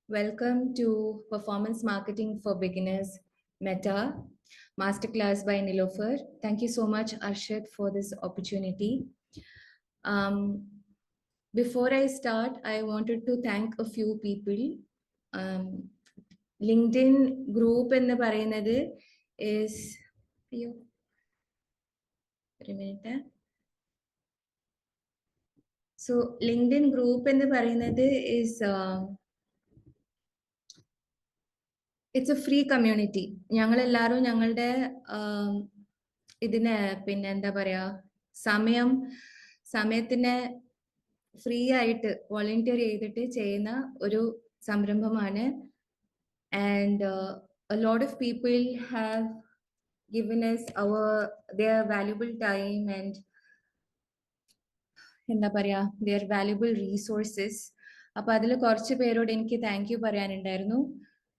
Welcome to Performance Marketing for Beginners Meta Masterclass by Nielouphar. Thank you so much, Arshad, for this opportunity. Um, before I start, I wanted to thank a few people. LinkedIn group എന്ന് പറയുന്നത് is അയ്യോ ഒരു minute. So LinkedIn group എന്ന് പറയുന്നത് is it's A free community. ഞങ്ങളെല്ലാവരും ഞങ്ങളുടെ ഇതിനെ പിന്നെ എന്താ പറയാ സമയത്തിനെ ഫ്രീ ആയിട്ട് വോളണ്ടിയർ ചെയ്തിട്ട് ചെയ്യുന്ന ഒരു സംരംഭമാണ്. And a lot of people have given us their valuable time and എന്താ പറയാ their valuable resources. അപ്പൊ അതിൽ കുറച്ച് പേരോട് എനിക്ക് താങ്ക് യു പറയാനുണ്ടായിരുന്നു.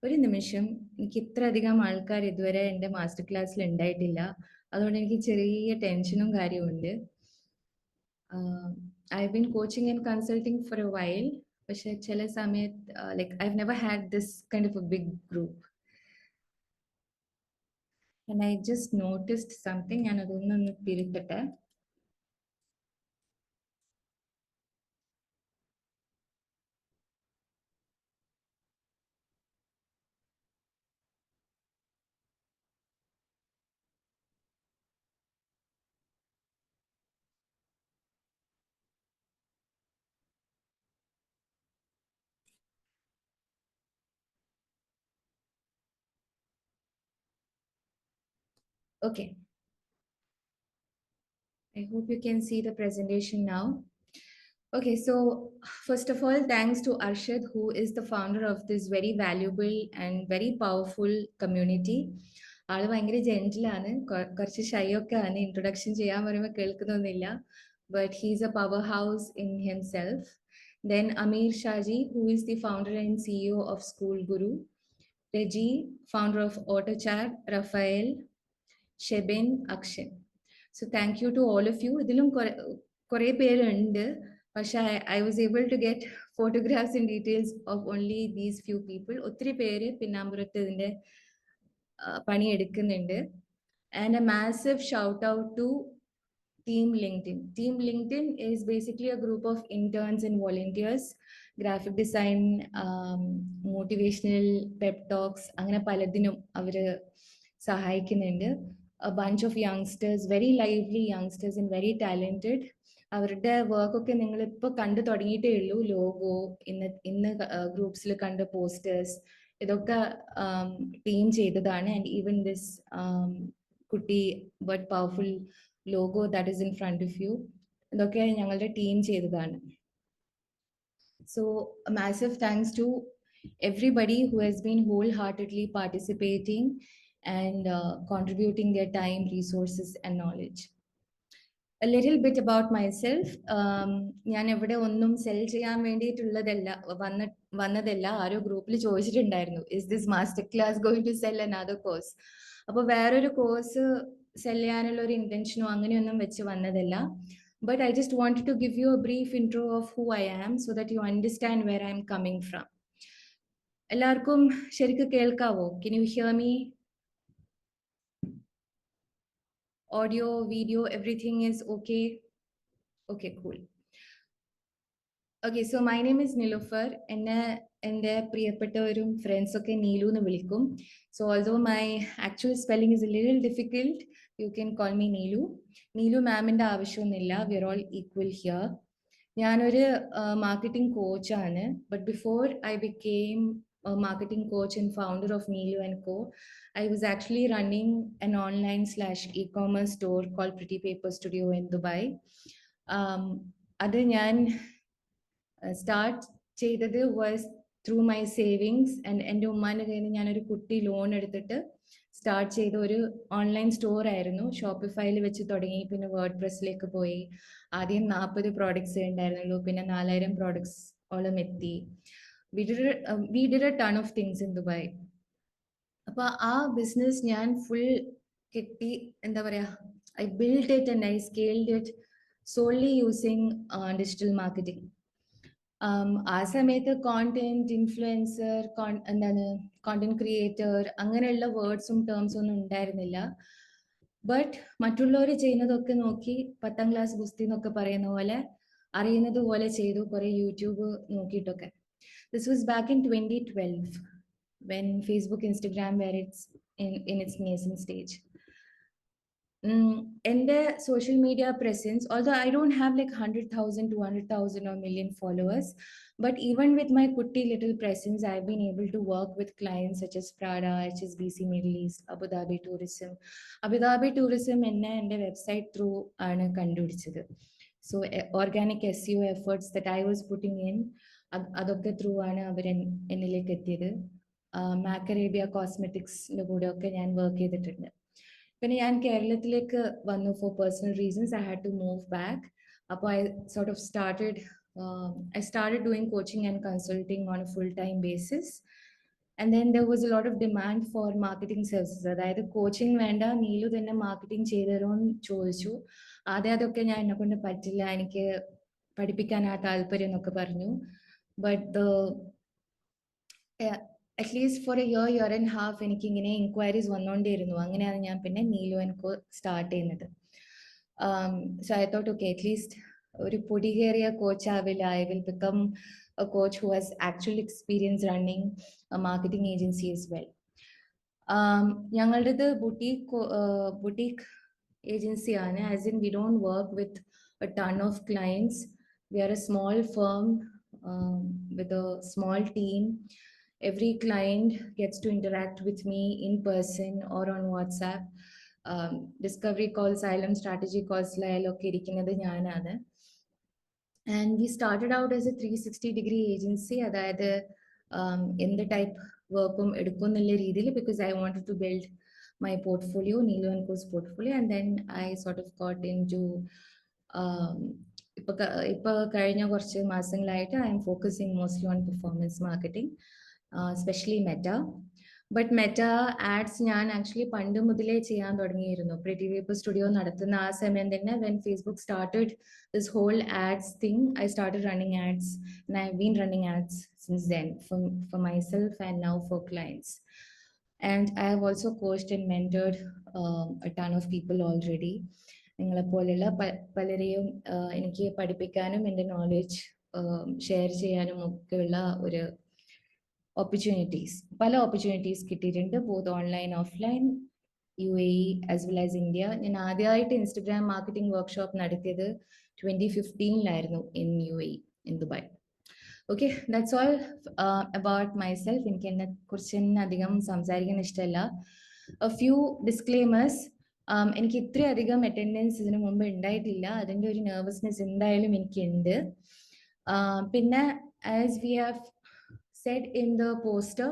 ഒരു നിമിഷം, എനിക്ക് ഇത്രയധികം ആൾക്കാർ ഇതുവരെ എൻ്റെ മാസ്റ്റർ ക്ലാസ്സിൽ ഉണ്ടായിട്ടില്ല. അതുകൊണ്ട് എനിക്ക് ചെറിയ ടെൻഷനും കാര്യമുണ്ട്. I've been coaching and consulting for a while, പക്ഷെ ചില സമയത്ത് like I've never had this kind of a big group. And I just noticed something, ഞാൻ അതൊന്നൊന്ന് തിരുത്തട്ടെ. Okay. I hope you can see the presentation now. Okay, so first of all, thanks to Arshad, who is the founder of this very valuable and very powerful community. ആള് ഭയങ്കര ജെന്റിലാണ്, കുറച്ച് shy ഒക്കെ ആണ്. Introduction ചെയ്യാൻ പറയുമ്പോൾ കേൾക്കുന്നൊന്നുമില്ല, but he's a powerhouse in himself. Then Amir Shaji, who is the founder and CEO of School Guru. Reggie, founder of AutoChat. Rafael, Shebin, Akshin. So thank you to all of you. ഇതിലും കുറെ പേരുണ്ട്, പക്ഷെ I was able to get photographs and details of only these few people. ഒത്തിരി പേര് പിന്നാമ്പുറത്ത് ഇതിന്റെ പണിയെടുക്കുന്നുണ്ട്. And a massive shout out to Team LinkedIn. Team LinkedIn is basically a group of interns and volunteers, graphic design, motivational pep talks, അങ്ങനെ പലതിനും അവര് സഹായിക്കുന്നുണ്ട്. A bunch of youngsters, very lively youngsters and very talented. അവരുടെ വർക്കൊക്കെ നിങ്ങൾ ഇപ്പോൾ കണ്ടു തുടങ്ങിയിട്ടേ ഉള്ളൂ. ലോഗോ, ഇന്ന് ഗ്രൂപ്പ്സിൽ കണ്ട പോസ്റ്റേഴ്സ്, ഇതൊക്കെ ടീം ചെയ്തതാണ്. ആൻഡ് ഈവൻ ദിസ് കുട്ടി but powerful logo that is in front of you, ഇതൊക്കെ ഞങ്ങളുടെ ടീം ചെയ്തതാണ്. So a massive thanks to everybody who has been wholeheartedly participating and contributing their time, resources and knowledge. A little bit about myself. ഞാൻ ഇവിടെ ഒന്നും cell ചെയ്യാൻ വേണ്ടിയിട്ടുള്ളതല്ല വന്നതല്ല. ആരോ ഗ്രൂപ്പിൽ ചോദിച്ചിട്ടുണ്ടായിരുന്നു, is this master class going to sell another course? അപ്പോൾ വേറൊരു course cell ചെയ്യാനുള്ള ഒരു ഇന്റൻഷനോ അങ്ങനെയൊന്നും വെച്ച് വന്നതല്ല. But I just wanted to give you a brief intro of who I am so that you understand where I'm coming from. എല്ലാവർക്കും ശരിക്കും കേൾക്കാവോ? Can you hear me? Audio, video, everything is okay? Okay, cool. Okay, so my name is Nielouphar. എൻ്റെ പ്രിയപ്പെട്ടവരും friends ഒക്കെ നീലു എന്ന് വിളിക്കും. So although my actual spelling is a little difficult, you can call me Neelu. Neelu മാമിൻ്റെ ആവശ്യമൊന്നുമില്ല. We are all equal here. ഞാനൊരു marketing കോച്ചാണ്. But before I became a marketing coach and founder of Neelu Co, I was actually running an online/e-commerce store called Pretty Paper Studio in Dubai. അത് ഞാൻ start ചെയ്തത് was through my savings. And എൻ്റെ ഉമ്മാൻ്റെ കയ്യിൽ നിന്ന് ഞാനൊരു കുട്ടി loan എടുത്തിട്ട് സ്റ്റാർട്ട് ചെയ്ത ഒരു ഓൺലൈൻ സ്റ്റോർ ആയിരുന്നു. ഷോപ്പിഫൈയിൽ വെച്ച് തുടങ്ങി, പിന്നെ വേർഡ് പ്രസ്സിലേക്ക് പോയി. ആദ്യം 40 പ്രോഡക്ട്സ് ഉണ്ടായിരുന്നുള്ളൂ, പിന്നെ 4000 പ്രോഡക്ട്സ് ഓളം എത്തി. We did a ton of things in Dubai. അപ്പോൾ ആ ബിസിനസ് ഞാൻ ഫുൾ കെട്ടി, എന്താ പറയുക, I build it and I scaled it solely using digital marketing. ആ സമയത്ത് കോണ്ടന്റ് ഇൻഫ്ലുവൻസർ, എന്താണ് കോണ്ടന്റ് ക്രിയേറ്റർ, അങ്ങനെയുള്ള വേർഡ്സും ടേംസും ഒന്നും ഉണ്ടായിരുന്നില്ല. ബട്ട് മറ്റുള്ളവർ ചെയ്യുന്നതൊക്കെ നോക്കി 10ാം ക്ലാസ് ഗുസ്തി എന്നൊക്കെ പറയുന്ന പോലെ അറിയുന്നത് പോലെ ചെയ്തു, കുറെ യൂട്യൂബ് നോക്കിയിട്ടൊക്കെ. This was back in 2012 when Facebook, Instagram were in its nascent stage. In the social media presence, although I don't have like 100,000, 200,000 or million followers, but even with my putty little presence, I've been able to work with clients such as Prada, HSBC Middle East, Abu Dhabi Tourism. Abu Dhabi Tourism and the website through Anna Kandudichadu. So organic SEO efforts that I was putting in, അതൊക്കെ through ആണ് അവർ എന്നിലേക്ക് എത്തിയത്. മാക്കറേബിയ കോസ്മെറ്റിക്സിൻ്റെ കൂടെയൊക്കെ ഞാൻ work ചെയ്തിട്ടുണ്ട്. പിന്നെ ഞാൻ കേരളത്തിലേക്ക് വന്നു for personal reasons. I had to move back. അപ്പോൾ I started doing coaching and consulting on a full-time basis. And then there was a lot of demand for marketing services. അതായത് കോച്ചിങ് വേണ്ട, നീലു തന്നെ marketing ചെയ്തുതരുമെന്ന് ചോദിച്ചു. ആദ്യം അതൊക്കെ ഞാൻ എന്നെ കൊണ്ട് പറ്റില്ല, എനിക്ക് പഠിപ്പിക്കാൻ താല്പര്യം എന്നൊക്കെ പറഞ്ഞു. But at least for a year and half എനിക്ക് ഇങ്ങനെ ഇൻക്വയറീസ് വന്നുകൊണ്ടേയിരുന്നു. അങ്ങനെയാണ് ഞാൻ പിന്നെ നീലു Co സ്റ്റാർട്ട് ചെയ്യുന്നത്. So I thought okay, at least ഒരു പൊടി കയറിയ കോച്ച് ആവില്ല. I will become a coach who has actual experience running a marketing agency as well. ഞങ്ങളുടേത് ബുട്ടീക്ക് ഏജൻസിയാണ്. As in we don't work with a ton of clients. We are a small firm with a small team. Every client gets to interact with me in person or on WhatsApp. Discovery calls, asylum strategy calls, and we started out as a 360-degree agency. അതായത് in the type workum എടുക്കുന്നുള്ള രീതിയിൽ, because I wanted to build my portfolio, Neelu Co's portfolio, and then I sort of got into ഇപ്പൊ കഴിഞ്ഞ കുറച്ച് മാസങ്ങളായിട്ട് I am focusing mostly on performance marketing. Especially Meta. But Meta ads ഞാൻ actually പണ്ട് മുതലേ ചെയ്യാൻ തുടങ്ങിയിരുന്നു. Pretty paper studio നടത്തുന്ന ആ സമയം തന്നെ, when Facebook started this whole ads thing, I started running ads, and I've been running ads since then for myself and now for clients. And I have also coached and mentored a ton of people already. നിങ്ങളെപ്പോലെയുള്ള പലരെയും എനിക്ക് പഠിപ്പിക്കാനും എൻ്റെ knowledge share ചെയ്യാനും ഒക്കെയുള്ള ഒരു പല opportunities കിട്ടിയിട്ടുണ്ട്, both online offline, UAE as well as India. ഞാൻ ആദ്യമായിട്ട് ഇൻസ്റ്റഗ്രാം മാർക്കറ്റിംഗ് വർക്ക്ഷോപ്പ് നടത്തിയത് 2015 in UAE, in Dubai. Okay, that's all about myself. എനിക്ക് എന്നെ കുറിച്ച് അധികം സംസാരിക്കാൻ ഇഷ്ടമല്ല. A few disclaimers. എനിക്ക് ഇത്രയധികം അറ്റൻഡൻസ് ഇതിനു മുമ്പ് ഉണ്ടായിട്ടില്ല. അതിൻ്റെ ഒരു നെർവസ്നെസ് എന്തായാലും എനിക്കുണ്ട്. പിന്നെ as we have said in the poster,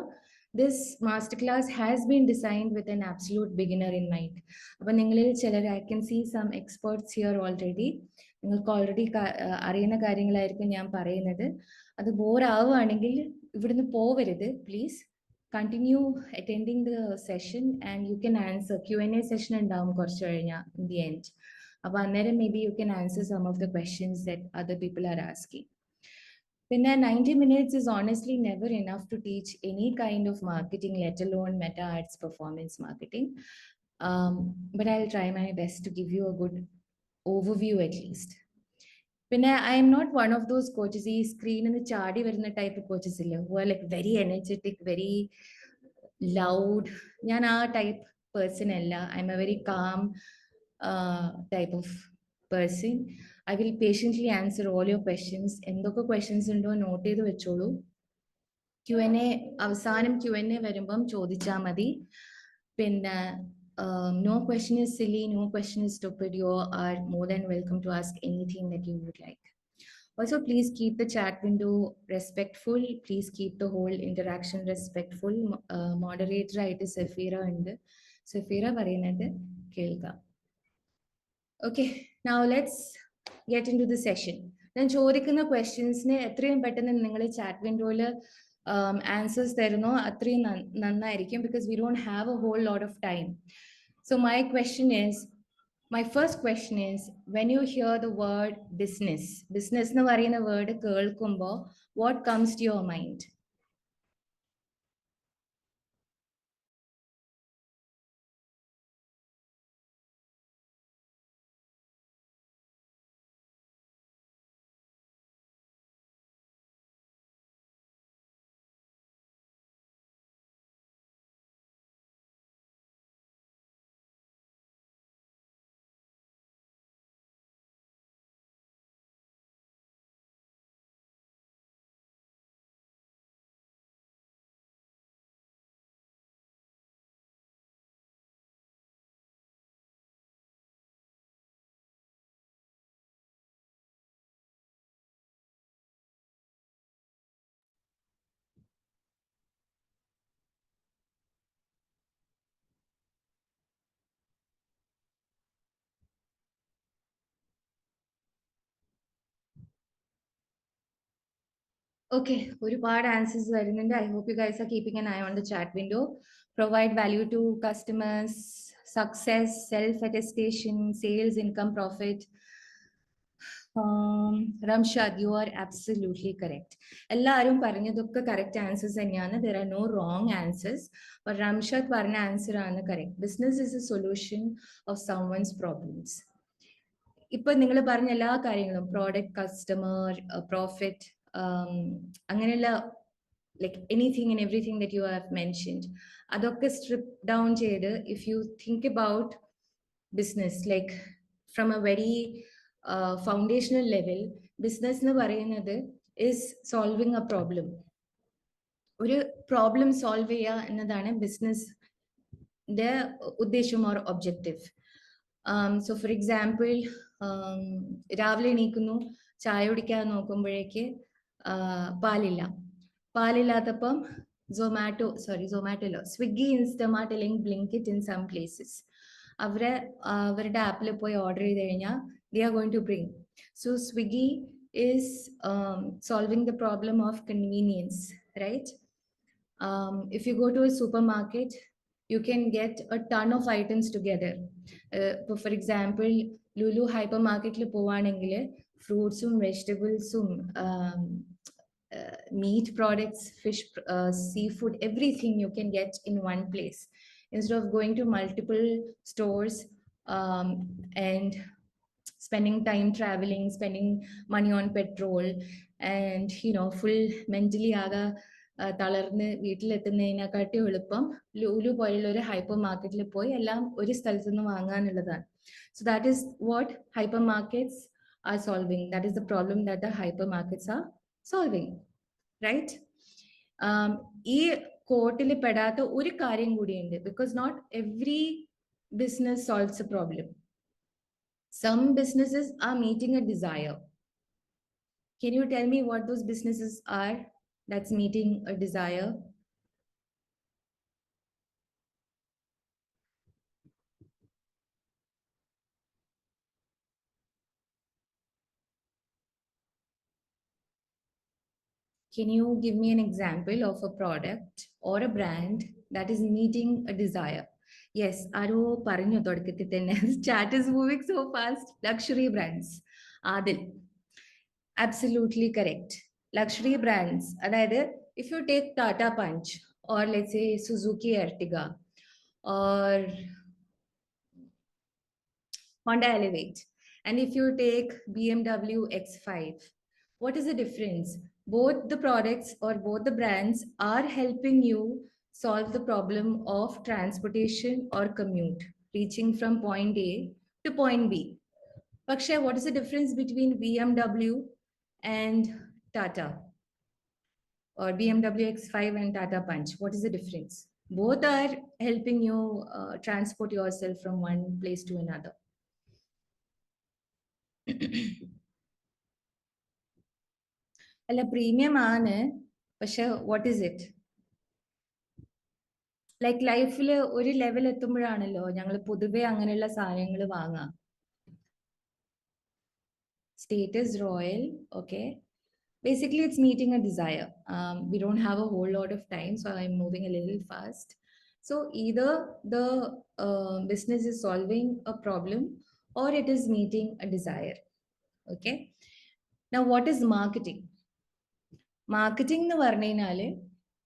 this masterclass has been designed with an absolute beginner in mind. അപ്പോൾ നിങ്ങളിൽ ചിലർ, I can see some experts here already. നിങ്ങൾക്ക് ഓൾറെഡി അറിയുന്ന കാര്യങ്ങളായിരിക്കും ഞാൻ പറയുന്നത്. അത് ബോറാവുകയാണെങ്കിൽ ഇവിടുന്ന് പോവരുത്, please continue attending the session and you can answer. Q&A session ഉണ്ടാവും കുറച്ച് കഴിഞ്ഞാൽ ഇൻ ദി എൻഡ്. അപ്പോൾ അന്നേരം maybe you can answer some of the questions that other people are asking. Then 90 minutes is honestly never enough to teach any kind of marketing, let alone Meta ads performance marketing. But I'll try my best to give you a good overview at least. Then I am not one of those coaches, screen and the chardi varna type of coaches who are like very energetic, very loud. ഞാൻ ആ type person അല്ല. I'm a very calm type of person. I will patiently answer all your questions. എന്തൊക്കെ questions ഉണ്ടോ not ചെയ്ത് വെച്ചോളൂ. Q&A അവസാനം Q&A വരുമ്പം ചോദിച്ചാൽ മതി. പിന്നെ no question is silly, no question is stupid. You are more than welcome to ask anything that you would like. Also, please keep the chat window respectful. Please keep the whole interaction respectful. Moderator ആയിട്ട് സഫീറ ഉണ്ട്. സഫീറ പറയുന്നത് കേൾക്കുക. Okay, now let's get into the session. ഞാൻ ചോദിക്കുന്ന ക്വസ്റ്റ്യൻസിന് എത്രയും പെട്ടെന്ന് നിങ്ങൾ chat വിൻഡോയിൽ ആൻസേഴ്സ് തരുന്നോ അത്രയും നന്നായിരിക്കും, because we don't have a whole lot of time. So my question is, My first question is, when you hear the word business എന്ന് പറയുന്ന word കേൾക്കുമ്പോൾ what comes to your mind? Okay, ഒരുപാട് answers വരുന്നുണ്ട്. I hope you guys are keeping an eye on the chat window. Provide value to customers, success, self-attestation, sales, income, profit. Ramshad, you are absolutely correct. എല്ലാവരും പറഞ്ഞതൊക്കെ correct answers തന്നെയാണ്. There are no wrong answers. But Ramshad പറഞ്ഞ answer ആണ് correct. Business is a solution of someone's problems. ഇപ്പൊ നിങ്ങൾ പറഞ്ഞ എല്ലാ കാര്യങ്ങളും പ്രോഡക്റ്റ്, കസ്റ്റമർ, പ്രോഫിറ്റ്, അങ്ങനെയുള്ള like anything and everything that you have mentioned, adokke strip down cheyid, if you think about business like from a very foundational level, business nu parayunnathu is solving a problem. ഒരു problem solve ചെയ്യുക എന്നതാണ് ബിസിനസിന്റെ ഉദ്ദേശം or objective. So for example, രാവിലെ എണീക്കുന്നു, ചായ കുടിക്കാൻ നോക്കുമ്പോഴേക്ക് പാലില്ല. പാലില്ലാത്തപ്പം സൊമാറ്റോയിലോ സ്വിഗ്ഗി, ഇൻസ്റ്റമാർട്ട് അല്ലെങ്കിൽ Blinkit in some places അവരുടെ ആപ്പിൽ പോയി ഓർഡർ ചെയ്ത് കഴിഞ്ഞാൽ they are going to bring. So Swiggy is solving the problem of convenience, right? If you go to a supermarket, you can get a ton of items together. For example, Lulu hypermarket le povanengile fruits um vegetables um meat products, fish, seafood, everything you can get in one place instead of going to multiple stores and spending time traveling, spending money on petrol, and full mentally ആകെ തളർന്ന് വീട്ടിലെത്തുന്നതിനെക്കാട്ടി എളുപ്പം ലൂലു പോലുള്ള ഒരു hyper മാർക്കറ്റിൽ പോയി എല്ലാം ഒരു സ്ഥലത്തു നിന്ന് വാങ്ങാനുള്ളതാണ്. So that is what hyper markets are solving. That is the problem that the hyper markets are solving, right? ഈ കോട്ടിൽ പെടാത്ത ഒരു കാര്യം കൂടിയുണ്ട്, because not every business solves a problem. Some businesses are meeting a desire. Can you tell me what those businesses are that's meeting a desire? Can you give me an example of a product or a brand that is meeting a desire? Yes, Aro paranju thodakkathil thanne. Chat is moving so fast. Luxury brands. Adil, absolutely correct. Luxury brands. Adayathu, if you take Tata Punch or let's say Suzuki Ertiga or Honda Elevate, and if you take BMW X5, what is the difference? Both the products or both the brands are helping you solve the problem of transportation or commute, reaching from point A to point B. Pakshay, what is the difference between BMW and Tata, or BMW X5 and Tata Punch? What is the difference? Both are helping you transport yourself from one place to another. അല്ല, premium ആണ്, പക്ഷെ what is it? Like ലൈഫിൽ ഒരു level എത്തുമ്പോഴാണല്ലോ ഞങ്ങൾ പൊതുവെ അങ്ങനെയുള്ള സാധനങ്ങൾ വാങ്ങാം. Status royal, okay. Basically, it's meeting a desire. We don't have a whole lot of time, so I'm moving a little fast. So either the business is solving a problem or it is meeting a desire. Okay. Now, what is marketing? Marketing എന്ന് പറഞ്ഞു കഴിഞ്ഞാല്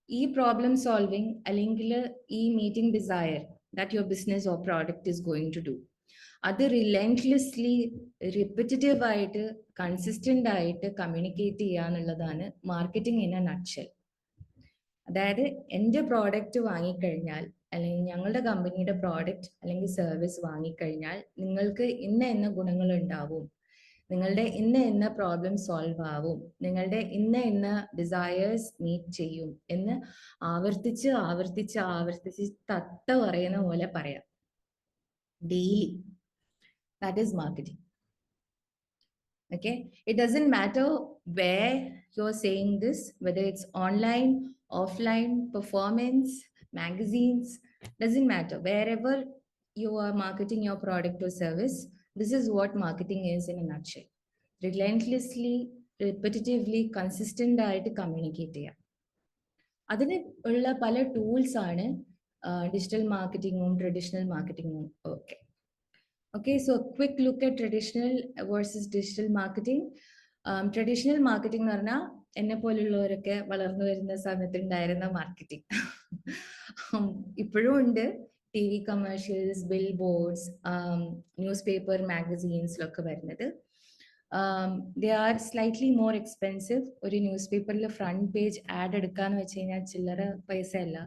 ഈ problem solving അല്ലെങ്കിൽ ഈ meeting desire that your business or product is going to do. അത് റിലൻറ്റ്ലെസ്ലി റിപ്പറ്റീവ് ആയിട്ട് consistent ആയിട്ട് communicate ചെയ്യുക എന്നുള്ളതാണ് മാർക്കറ്റിംഗ് ഇൻ എ നട്ട്ഷെൽ. അതായത് എൻ്റെ പ്രോഡക്റ്റ് വാങ്ങിക്കഴിഞ്ഞാൽ അല്ലെങ്കിൽ ഞങ്ങളുടെ കമ്പനിയുടെ പ്രോഡക്റ്റ് അല്ലെങ്കിൽ സർവീസ് വാങ്ങിക്കഴിഞ്ഞാൽ നിങ്ങൾക്ക് ഇന്ന ഗുണങ്ങൾ ഉണ്ടാവും, നിങ്ങളുടെ ഇന്ന പ്രോബ്ലം സോൾവ് ആവും, നിങ്ങളുടെ ഇന്ന ഡിസയേഴ്സ് മീറ്റ് ചെയ്യും എന്ന് ആവർത്തിച്ച് ആവർത്തിച്ച് ആവർത്തിച്ച് തത്ത പറയുന്ന പോലെ പറയാം daily. That is marketing. Okay, it doesn't matter where you're saying this, whether it's online, offline, performance, magazines, doesn't matter. Wherever you are marketing your product or service, this is what marketing is in a nutshell. Relentlessly, repetitively, consistent ആയിട്ട് communicate ചെയ്യാം. അതിന് ഉള്ള പല tools ആണ് digital മാർക്കറ്റിങ്ങും traditional മാർക്കറ്റിങ്ങും ഒക്കെ. Okay, so a quick look at traditional versus digital marketing. Traditional marketing എന്ന് പറഞ്ഞാൽ എന്നെ പോലുള്ളവരൊക്കെ വളർന്നു വരുന്ന സമയത്ത് ഉണ്ടായിരുന്ന മാർക്കറ്റിംഗ് ഇപ്പോഴും ഉണ്ട്. T V commercials, bill boards, news paper, മാഗസീൻസിലൊക്കെ വരുന്നത്. They are slightly more expensive. ഒരു ന്യൂസ് പേപ്പറിൽ ഫ്രണ്ട് പേജ് ആഡ് എടുക്കാന്ന് വെച്ച് കഴിഞ്ഞാൽ ചില്ലറ പൈസ അല്ല.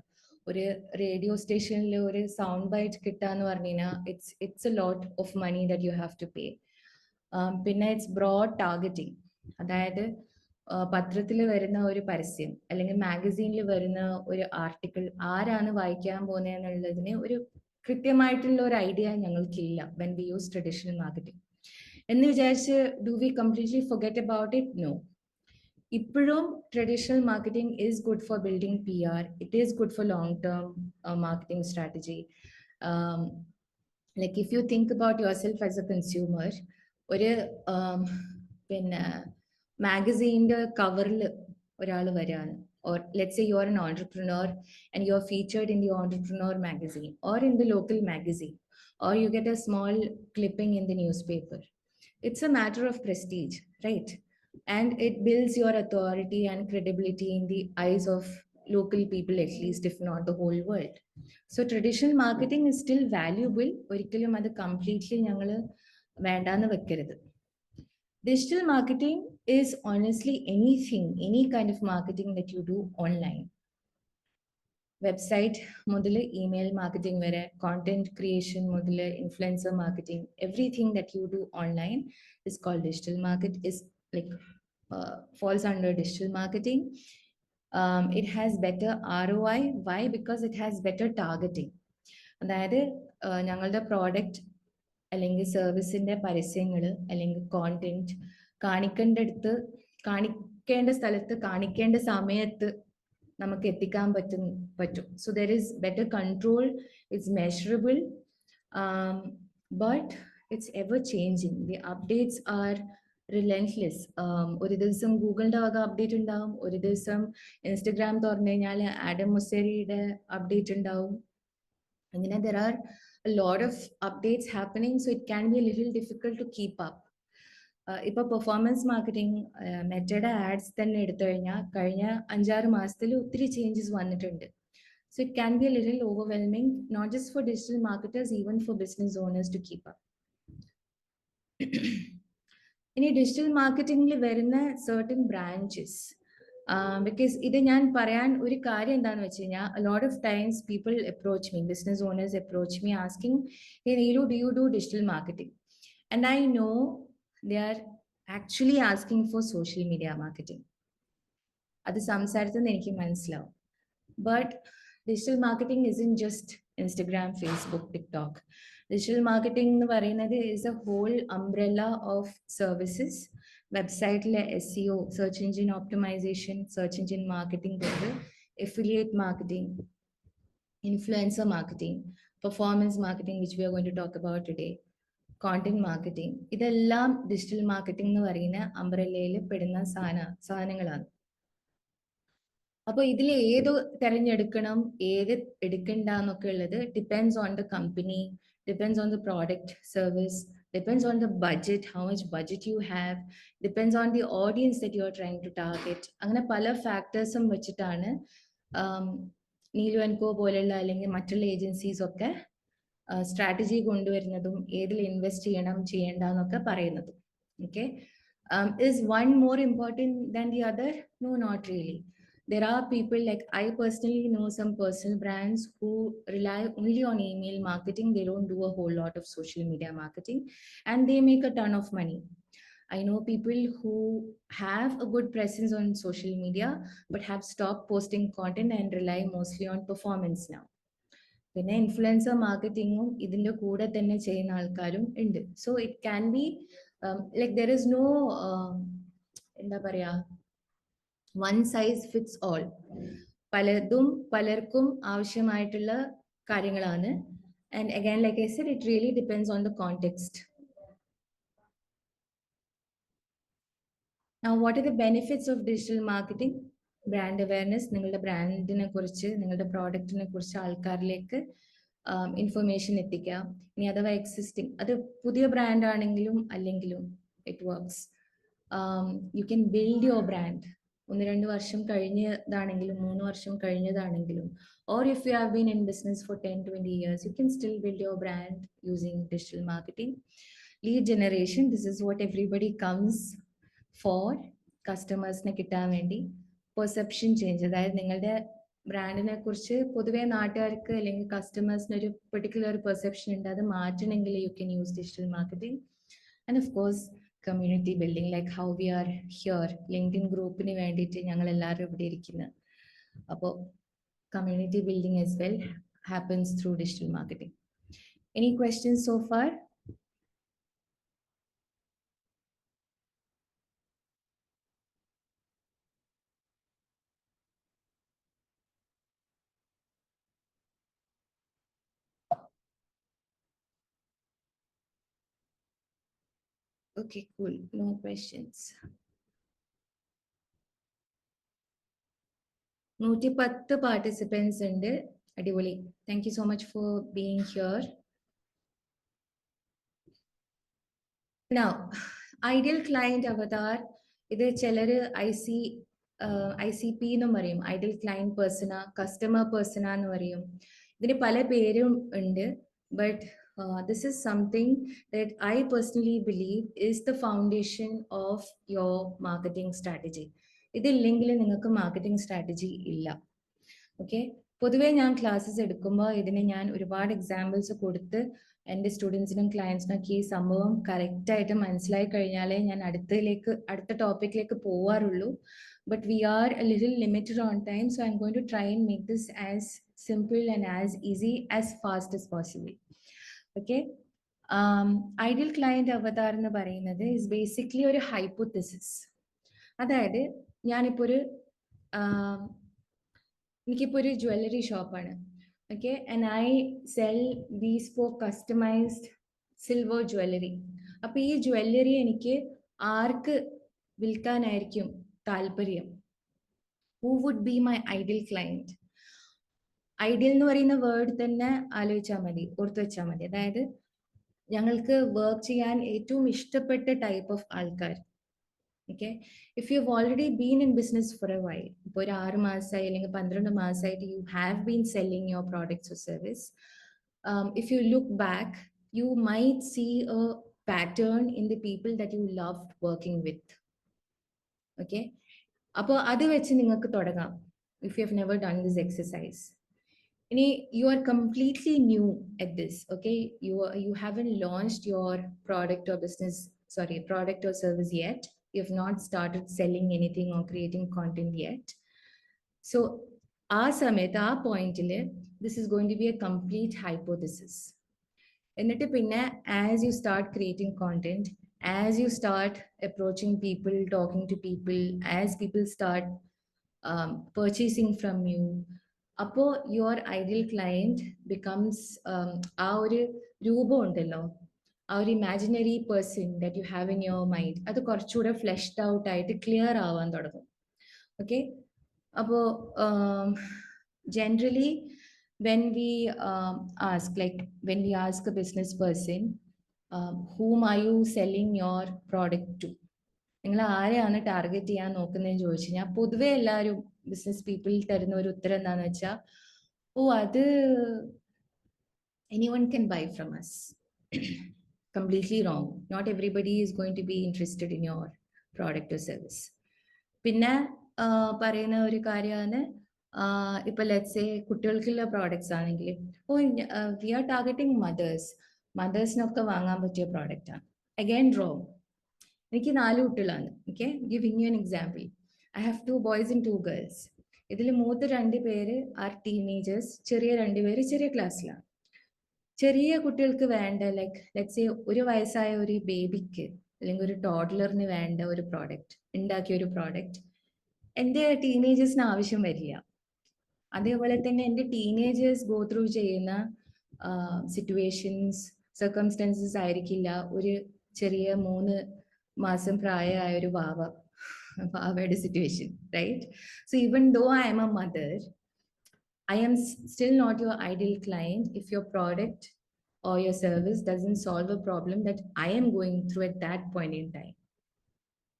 ഒരു റേഡിയോ സ്റ്റേഷനിൽ ഒരു സൗണ്ട് ബൈറ്റ് കിട്ടാന്ന് പറഞ്ഞു കഴിഞ്ഞാൽ it's a lot of money that you have to pay. പിന്നെ ഇറ്റ്സ് ബ്രോഡ് ടാർഗറ്റിംഗ്. അതായത് പത്രത്തിൽ വരുന്ന ഒരു പരസ്യം അല്ലെങ്കിൽ മാഗസീനിൽ വരുന്ന ഒരു ആർട്ടിക്കിൾ ആരാണ് വായിക്കാൻ പോകുന്നതെന്നുള്ളതിന് ഒരു കൃത്യമായിട്ടുള്ള ഒരു ഐഡിയ ഞങ്ങൾക്കില്ല when we use traditional marketing. എന്ന് വിചാരിച്ച് do we completely forget about it? No. ഇപ്പോഴും traditional marketing is good for building PR. It is good for long term marketing strategy. Like if you think about yourself as a consumer, ഒരു പിന്നെ മാഗസീൻ്റെ കവറിൽ ഒരാൾ വരികയാണ്, or let's say you're an entrepreneur and you're featured in the entrepreneur magazine or in the local magazine, or you get a small clipping in the newspaper. It's a matter of prestige, right? And it builds your authority and credibility in the eyes of local people, at least, if not the whole world. So traditional marketing is still valuable. ഒരിക്കലും അത് completely ഞങ്ങൾ വേണ്ടാന്ന് വെക്കരുത്. Digital marketing is honestly anything, any kind of marketing that you do online. Website മുതൽ email marketing വരെ, content creation മുതൽ influencer marketing, everything that you do online is called digital market, is like falls under digital marketing. It has better ROI. Why? Because it has better targeting. അതായത് ഞങ്ങളുടെ product അല്ലെങ്കിൽ സർവീസിന്റെ പരസ്യങ്ങൾ അല്ലെങ്കിൽ content കാണിക്കേണ്ട സ്ഥലത്ത് കാണിക്കേണ്ട സമയത്ത് നമുക്ക് എത്തിക്കാൻ പറ്റും. So there is better control, it's measurable, but it's ever changing. The updates are relentless. ഒരു ദിവസം ഗൂഗിളിന്റെ വക അപ്ഡേറ്റ് ഉണ്ടാവും, ഒരു ദിവസം ഇൻസ്റ്റഗ്രാം തുറന്നു കഴിഞ്ഞാൽ ആഡം മുസേരിയുടെ അപ്ഡേറ്റ് ഉണ്ടാവും. അങ്ങനെ there are a lot of updates happening, so it can be a little difficult to keep up. ഇപ്പോൾ പെർഫോമൻസ് മാർക്കറ്റിംഗ്, മെറ്റയുടെ ആഡ്സ് തന്നെ എടുത്തു കഴിഞ്ഞാൽ കഴിഞ്ഞ 5-6 മാസത്തിൽ ഒത്തിരി ചേഞ്ചസ് വന്നിട്ടുണ്ട്. So it can be a little overwhelming, not just for digital marketers, even for business owners to keep up. ഇനി digital മാർക്കറ്റിംഗിൽ വരുന്ന certain branches, because ഇത് ഞാൻ പറയാൻ ഒരു കാര്യം എന്താണെന്ന് വെച്ച് കഴിഞ്ഞാൽ a lot of times people approach me, business owners approach me asking, hey Neelu, do you do digital marketing? And I know they are actually asking for social media marketing. അത് സംസാരത്തിൽ നിന്ന് എനിക്ക് മനസ്സിലാവും. But digital marketing isn't just Instagram, Facebook, TikTok. Digital marketing എന്ന് പറയുന്നത് is a whole umbrella of services. വെബ്സൈറ്റിലെ SEO, search engine optimisation, search engine marketing തൊട്ട് affiliate marketing, influencer marketing, performance marketing, which we are going to talk about today, content marketing. ഇതെല്ലാം digital marketing എന്ന് പറയുന്ന അംബ്രല്ലയിൽ പെടുന്ന സാധനങ്ങളാണ്. അപ്പോൾ ഇതിൽ ഏത് തിരഞ്ഞെടുക്കണം, ഏത് എടുക്കണ്ട എന്നൊക്കെ ഉള്ളത് depends on the company, depends on the product, service, depends on the budget, how much budget you have, depends on the audience that you are trying to target. അങ്ങനെ പല ഫാക്ടേഴ്സും വെച്ചിട്ടാണ് നീലു ആൻഡ് കോ പോലുള്ള അല്ലെങ്കിൽ മറ്റുള്ള ഏജൻസീസ് ഒക്കെ സ്ട്രാറ്റജി കൊണ്ടുവരുന്നതും ഏതിൽ invest ചെയ്യണം ചെയ്യേണ്ട എന്നൊക്കെ പറയുന്നതും. Okay, is one more important than the other? No, not really. There are people, like I personally know some personal brands who rely only on email marketing. They don't do a whole lot of social media marketing and they make a ton of money. I know people who have a good presence on social media but have stopped posting content and rely mostly on performance now. പിന്നെ influencer മാർക്കറ്റിങ്ങും ഇതിൻ്റെ കൂടെ തന്നെ ചെയ്യുന്ന ആൾക്കാരും ഉണ്ട്. So it can be like there is no എന്താ പറയാ വൺ സൈസ് ഫിറ്റ്സ് ഓൾ. പലതും പലർക്കും ആവശ്യമായിട്ടുള്ള കാര്യങ്ങളാണ്. And again like I said, it really depends on the context. Now, what are the benefits of digital marketing? Brand awareness, നിങ്ങളുടെ ബ്രാൻഡിനെ കുറിച്ച് നിങ്ങളുടെ പ്രോഡക്റ്റിനെ കുറിച്ച് ആൾക്കാരിലേക്ക് ഇൻഫർമേഷൻ എത്തിക്കാം. ഇനി അഥവാ എക്സിസ്റ്റിംഗ്, അത് പുതിയ ബ്രാൻഡ് ആണെങ്കിലും അല്ലെങ്കിലും it works. You can build your brand. 1-2 വർഷം കഴിഞ്ഞതാണെങ്കിലും 3 വർഷം കഴിഞ്ഞതാണെങ്കിലും, or if you have been in business for 10-20 years, you can still build your brand using digital marketing. Lead generation, this is what everybody comes for, കസ്റ്റമേഴ്സിനെ കിട്ടാൻ വേണ്ടി. Perception change, അതായത് നിങ്ങളുടെ ബ്രാൻഡിനെ കുറിച്ച് പൊതുവേ നാട്ടുകാർക്ക് അല്ലെങ്കിൽ കസ്റ്റമേഴ്സിന് ഒരു പെർട്ടിക്കുലർ പെർസെപ്ഷൻ ഉണ്ട്, അത് മാറ്റണമെങ്കിൽ you can use digital marketing. And of course community building, like how we are here, LinkedIn ഗ്രൂപ്പിന് വേണ്ടിയിട്ട് ഞങ്ങൾ എല്ലാവരും ഇവിടെ ഇരിക്കുന്നത്. അപ്പോൾ community building as well happens through digital marketing. Any questions so far? Okay, cool. No questions. 110 participants ഉണ്ട്. അടിപൊളി. Thank you so much for being here. Now ideal client avatar, ഇത് ചിലർ ഐ സി പി എന്നും പറയും, ideal client persona, customer persona എന്ന് പറയും. ഇതിന് പല പേരും ഉണ്ട്. But this is something that I personally believe is the foundation of your marketing strategy. ഇതില്ലെങ്കിൽ നിങ്ങൾക്ക് മാർക്കറ്റിംഗ് സ്ട്രാറ്റജി ഇല്ല. ഓക്കെ, പൊതുവേ ഞാൻ ക്ലാസ്സസ് എടുക്കുമ്പോൾ ഇതിന് ഞാൻ ഒരുപാട് എക്സാമ്പിൾസ് കൊടുത്ത് എൻ്റെ സ്റ്റുഡൻസിനും ക്ലയൻസിനൊക്കെ ഈ സംഭവം കറക്റ്റായിട്ട് മനസ്സിലായി കഴിഞ്ഞാലേ ഞാൻ അടുത്ത ടോപ്പിക്കിലേക്ക് പോവാറുള്ളൂ. But we are a little limited on time, so I'm going to try and make this as simple and as easy as fast as possible. Okay, ideal client avatar എന്ന് പറയുന്നത് is basically ഒരു hypothesis. അതായത് എനിക്കിപ്പോൾ ഒരു jewellery ഷോപ്പാണ്. Okay, and I sell bespoke customised silver jewellery. അപ്പോൾ ഈ jewellery എനിക്ക് ആർക്ക് വിൽക്കാനായിരിക്കും താല്പര്യം? Who would be my ideal client? Ideal എന്ന് പറയുന്ന വേർഡ് തന്നെ ആലോചിച്ചാൽ മതി, ഓർത്ത് വെച്ചാൽ മതി. അതായത് ഞങ്ങൾക്ക് വർക്ക് ചെയ്യാൻ ഏറ്റവും ഇഷ്ടപ്പെട്ട ടൈപ്പ് ഓഫ് ആൾക്കാർ. Okay, if you have already been in business for a while, ഇപ്പോൾ ഒരു 6 മാസമായി അല്ലെങ്കിൽ 12 മാസമായിട്ട് you have been selling your products or service, if you look back you might see a pattern in the people that you loved working with. Okay, അപ്പോൾ അത് വെച്ച് നിങ്ങൾക്ക് തുടങ്ങാം. If you have never done this exercise, you are completely new at this. Okay, you haven't launched your product or service yet. You have not started selling anything or creating content yet. So ആ പോയിന്റിൽ this is going to be a complete hypothesis. എന്നിട്ട് പിന്നെ as you start creating content, as you start approaching people, talking to people, as people start purchasing from you, അപ്പോൾ your ideal client becomes ആ ഒരു രൂപം ഉണ്ടല്ലോ, ആ ഒരു imaginary person that you have in your mind, അത് കുറച്ചുകൂടെ fleshed out ആയിട്ട് ക്ലിയർ ആവാൻ തുടങ്ങും. ഓക്കെ, അപ്പോൾ generally when we ask a business person, whom are you selling your product to? നിങ്ങൾ ആരെയാണ് ടാർഗറ്റ് ചെയ്യാൻ നോക്കുന്നതെന്ന് ചോദിച്ചു കഴിഞ്ഞാൽ പൊതുവെ എല്ലാവരും ബിസിനസ് പീപ്പിൾ തരുന്ന ഒരു ഉത്തരം എന്താണെന്ന് വെച്ചാൽ, ഓ അത് anyone can buy from us. Completely wrong. Not everybody is going to be interested in your product or service. പിന്നെ പറയുന്ന ഒരു കാര്യമാണ്, ഇപ്പൊ ലെറ്റ്സ് സേ കുട്ടികൾക്കുള്ള പ്രോഡക്ട്സ് ആണെങ്കിൽ, ഓ വി ആർ ടാർഗറ്റിംഗ് മദേഴ്സിനൊക്കെ വാങ്ങാൻ പറ്റിയ പ്രോഡക്റ്റ് ആണ്. Again wrong. എനിക്ക് 4 കുട്ടികളാണ്. Okay, giving U an example. I have 2 boys and 2 girls. ഇതിൽ മൂത്ത 2 പേര് ആർ ടീനേജേഴ്സ്, ചെറിയ 2 പേര് ചെറിയ ക്ലാസ്സിലാണ്. ചെറിയ കുട്ടികൾക്ക് വേണ്ട, ലൈക്ക് ലെറ്റ്സ് സേ 1 വയസ്സായ ഒരു ബേബിക്ക് അല്ലെങ്കിൽ ഒരു ടോഡ്ലറിന് വേണ്ട ഒരു പ്രോഡക്റ്റ്, ഉണ്ടാക്കിയ ഒരു പ്രോഡക്റ്റ് എൻ്റെ ടീനേജേഴ്സിന് ആവശ്യം വരില്ല. അതേപോലെ തന്നെ എൻ്റെ ടീനേജേഴ്സ് ഗോ ത്രൂ ചെയ്യുന്ന സിറ്റുവേഷൻസ്, സർക്കംസ്റ്റൻസസ് ആയിരിക്കില്ല ഒരു ചെറിയ 3 മാസം പ്രായമായ ഒരു വാവയുടെ situation, right? So even though I'm a mother, I am still not your ideal client if your product or your service doesn't solve a problem that I am going through at that point in time.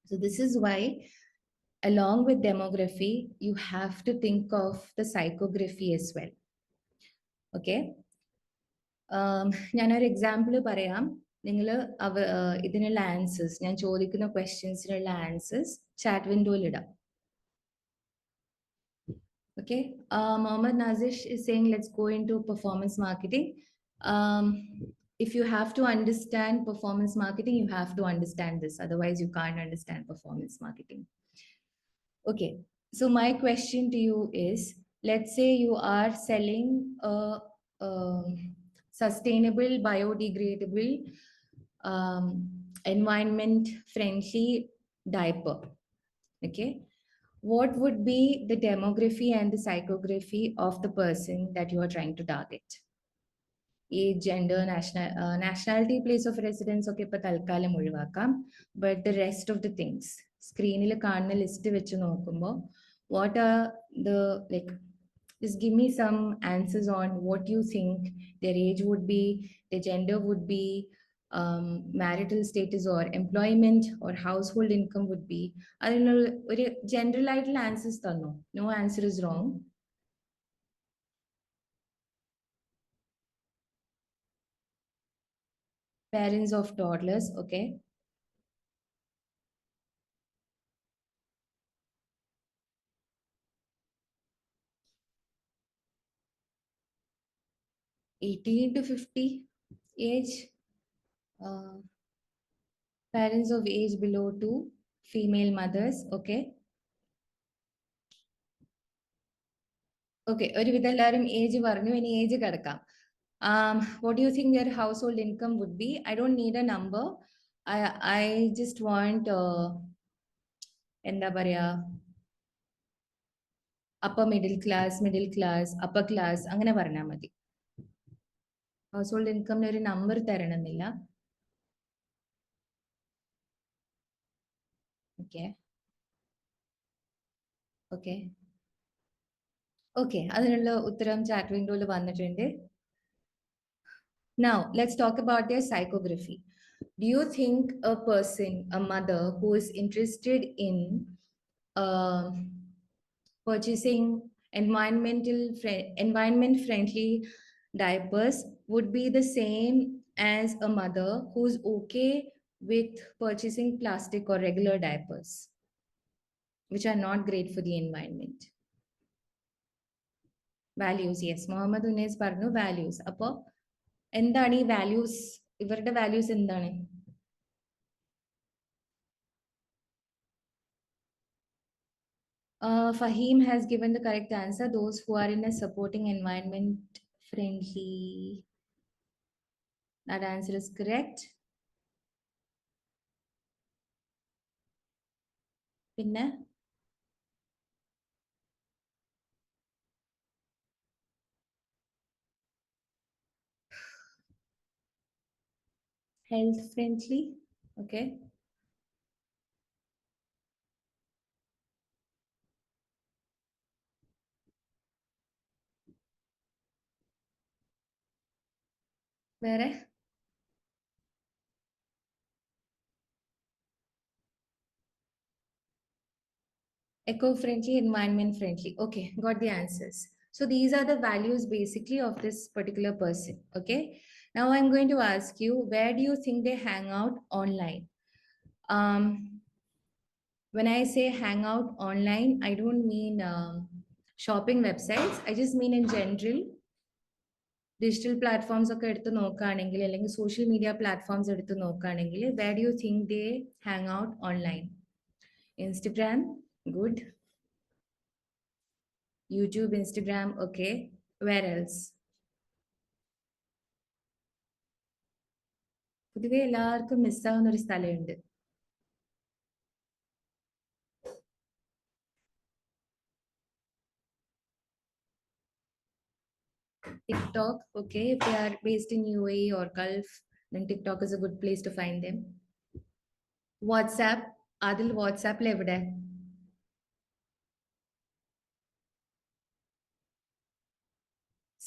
So this is why, along with demography, you have to think of the psychography as well. Okay. ഞാനൊരു example പറയാം. നിങ്ങൾ ഇതിനുള്ള answers, ഞാൻ ചോദിക്കുന്ന ക്വസ്റ്റ്യൻസിനുള്ള answers chat വിൻഡോയിൽ ഇടാം. Okay, Mohammed Nazish is saying, let's go into performance marketing. If you have to understand performance marketing, you have to understand this. Otherwise, you can't understand performance marketing. Okay, so my question to you is, let's say you are selling a sustainable, biodegradable, environment-friendly diaper. Okay. What would be the demography and the psychography of the person that you are trying to target? Age, gender, nationality, place of residence, okay, ഇപ്പൊ തൽക്കാലം ഒഴിവാക്കാം. But the rest of the things, സ്ക്രീനിൽ കാണുന്ന list വെച്ച് നോക്കുമ്പോൾ, what are the, like, just give me some answers on what you think their age would be, their gender would be, marital status or employment or household income would be. അതിനുള്ള ഒരു general ആയിട്ടുള്ള answers തന്നു. No answer is wrong. Parents of toddlers, okay. (18 to 50) age. Parents of age below 2, female mothers, okay. Okay, ഒരുവിധം എല്ലാവരും age പറഞ്ഞു. ഇനി age കിടക്കാം. What do you think their household income would be? I don't need a number. I just want എന്താ പറയാ, upper middle class, upper class, അങ്ങനെ പറഞ്ഞാൽ മതി. ഹൗസ് ഹോൾഡ് ഇൻകമിന് ഒരു നമ്പർ തരണമെന്നില്ല. ഓക്കെ ഓക്കെ ഓക്കെ, അതിനുള്ള ഉത്തരം ചാറ്റ് വിൻഡോയിൽ വന്നിട്ടുണ്ട്. Now, let's talk about their psychography. Do you think a person, a mother who is interested in purchasing environment-friendly diapers would be the same as a mother who's okay with purchasing plastic or regular diapers, which are not great for the environment? Values, yes. Mohammed Unes പറഞ്ഞു values. അപ്പോൾ എന്താണ് ഈ values? ഇവരുടെ values എന്താണ്? Fahim has given the correct answer. Those who are in a supporting environment friendly. That answer is correct. പിന്നെ health friendly, okay. വേറെ Eco-friendly, environment-friendly. Okay, got the answers. So these are the values basically of this particular person. Okay. Now I'm going to ask you, where do you think they hang out online? Um, when I say hang out online, I don't mean shopping websites. I just mean in general, digital platforms ഒക്കെ എടുത്ത് നോക്കുകയാണെങ്കിൽ അല്ലെങ്കിൽ social media platforms എടുത്ത് നോക്കുകയാണെങ്കിൽ where do you think they hang out online? Instagram, good. YouTube, Instagram, okay. Where else? പൊതുവെ എല്ലാവർക്കും മിസ്സാവുന്ന ഒരു സ്ഥലമുണ്ട്. TikTok, okay. If they are based in UAE or Gulf, then TikTok is a good place to find them. WhatsApp, അതിൽ വാട്സാപ്പിൽ എവിടെ?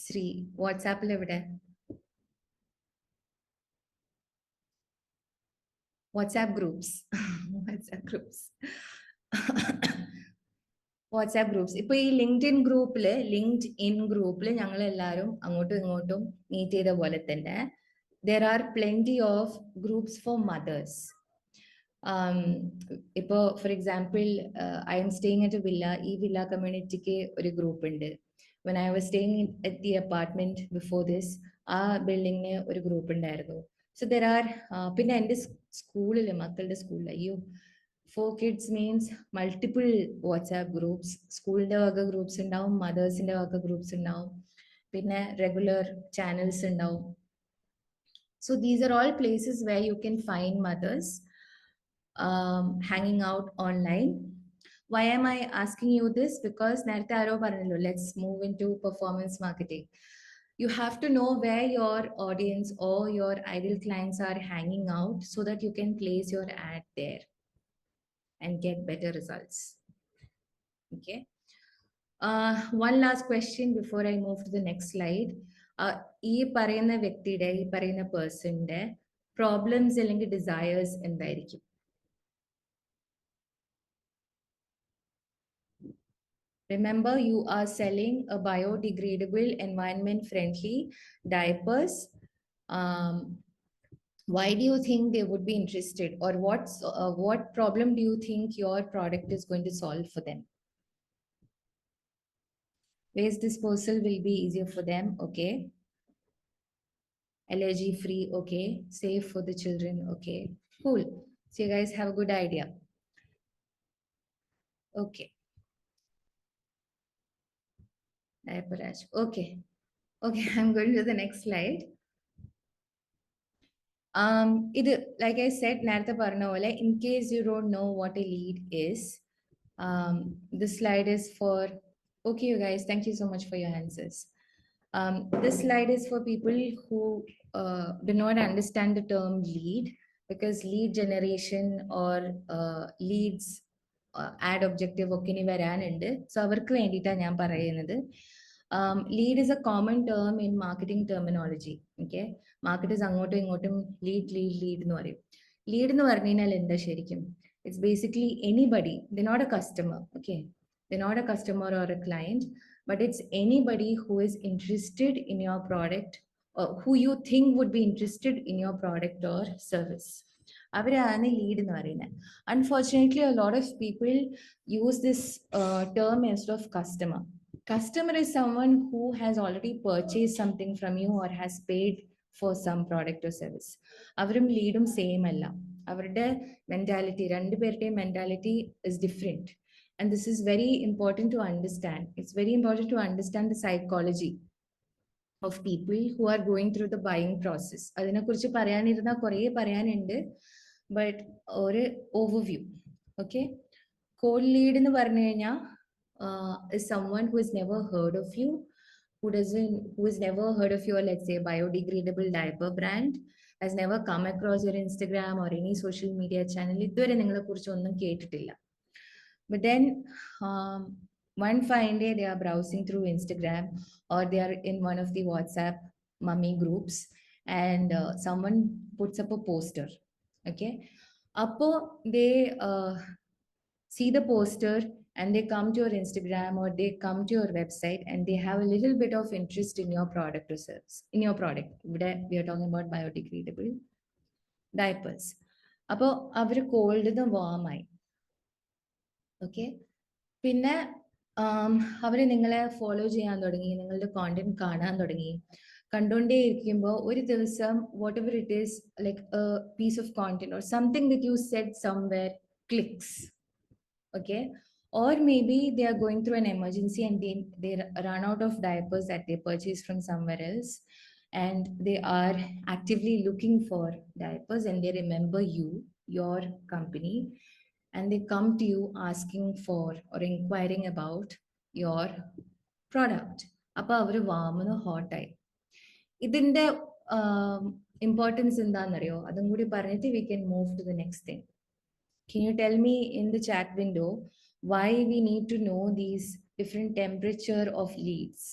ശ്രീ, വാട്സാപ്പിൽ എവിടെ? WhatsApp groups. WhatsApp groups. WhatsApp groups. ഇപ്പൊ ഈ ലിങ്ക്ഡ് ഇൻ ഗ്രൂപ്പില് ഞങ്ങൾ എല്ലാവരും അങ്ങോട്ടും ഇങ്ങോട്ടും മീറ്റ് ചെയ്ത പോലെ തന്നെ there are plenty of groups for mothers. ഇപ്പോൾ for example I M staying at A villa. ഈ വില്ല കമ്മ്യൂണിറ്റിക്ക് ഒരു ഗ്രൂപ്പ് ഉണ്ട്. When I was staying at the apartment before this, ആ ബിൽഡിങ്ങിന് ഒരു ഗ്രൂപ്പ് ഉണ്ടായിരുന്നു. സോ ദർ ആർ, പിന്നെ എൻ്റെ സ്കൂളിൽ, മക്കളുടെ സ്കൂളിൽ, അയ്യോ, for kids means multiple WhatsApp groups. സ്കൂളിൻ്റെ വക ഗ്രൂപ്പ്സ് ഉണ്ടാവും, മദേഴ്സിൻ്റെ വക ഗ്രൂപ്പ്സ് ഉണ്ടാവും, പിന്നെ റെഗുലർ ചാനൽസ് ഉണ്ടാവും. So these are all places where you can find mothers hanging out online. Why am I asking you this? Because നേരത്തെ ആരോ പറഞ്ഞല്ലോ, let's move into performance marketing. You have to know where your audience or your ideal clients are hanging out so that you can place your ad there and get better results. Okay. One last question before I move to the next slide. ഈ പറയുന്ന വ്യക്തിയുടെ, ഈ പറയുന്ന പേഴ്സന്റെ problems അല്ലെങ്കിൽ desires എന്തായിരിക്കും? Remember, you are selling a biodegradable, environment-friendly diapers. Why do you think they would be interested, or what problem do you think your product is going to solve for them? Waste disposal will be easier for them, okay. Allergy free, okay. Safe for the children, okay. Cool. So you guys have a good idea. Okay. Diaper rash. Okay. Okay, I'm going to the next slide. ഇത്, like I said, നേരത്തെ പറഞ്ഞ പോലെ, in case you don't know what a lead is, this slide is for, okay, you guys, thank you so much for your answers. This slide is for people who do not understand the term lead, because lead generation or leads ad objective ഒക്കെ ഇനി വരാനുണ്ട്. So അവർക്ക് വേണ്ടിയിട്ടാണ് ഞാൻ പറയുന്നത്. Lead is a common term in marketing terminology. Okay, marketers അങ്ങോട്ടും ഇങ്ങോട്ടും lead എന്ന് പറയും. ലീഡ് എന്ന് പറഞ്ഞു കഴിഞ്ഞാൽ എന്താ ശരിക്കും? It's basically anybody. They're not a customer. Okay, they're not a customer or a client, but it's anybody who is interested in your product, or who you think would be interested in your product or service. അവരാണ് lead എന്ന് പറയുന്നത്. Unfortunately, a lot of people use this term instead of customer. Customer is someone who has already purchased something from you or has paid for some product or service. അവരും ലീഡും same അല്ല. അവരുടെ mentality, രണ്ടുപേരുടെയും mentality is different. And this is very important to understand. It's very important to understand the psychology of people who are going through the buying process. അതിനെക്കുറിച്ച് പറയാനിരുന്നാൽ കുറേ പറയാനുണ്ട്, but ഒരു overview. Okay. Cold lead എന്ന് പറഞ്ഞു കഴിഞ്ഞാൽ is someone who has never heard of you, who has never heard of your, let's say, biodegradable diaper brand, has never come across your Instagram or any social media channel. ഇതുവരെ നിങ്ങളെ കുറിച്ച് ഒന്നും കേട്ടിട്ടില്ല. But then one fine day they are browsing through Instagram, or they are in one of the WhatsApp mummy groups, and someone puts up a poster. Okay, appo they see the poster, and they come to your Instagram or they come to your website and they have a little bit of interest in your product or service, in your product. We are talking about biodegradable diapers. അപ്പോൾ അവർ called the വാമായി. Okay, പിന്നെ അവർ നിങ്ങളെ follow ചെയ്യാൻ തുടങ്ങി, നിങ്ങളുടെ content കാണാൻ തുടങ്ങി. കണ്ടുകൊണ്ടേ ഇരിക്കുമ്പോൾ ഒരു ദിവസം whatever it is, like a piece of content or something that you said somewhere clicks. Okay, or maybe they are going through an emergency and they run out of diapers that they purchased from somewhere else, and they are actively looking for diapers, and they remember you, your company, and they come to you asking for or inquiring about your product. അപ്പോൾ അവർ വാമുന്ന ഹോട്ടായി. ഇതിൻ്റെ importance എന്താണെന്നറിയോ? അതും കൂടി പറഞ്ഞിട്ട് we can move to the next thing. Can you tell me in the chat window why we need to know these different temperature of leads?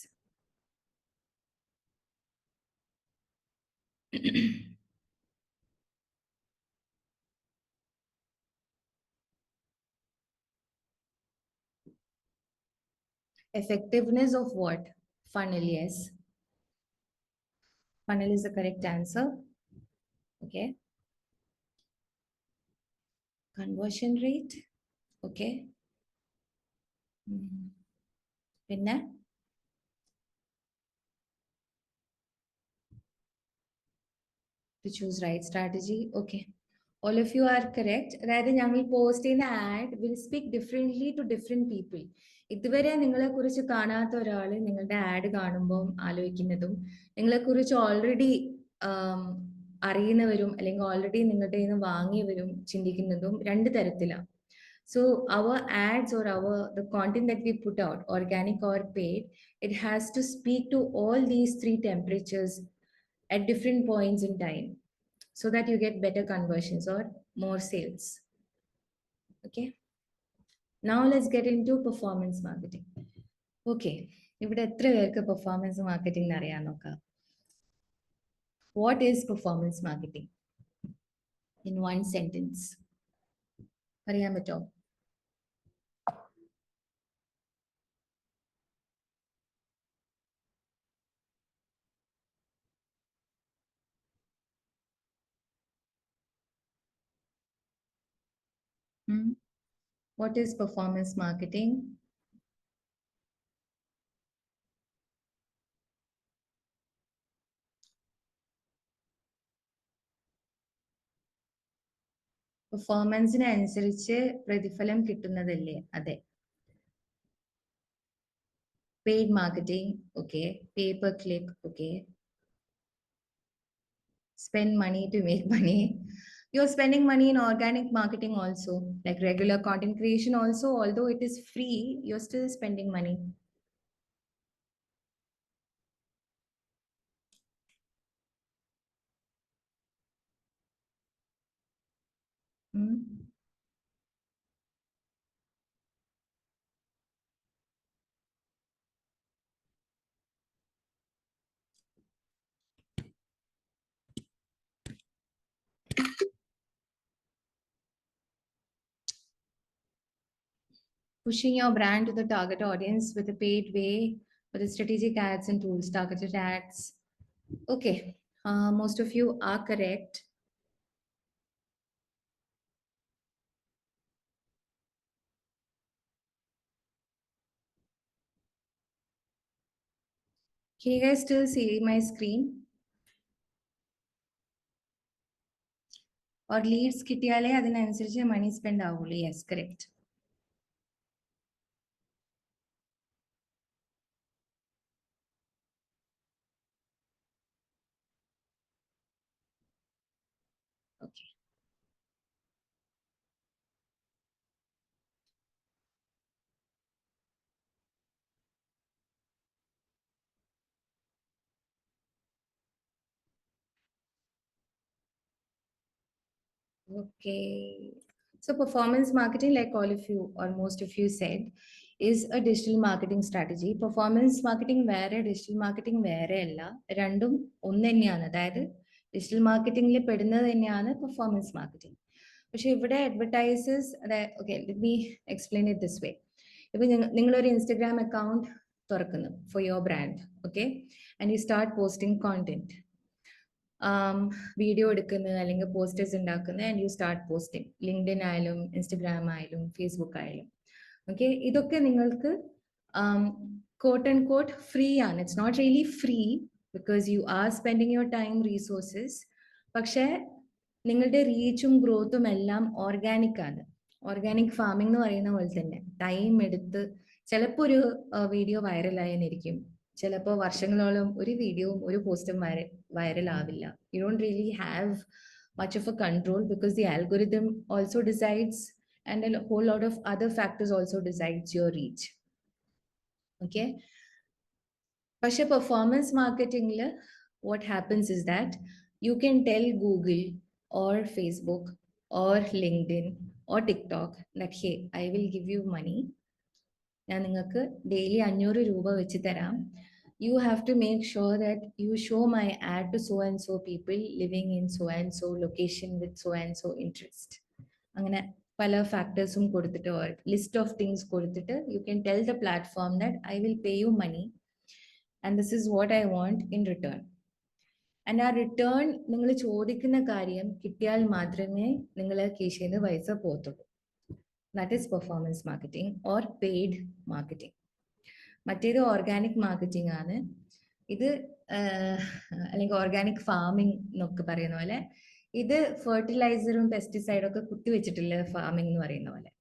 Effectiveness of what? Funnel, yes. Funnel is the correct answer. Okay. Conversion rate. Okay. പിന്നെ to choose right strategy. Okay, all of you are correct. അതായത് ഞങ്ങൾ post ചെയ്യുന്ന ad will speak differently to different people. ഇതുവരെ നിങ്ങളെക്കുറിച്ച് കാണാത്ത ഒരാൾ നിങ്ങളുടെ add കാണുമ്പോൾ ആലോചിക്കുന്നതും നിങ്ങളെക്കുറിച്ച് ഓൾറെഡി അറിയുന്നവരും അല്ലെങ്കിൽ ഓൾറെഡി നിങ്ങളുടെ കയ്യിൽ നിന്ന് വാങ്ങിയവരും ചിന്തിക്കുന്നതും രണ്ട് തരത്തിലാണ്. So our ads or the content that we put out, organic or paid, it has to speak to all these three temperatures at different points in time so that you get better conversions or more sales. Okay. Now let's get into performance marketing. Okay. ഇവിടെ എത്ര പേർക്ക് performance marketing അറിയാൻ നോക്കാം? What is performance marketing in one sentence? അറിയാൻ പറ്റോ? What is performance marketing? പെർഫോമൻസിന് അനുസരിച്ച് പ്രതിഫലം കിട്ടുന്നതല്ലേ? അതെ. Paid marketing, okay. Pay per click, okay. Spend money to make money. You're spending money in organic marketing also, like regular content creation also. Although it is free, you're still spending money. Pushing your brand to the target audience with a paid way, with the strategic ads and tools, targeted ads. Okay, most of you are correct. Can you guys still see my screen? Or leads കിട്ടിയാലേ അതിനനുസരിച്ച് money spend ആവുള്ളൂ. Yes, correct. Okay. Okay. So performance marketing, like all of you or most of you said, is a digital marketing strategy. Performance marketing വേറെ digital marketing വേറെ അല്ല. രണ്ടും ഒന്ന് തന്നെയാണ്. അതായത് digital marketingൽ പെടുന്നത് തന്നെയാണ് performance marketing. പക്ഷെ ഇവിടെ advertisers, okay, let me explain it this way. ഇപ്പൊ നിങ്ങളൊരു ഇൻസ്റ്റഗ്രാം അക്കൗണ്ട് തുറക്കുന്നു for your brand, okay, and you start posting content, video എടുക്കുന്നത് അല്ലെങ്കിൽ പോസ്റ്റേഴ്സ് ഉണ്ടാക്കുന്നത്, and you start posting LinkedIn ആയാലും ഇൻസ്റ്റഗ്രാം ആയാലും ഫേസ്ബുക്ക് ആയാലും, ഓക്കെ. ഇതൊക്കെ നിങ്ങൾക്ക് കോട്ട് ആൻഡ് കോട്ട് ഫ്രീ ആണ്. It's not really free because you are spending your time, resources. പക്ഷേ നിങ്ങളുടെ റീച്ചും ഗ്രോത്തും എല്ലാം ഓർഗാനിക് ആണ്. ഓർഗാനിക് ഫാമിംഗ് എന്ന് പറയുന്ന പോലെ തന്നെ ടൈം എടുത്ത് ചിലപ്പോൾ ഒരു വീഡിയോ വൈറലായെന്നിരിക്കും, ചിലപ്പോൾ വർഷങ്ങളോളം ഒരു വീഡിയോയും ഒരു പോസ്റ്റും വൈറൽ ആവില്ല. You don't really have much of a control because the algorithm also decides and a whole lot of other factors also decides your reach, okay. പക്ഷെ performance മാർക്കറ്റിംഗിൽ what happens is that you can tell Google or Facebook or LinkedIn or TikTok that hey, I will give you money, ഞാൻ നിങ്ങൾക്ക് daily 500 രൂപ വെച്ച് തരാം. You have to make sure that you show my ad to so and so people living in so and so location with so and so interest. അങ്ങനെ പല ഫാക്ടേഴ്സും കൊടുത്തിട്ട് list of things കൊടുത്തിട്ട് you can tell the platform that I will pay you money and this is what I want in return. ആൻഡ് ആ return നിങ്ങൾ ചോദിക്കുന്ന കാര്യം കിട്ടിയാൽ മാത്രമേ നിങ്ങളെ കീശയിൽ നിന്ന് പൈസ പോകത്തുള്ളൂ. That is performance marketing or paid marketing. മറ്റേത് ഓർഗാനിക് മാർക്കറ്റിംഗ് ആണ്. ഇത് അല്ലെങ്കിൽ ഓർഗാനിക് ഫാമിംഗ് എന്നൊക്കെ പറയുന്ന പോലെ, ഇത് ഫെർട്ടിലൈസറും പെസ്റ്റിസൈഡും ഒക്കെ കുത്തിവെച്ചിട്ടില്ല ഫാമിംഗ് എന്ന് പറയുന്ന പോലെ.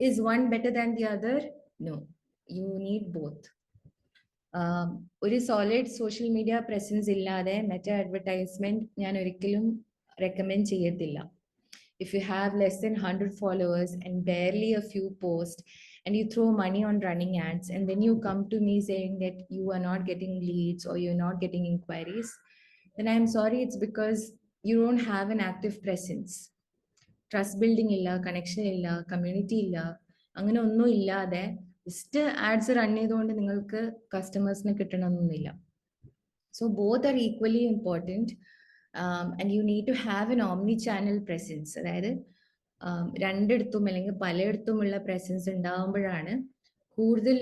Is one better than the other? No, you need both. ഒരു സോളിഡ് സോഷ്യൽ മീഡിയ പ്രസൻസ് ഇല്ലാതെ മെറ്റ അഡ്വർടൈസ്മെന്റ് ഞാൻ ഒരിക്കലും റെക്കമെൻഡ് ചെയ്യത്തില്ല. If you have less than 100 followers and barely a few posts and you throw money on running ads and then you come to me saying that you are not getting leads or you're not getting inquiries, then I'm sorry, it's because you don't have an active presence. Trust building illa, connection illa, community illa, അങ്ങനെ ഒന്നും ഇല്ലാതെ just ads run ചെയ്തുകൊണ്ട് നിങ്ങൾക്ക് കസ്റ്റമേഴ്സിനെ കിട്ടണമെന്നൊന്നുമില്ല. So both are equally important. And you need to have an omni-channel presence. അതായത് രണ്ടിടത്തും അല്ലെങ്കിൽ പലയിടത്തുമുള്ള presence ഉണ്ടാകുമ്പോഴാണ് കൂടുതൽ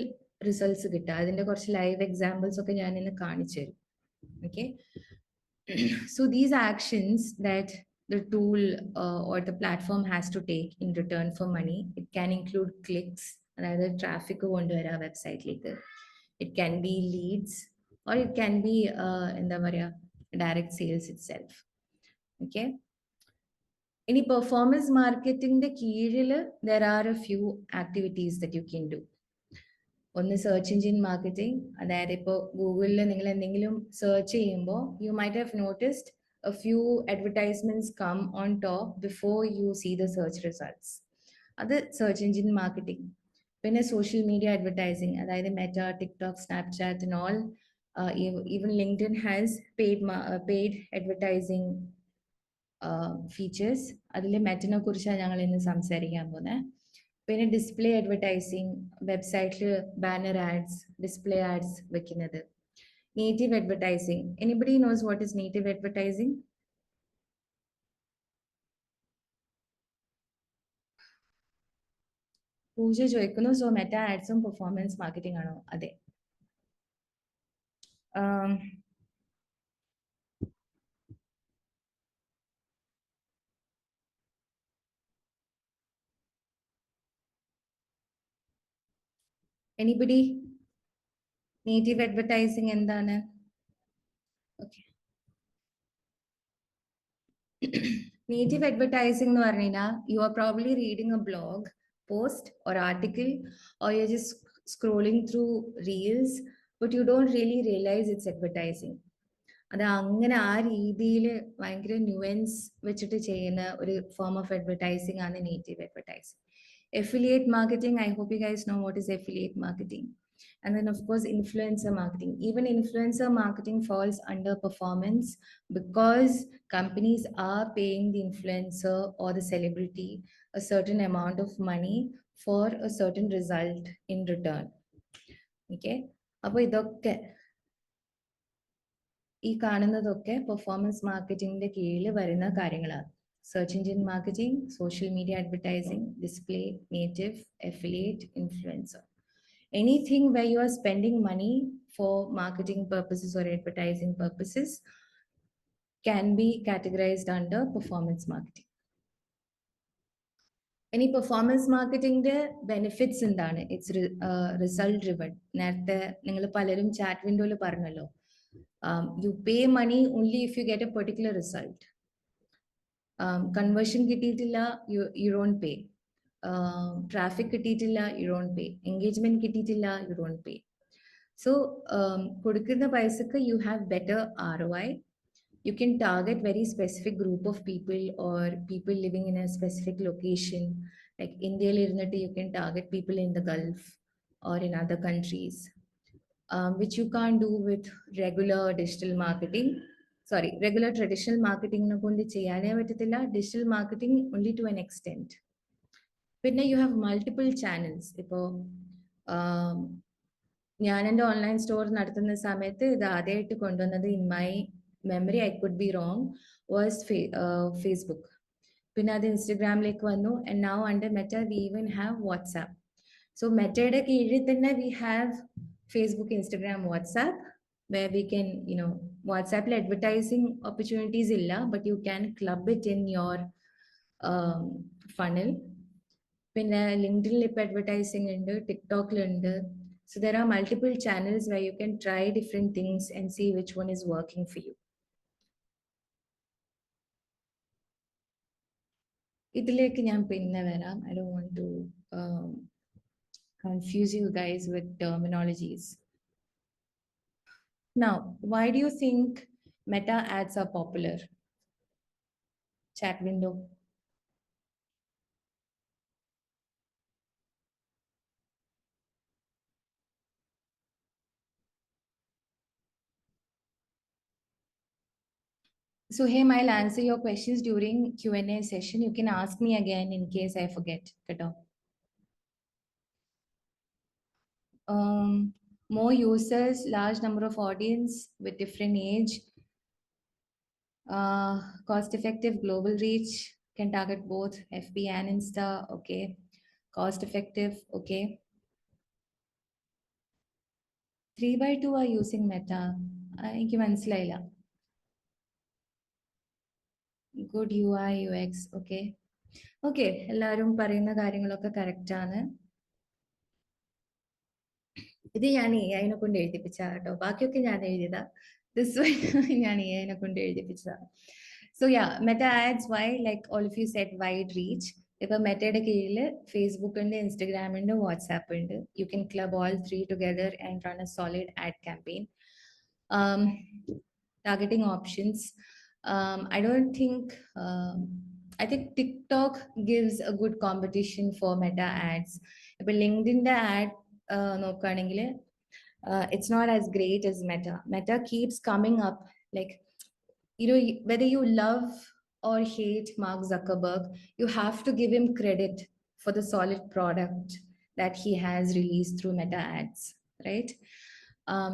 റിസൾട്ട്സ് കിട്ടുക. അതിന്റെ കുറച്ച് ലൈവ് എക്സാമ്പിൾസ് ഒക്കെ ഞാൻ ഇന്ന് കാണിച്ചു തരും. Okay, so these actions that the tool or the platform has to take in return for money, it can include clicks, അതായത് ട്രാഫിക് കൊണ്ടുവരാം വെബ്സൈറ്റിലേക്ക്. It can be leads or it can be എന്താ പറയാ direct sales itself. Okay. In performance marketing, the key there are a few activities that you can do. ഒന്ന് search engine marketing. അതായത് ഇപ്പോൾ ഗൂഗിളിൽ നിങ്ങൾ എന്തെങ്കിലും സെർച്ച് ചെയ്യുമ്പോൾ you might have noticed a few advertisements come on top before you see the search results. അത് search engine marketing. പിന്നെ social media advertising, അതായത് Meta, TikTok, Snapchat and all. Even LinkedIn has paid advertising features. അതിൽ മെറ്റിനെ കുറിച്ചാണ് ഞങ്ങൾ ഇന്ന് സംസാരിക്കാൻ പോകുന്നത്. പിന്നെ ഡിസ്പ്ലേ അഡ്വർടൈസിങ്, വെബ്സൈറ്റിൽ ബാനർ ആഡ്സ്, ഡിസ്പ്ലേ ആഡ്സ് വെക്കുന്നത്. Native advertising. Anybody knows what is native advertising? Pooja ചോദിക്കുന്നു, സോ മെറ്റ ആഡ്സും പെർഫോമൻസ് മാർക്കറ്റിംഗ് ആണോ? അതെ. എനിബഡി നേറ്റീവ് അഡ്വർടൈസിങ് എന്താണ്? ഓക്കെ, നേറ്റീവ് അഡ്വർടൈസിങ് എന്ന് പറഞ്ഞു കഴിഞ്ഞാൽ you are probably reading a blog post or article or you're just scrolling through reels but you don't really realize it's advertising. അത് അങ്ങനെ ആ രീതിയിൽ ഭയങ്കര ന്യൂവൻസ് വെച്ചിട്ട് ചെയ്യുന്ന ഒരു ഫോം ഓഫ് അഡ്വർടൈസിങ് ആണ് native advertising. Affiliate marketing, I hope you guys know what is affiliate marketing. And then of course influencer marketing. Even influencer marketing falls under performance because companies are paying the influencer or the celebrity a certain amount of money for a certain result in return. Okay, അപ്പോൾ ഇതൊക്കെ ഈ കാണുന്നതൊക്കെ performance മാർക്കറ്റിംഗിന്റെ കീഴിൽ വരുന്ന കാര്യങ്ങളാണ്. search engine marketing, social media advertising, display, native, affiliate, influencer. Anything where you are spending money for marketing purposes or advertising purposes can be categorized under performance marketing. Any performance marketing benefits എന്താണ്? It's result driven. നേരത്തെ നിങ്ങൾ പലരും chat window പറഞ്ഞല്ലോ. You pay money only if you get a particular result. Conversion കിട്ടിയിട്ടില്ല, you don't pay. Traffic കിട്ടിയിട്ടില്ല, you don't pay. Engagement കിട്ടിയിട്ടില്ല, you don't pay. So കൊടുക്കുന്ന പൈസക്ക് you have better ROI. You can target very specific group of people or people living in a specific location. Like India, you can target people in the Gulf or in other countries, which you can't do with regular digital marketing. Sorry, regular traditional marketing digital marketing only to an extent. But now you have multiple channels. ഞാൻ എൻ്റെ online store നടത്തുന്ന സമയത്ത് ഇത് ആദ്യമായിട്ട് കൊണ്ടുവന്നത് in my memory, I could be wrong, was Facebook. പിന്നെ അത് ഇൻസ്റ്റഗ്രാമിലേക്ക് വന്നു. And now under Meta we even have WhatsApp. So മെറ്റയുടെ കീഴിൽ തന്നെ we have Facebook, Instagram, WhatsApp, where we can, വാട്സാപ്പിൽ അഡ്വർടൈസിങ് ഓപ്പർച്യൂണിറ്റീസ് ഇല്ല, but you can club it in your funnel. പിന്നെ ലിങ്ക്ഡിനിൽ ഇപ്പോൾ അഡ്വർടൈസിങ് ഉണ്ട്, ടിക്ടോക്കിലുണ്ട്. So there are multiple channels where you can try different things and see which one is working for you. ഇതിലേക്ക് ഞാൻ പിന്നെ വരാം. I don't want to confuse you guys with terminologies. Now, why do you think meta ads are popular? Chat window. So, hey, I'll answer your questions during Q&A session. You can ask me again in case I forget. More users, large number of audience with different age, cost-effective global reach, can target both FB and Insta. Okay. Cost-effective. Okay. 3/2 are using Meta. എനിക്ക് മനസ്സിലായില്ല. Good UI UX. Okay. Okay. എല്ലാവരും പറയുന്ന കാര്യങ്ങളൊക്കെ correct ആണ്. ഇത് ഞാൻ AI കൊണ്ട് എഴുതിപ്പിച്ചാ കേട്ടോ, ബാക്കിയൊക്കെ ഞാൻ എഴുതിയതാ. This one ഞാൻ AI കൊണ്ട് എഴുതിപ്പിച്ചതാ. So yeah, Meta ads, why? Like all of you said, wide reach. ഇപ്പൊ മെറ്റയുടെ കീഴിൽ ഫേസ്ബുക്ക് ഉണ്ട്, ഇൻസ്റ്റഗ്രാം ഉണ്ട്, വാട്സാപ്പ് ഉണ്ട്. U can club all three together and run A solid add campaign. Targeting options. I think TikTok gives a good competition for Meta ads. If LinkedIn ad നോക്കുകയാണെങ്കിൽ it's not as great as Meta. Meta keeps coming up, like, whether you love or hate Mark Zuckerberg, you have to give him credit for the solid product that he has released through Meta ads, right?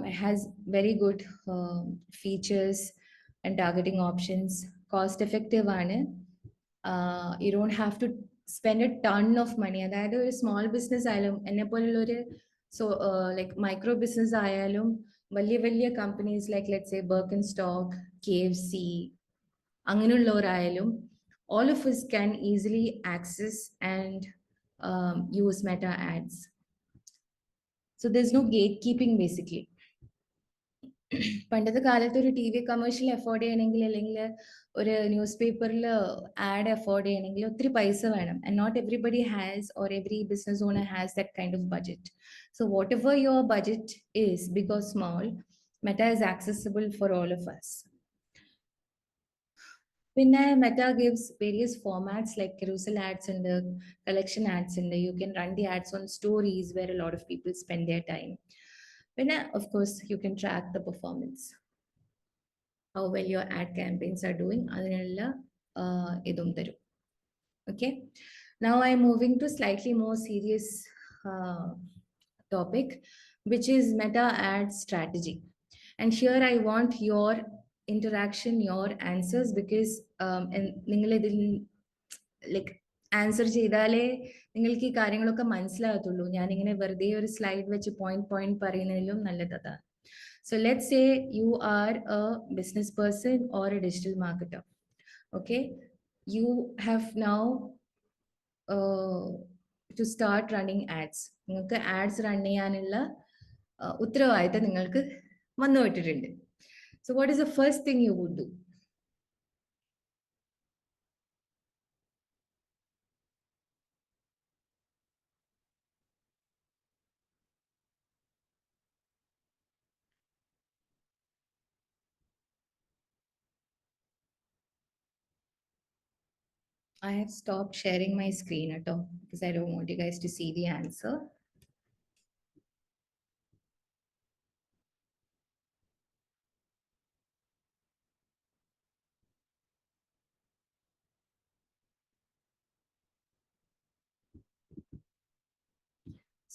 It has very good features and targeting options. Cost effective ആണ്. You don't have to spend a ton of money. അതായത് ഒരു small business ആയാലും എന്നെ പോലുള്ളൊരു like micro business ആയാലും വലിയ വലിയ companies like let's say Birkenstock, KFC, അങ്ങനെയുള്ളവരായാലും all of us can easily access and use Meta ads. So there's no gatekeeping basically. പണ്ടത്തെ കാലത്ത് ഒരു TV കമേഴ്ഷ്യൽ അഫോർഡ് ചെയ്യണമെങ്കിൽ അല്ലെങ്കിൽ ഒരു ന്യൂസ് പേപ്പറിൽ ആഡ് അഫോർഡ് ചെയ്യണമെങ്കിൽ ഒത്തിരി പൈസ വേണം. And not everybody has, or every business owner has that kind of budget. So whatever your budget is, big or small, Meta is accessible for all of us. Pinna Meta gives various formats like carousel ads and the collection ads, and you can run the ads on stories where a lot of people spend their time. Pinna, of course, you can track the performance, how well your ad campaigns are doing. Okay. Now I'm moving to slightly more serious topic, which is Meta ad strategy. And here I want your interaction, your answers, because നിങ്ങൾ ഇതിൽ like answer ചെയ്താലേ നിങ്ങൾക്ക് ഈ കാര്യങ്ങളൊക്കെ മനസ്സിലാകത്തുള്ളൂ. ഞാനിങ്ങനെ വെറുതെ ഒരു slide വെച്ച് പോയിന്റ് പോയിന്റ് പറയുന്നതിലും നല്ലത് അതാണ്. So let's say you are a business person or a digital marketer. Okay, you have now to start running ads. നിങ്ങൾക്ക് ആഡ്സ് റൺ ചെയ്യാനുള്ള ഉത്തരവാദിത്തം നിങ്ങൾക്ക് വന്നു വിട്ടിട്ടുണ്ട്. So what is the first thing you would do? I have stopped sharing my screen at all because I don't want you guys to see the answer.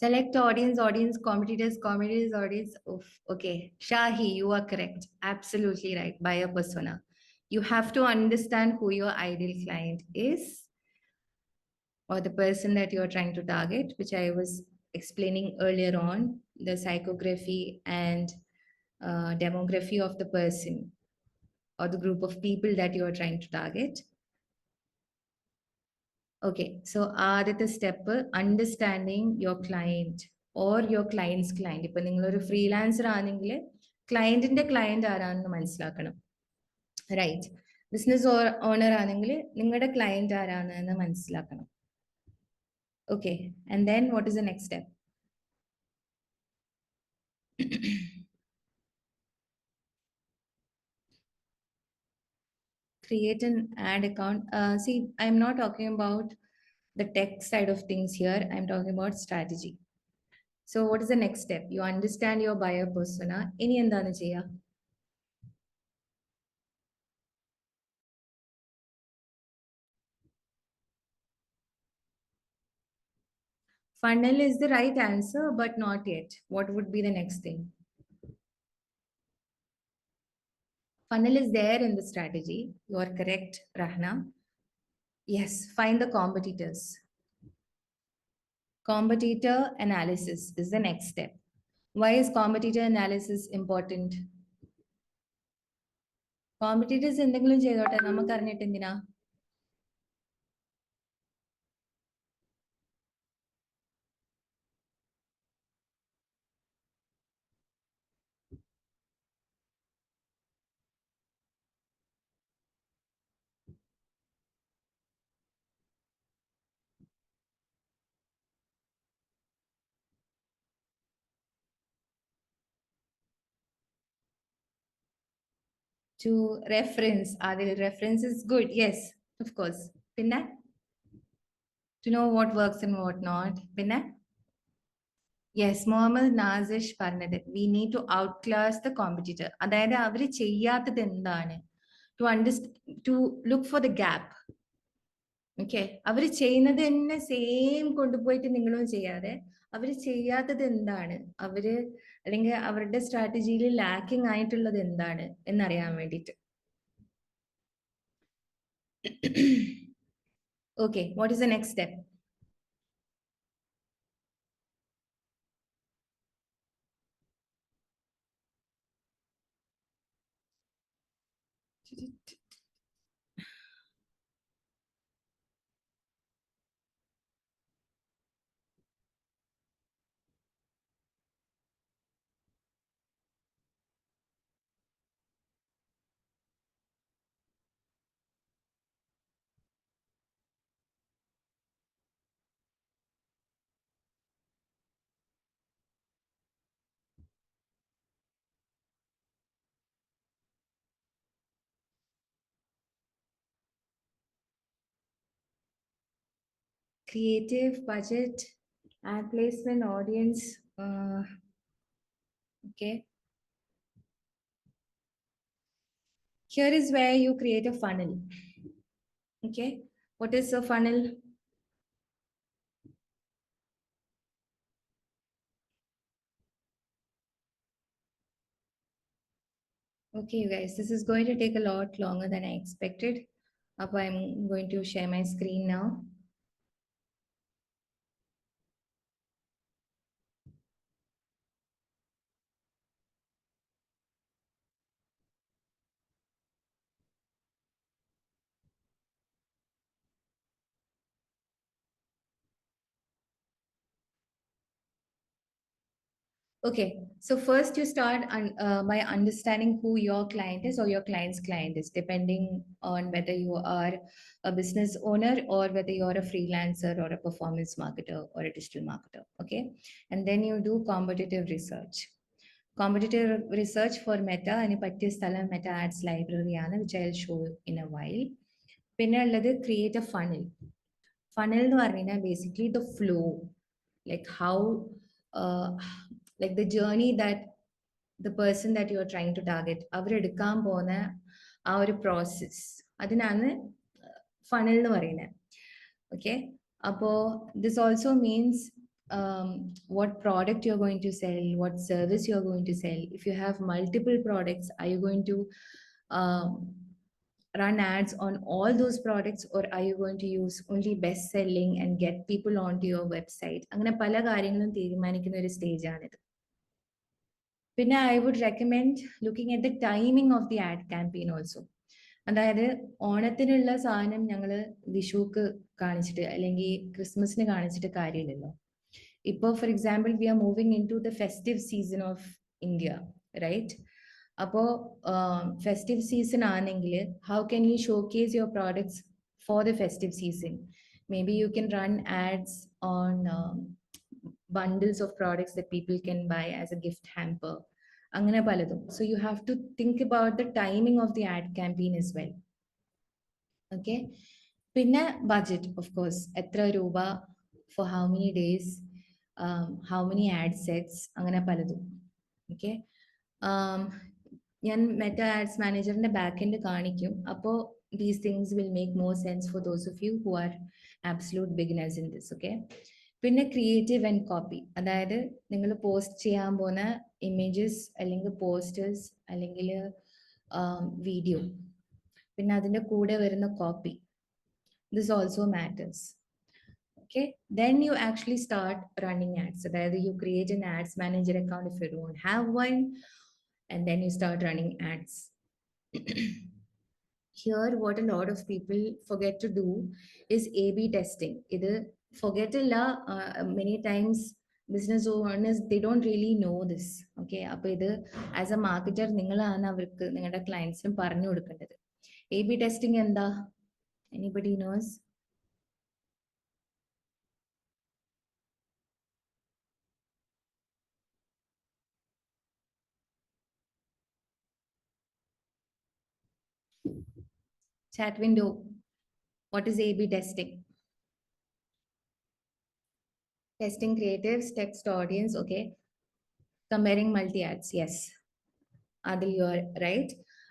Select audience, audience, competitors, competitors, audience. Oof. Okay. Shahi, you are correct. Absolutely right. Buyer persona. You have to understand who your ideal client is or the person that you're trying to target, which I was explaining earlier on, the psychography and demography of the person or the group of people that you are trying to target. Okay, so the step, understanding your client or your client's client. ഇപ്പൊ നിങ്ങളൊരു freelancer ആണെങ്കിൽ ക്ലയന്റിന്റെ client ആരാണെന്ന് മനസ്സിലാക്കണം, right? Business owner ആണെങ്കിൽ നിങ്ങളുടെ client ആരാണെന്ന് മനസ്സിലാക്കണം. Okay, and then what is the next step? Create an ad account. See, I'm not talking about the tech side of things here. I'm talking about strategy. So what is the next step? You understand your buyer persona. ഇനി എന്താണ് ചെയ്യുക? Funnel is the right answer, but not yet. What would be the next thing? Funnel is there in the strategy. You are correct, Rahna. Yes, find the competitors. Competitor analysis is the next step. Why is competitor analysis important? Competitors എന്തെങ്കിലും ചെയ്തോട്ടെ, നമുക്ക് അറിഞ്ഞിട്ട് എന്തിനാ? To reference, Adil, reference is good. Yes, of course. പിന്നെ to know what works and what not. പിന്നെ yes, Muhammad Nazish പറഞ്ഞത് we need to outclass the competitor. അതായത് അവർ ചെയ്യാത്തത് എന്താണ്, to look for the gap. Okay, അവർ ചെയ്യുന്നത് തന്നെ സെയിം കൊണ്ടുപോയിട്ട് നിങ്ങളും ചെയ്യാതെ അവർ ചെയ്യാത്തത് എന്താണ്, അവര് അല്ലെങ്കിൽ അവരുടെ സ്ട്രാറ്റജിയിൽ ലാക്കിംഗ് ആയിട്ടുള്ളത് എന്താണ് എന്നറിയാൻ വേണ്ടിയിട്ട്. Okay, what is the next step? Creative, budget, ad placement, audience. Okay. Here is where you create a funnel. Okay. What is a funnel? Okay, you guys, this is going to take a lot longer than I expected. Up, I'm going to share my screen now. Okay, so first you start by understanding who your client is or your client's client is, depending on whether you are a business owner or whether you're a freelancer or a performance marketer or a digital marketer. Okay, and then you do competitive research. Competitive research for Meta and പറ്റിയ സ്ഥലം Meta Ads Library ആണ്, which I'll show in a while. പിന്നെ ഉള്ളത് create a funnel. Funnel എന്ന് പറഞ്ഞാൽ basically the flow, like how uh, like the journey that the person that you are trying to target അവരെടുക്കാൻ പോകുന്ന ആ ഒരു process, അതിനാണ് funnel എന്ന് പറയുന്നത്. ഓക്കെ, അപ്പോൾ this also means what product you're going to sell, what service you're going to sell. If you have multiple products, are you going to um, run ads on all those products, or are you going to use only best selling and get people onto your website? അങ്ങനെ പല കാര്യങ്ങളും തീരുമാനിക്കുന്ന ഒരു stage ആണിത്. പിന്നെ I would recommend looking at the timing of the ad campaign also. അതായത് ഓണത്തിനുള്ള സാധനം ഞങ്ങൾ വിഷുക്ക് കാണിച്ചിട്ട് അല്ലെങ്കിൽ ക്രിസ്മസിന് കാണിച്ചിട്ട് കാര്യമില്ലല്ലോ. ഇപ്പോൾ for example we are moving in to the festive season of India, right? അപ്പോൾ ഫെസ്റ്റീവ് സീസൺ ആണെങ്കിൽ how can you showcase your products for the festive season? Maybe you can run ads on bundles of products that people can buy as a gift hamper. അങ്ങനെ പലതും. So you have to think about the timing of the ad campaign as well. Okay. പിന്നെ budget, of course. എത്ര രൂപ, for how many days, how many ad sets, അങ്ങനെ പലതും. Okay. ഞാൻ Meta ads മാനേജറിന്റെ back end കാണിക്കും. അപ്പോൾ these things will make more sense for those of you who are absolute beginners in this. Okay. പിന്നെ creative and copy, അതായത് നിങ്ങൾ post ചെയ്യാൻ പോകുന്ന ഇമേജസ് അല്ലെങ്കിൽ പോസ്റ്റേഴ്സ് അല്ലെങ്കിൽ വീഡിയോ, പിന്നെ അതിൻ്റെ കൂടെ വരുന്ന copy, this also matters. Okay, then you actually start running ads. അതായത് you create an ads manager account if you don't have one, and then you start running ads. Here, what a lot of people forget to do is A/B testing. Either forget illa, many times business owners, they don't really know this. Okay, അപ്പോൾ ഇത് as A marketer നിങ്ങളാണ് അവർക്ക് നിങ്ങളുടെ ക്ലയൻസിനും പറഞ്ഞു കൊടുക്കേണ്ടത്. A/B testing എന്താ? Anybody knows? Chat window. What is A/B testing? Testing creatives, text audience. Okay. Comparing multi ads. Yes. Adil, you are right.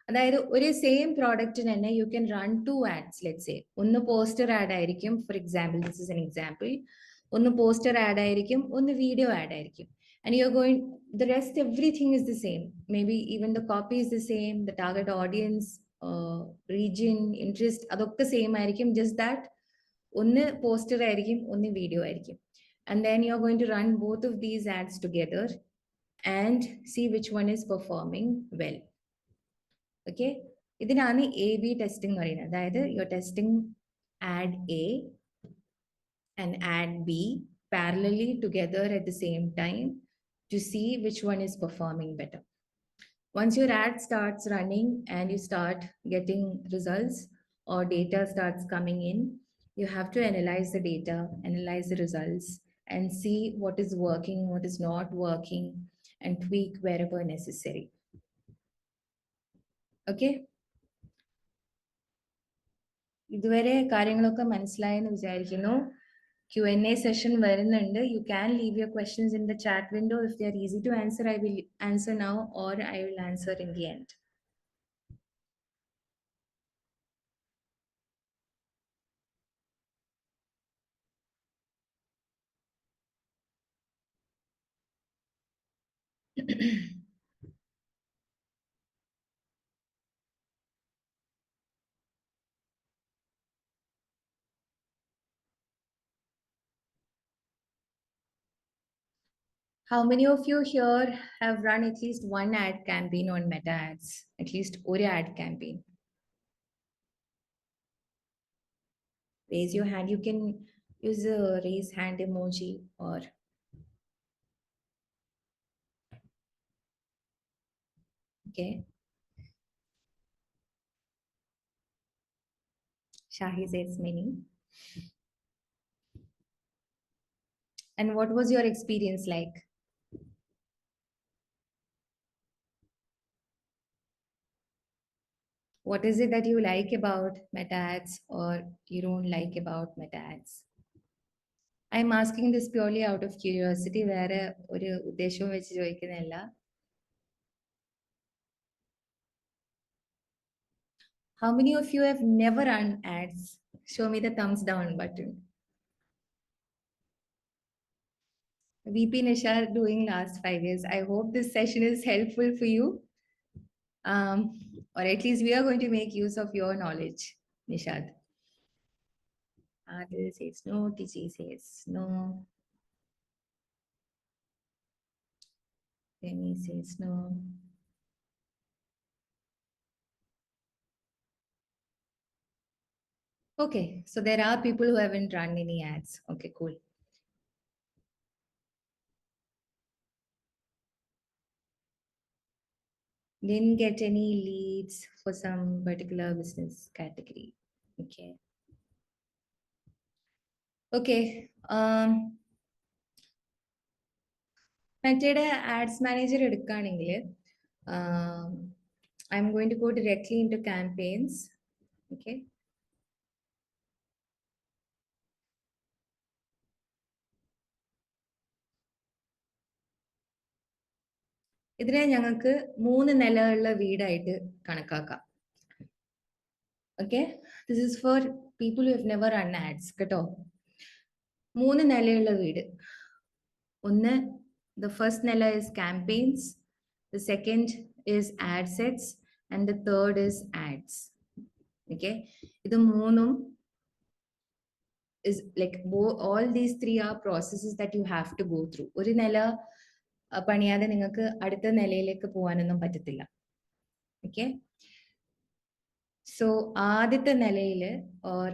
അതായത് ഒരു സെയിം പ്രോഡക്റ്റിന് തന്നെ you can run two ads. Let's say ഒന്ന് poster ad ആയിരിക്കും, for example this is an example. ഒന്ന് poster ad ആയിരിക്കും, ഒന്ന് video ad ആയിരിക്കും. And you are going, the rest everything is the same. Maybe even the copy is the same, the target audience, region, interest, അതൊക്കെ same ആയിരിക്കും. Just that ഒന്ന് poster ആയിരിക്കും, ഒന്ന് video ആയിരിക്കും. And then you are going to run both of these ads together and see which one is performing well. Okay, ഇതിനാണ് A/B testing എന്ന് പറയുന്നത്. അതായത് you're testing ad A and ad B parallelly together at the same time to see which one is performing better. Once your ad starts running and you start getting results or data starts coming in, you have to analyze the data, analyze the results, and see what is working, what is not working, and tweak wherever necessary. Okay. ഇതുവരെ കാര്യങ്ങളൊക്കെ മനസ്സിലായെന്ന് വിചാരിക്കുന്നു. Q&A session വരുന്നുണ്ട്. You can leave your questions in the chat window. If they are easy to answer, I will answer now, or I will answer in the end. How many of you here have run at least one ad campaign on Meta ads? At least one ad campaign. Raise your hand. You can use a raise hand emoji or okay. Shahi says many. And what was your experience like? What is it that you like about Meta ads or you don't like about Meta ads? I'm asking this purely out of curiosity. വേറെ ഒരു ഉദ്ദേശവും വെച്ച് ചോദിക്കുന്നില്ല. How many of you have never run ads? Show me the thumbs down button. VP Nisha doing last 5 years. I hope this session is helpful for you. Or at least we are going to make use of your knowledge, Nishad. Adil says no, TG says no. Remy says no. Okay, so there are people who haven't run any ads. Okay, cool. Didn't get any leads for some particular business category. Okay. Okay. മറ്റേടെ ads manager എടുക്കുകയാണെങ്കിൽ I'm going to go directly into campaigns. Okay. ഇതിനെ ഞങ്ങൾക്ക് 3 നിലയുള്ള വീടായിട്ട് കണക്കാക്കാം. Okay, this is for people who have never run ads. കേട്ടോ 3 നിലയുള്ള വീട്. ഒന്ന്, the first nila is campaigns, the second is ad sets, and the third is ads. Okay, ഇത് മൂന്നും is like all these three are processes that you have to go through. ഒരു നില പണിയാതെ നിങ്ങൾക്ക് അടുത്ത നിലയിലേക്ക് പോകാനൊന്നും പറ്റത്തില്ല. Okay, so ആദ്യത്തെ നിലയിൽ or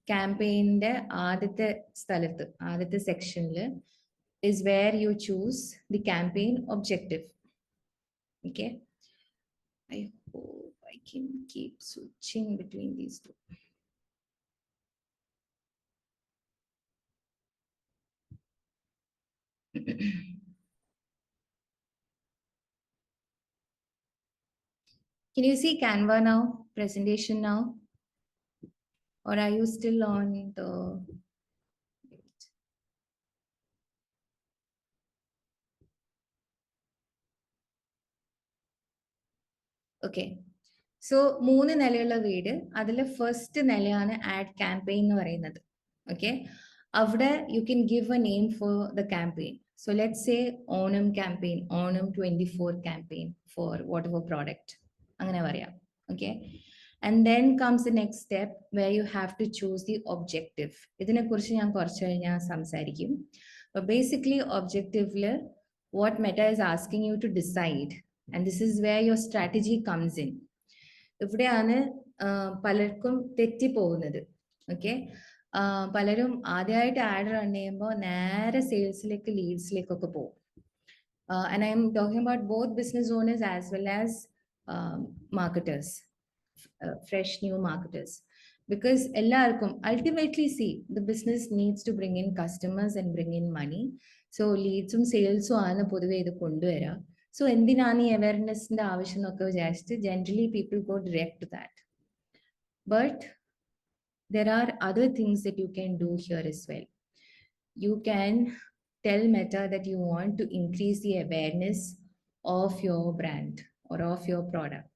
ക്യാമ്പയിന്റെ ആദ്യത്തെ സ്ഥലത്ത് ആദ്യത്തെ സെക്ഷനിൽ is where you choose the campaign objective. Okay, I hope I can keep switching between these two. Can you see Canva now, presentation now? Or are you still on the... Okay, so 3 നിലയുള്ള വീട്, അതിലെ first നിലയാണ് add campaign എന്ന് പറയുന്നത്. Okay, അവിടെ you can give a name for the campaign. So let's say Onam campaign, Onam 24 campaign for whatever product. അങ്ങനെ പറയാം. Okay, and then comes the next step where you have to choose the objective. ഇതിനെക്കുറിച്ച് ഞാൻ കുറച്ച് കഴിഞ്ഞാൽ സംസാരിക്കും. But basically objectiveല് what Meta is asking you to decide, and this is where your strategy comes in. ഇവിടെയാണ് പലർക്കും തെറ്റിപ്പോകുന്നത്. Okay, പലരും ആദ്യമായിട്ട് add run ചെയ്യുമ്പോൾ നേരെ സെയിൽസിലേക്ക് ലീഡ്സിലേക്കൊക്കെ പോകും. And I'm talking about both business owners as well as marketers, fresh new marketers, because എല്ലാവർക്കും ultimately see the business needs to bring in customers and bring in money. So leadsum salesum ആണ് പൊതുവെ ഇത് കൊണ്ടുവരിക. So എന്തിനാണ് ഈ അവയർനെസ്സിന്റെ ആവശ്യം എന്നൊക്കെ വിചാരിച്ചിട്ട് generally people go direct to that. But there are other things that you can do here as well. You can tell Meta that you want to increase the awareness of your brand or of your product.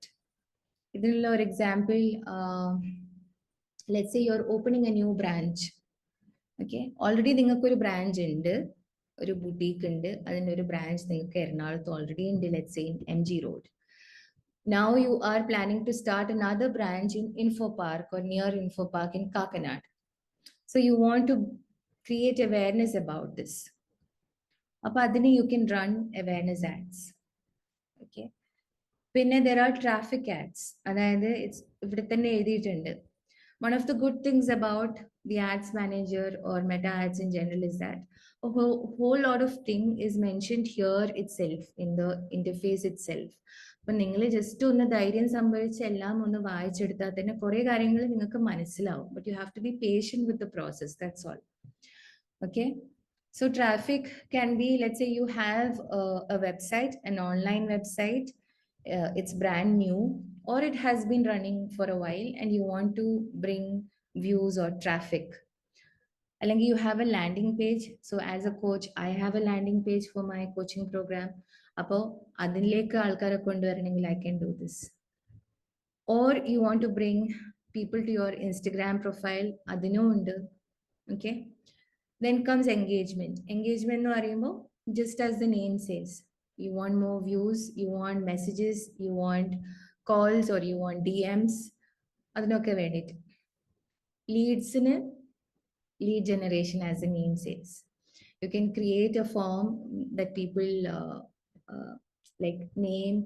For example, let's say you're opening a new branch. Okay, already നിങ്ങൾക്ക് ഒരു branch ഉണ്ട്, ഒരു boutique ഉണ്ട്, അതിൻ്റെ ഒരു branch നിങ്ങൾക്ക് എറണാകുളത്ത് already ഉണ്ട്, let's say in MG Road. Now you are planning to start another branch in Info Park or near Info Park in Kakinad. So you want to create awareness about this. അപ്പോൾ അതിന് you can run awareness ads. Okay. പിന്നെ there are traffic ads. അതായത് ഇവിടെ തന്നെ എഴുതിയിട്ടുണ്ട്. One of the good things about the ads manager or meta ads in general is that a whole lot of thing is mentioned here itself in the interface itself. അപ്പൊ നിങ്ങൾ just ഒന്ന് ധൈര്യം സംഭവിച്ച് എല്ലാം ഒന്ന് വായിച്ചെടുത്താൽ തന്നെ കുറെ കാര്യങ്ങൾ നിങ്ങൾക്ക് മനസ്സിലാവും. But you have to be patient with the process. That's all. Okay. So traffic can be, let's say you have a website, an online website, it's brand new, or it has been running for a while and you want to bring views or traffic. Like you have a landing page. So as a coach, I have a landing page for my coaching program. Appo adilekku aalkare konduvaranengil I can do this. Or you want to bring people to your Instagram profile, adinu undu. Okay. Then comes engagement. Engagement nu parayumbo, just as the name says, you want more views, you want messages, you want calls, or you want DMs. Adinokke vendit. Leads in lead generation, as the name says. You can create a form that people like name,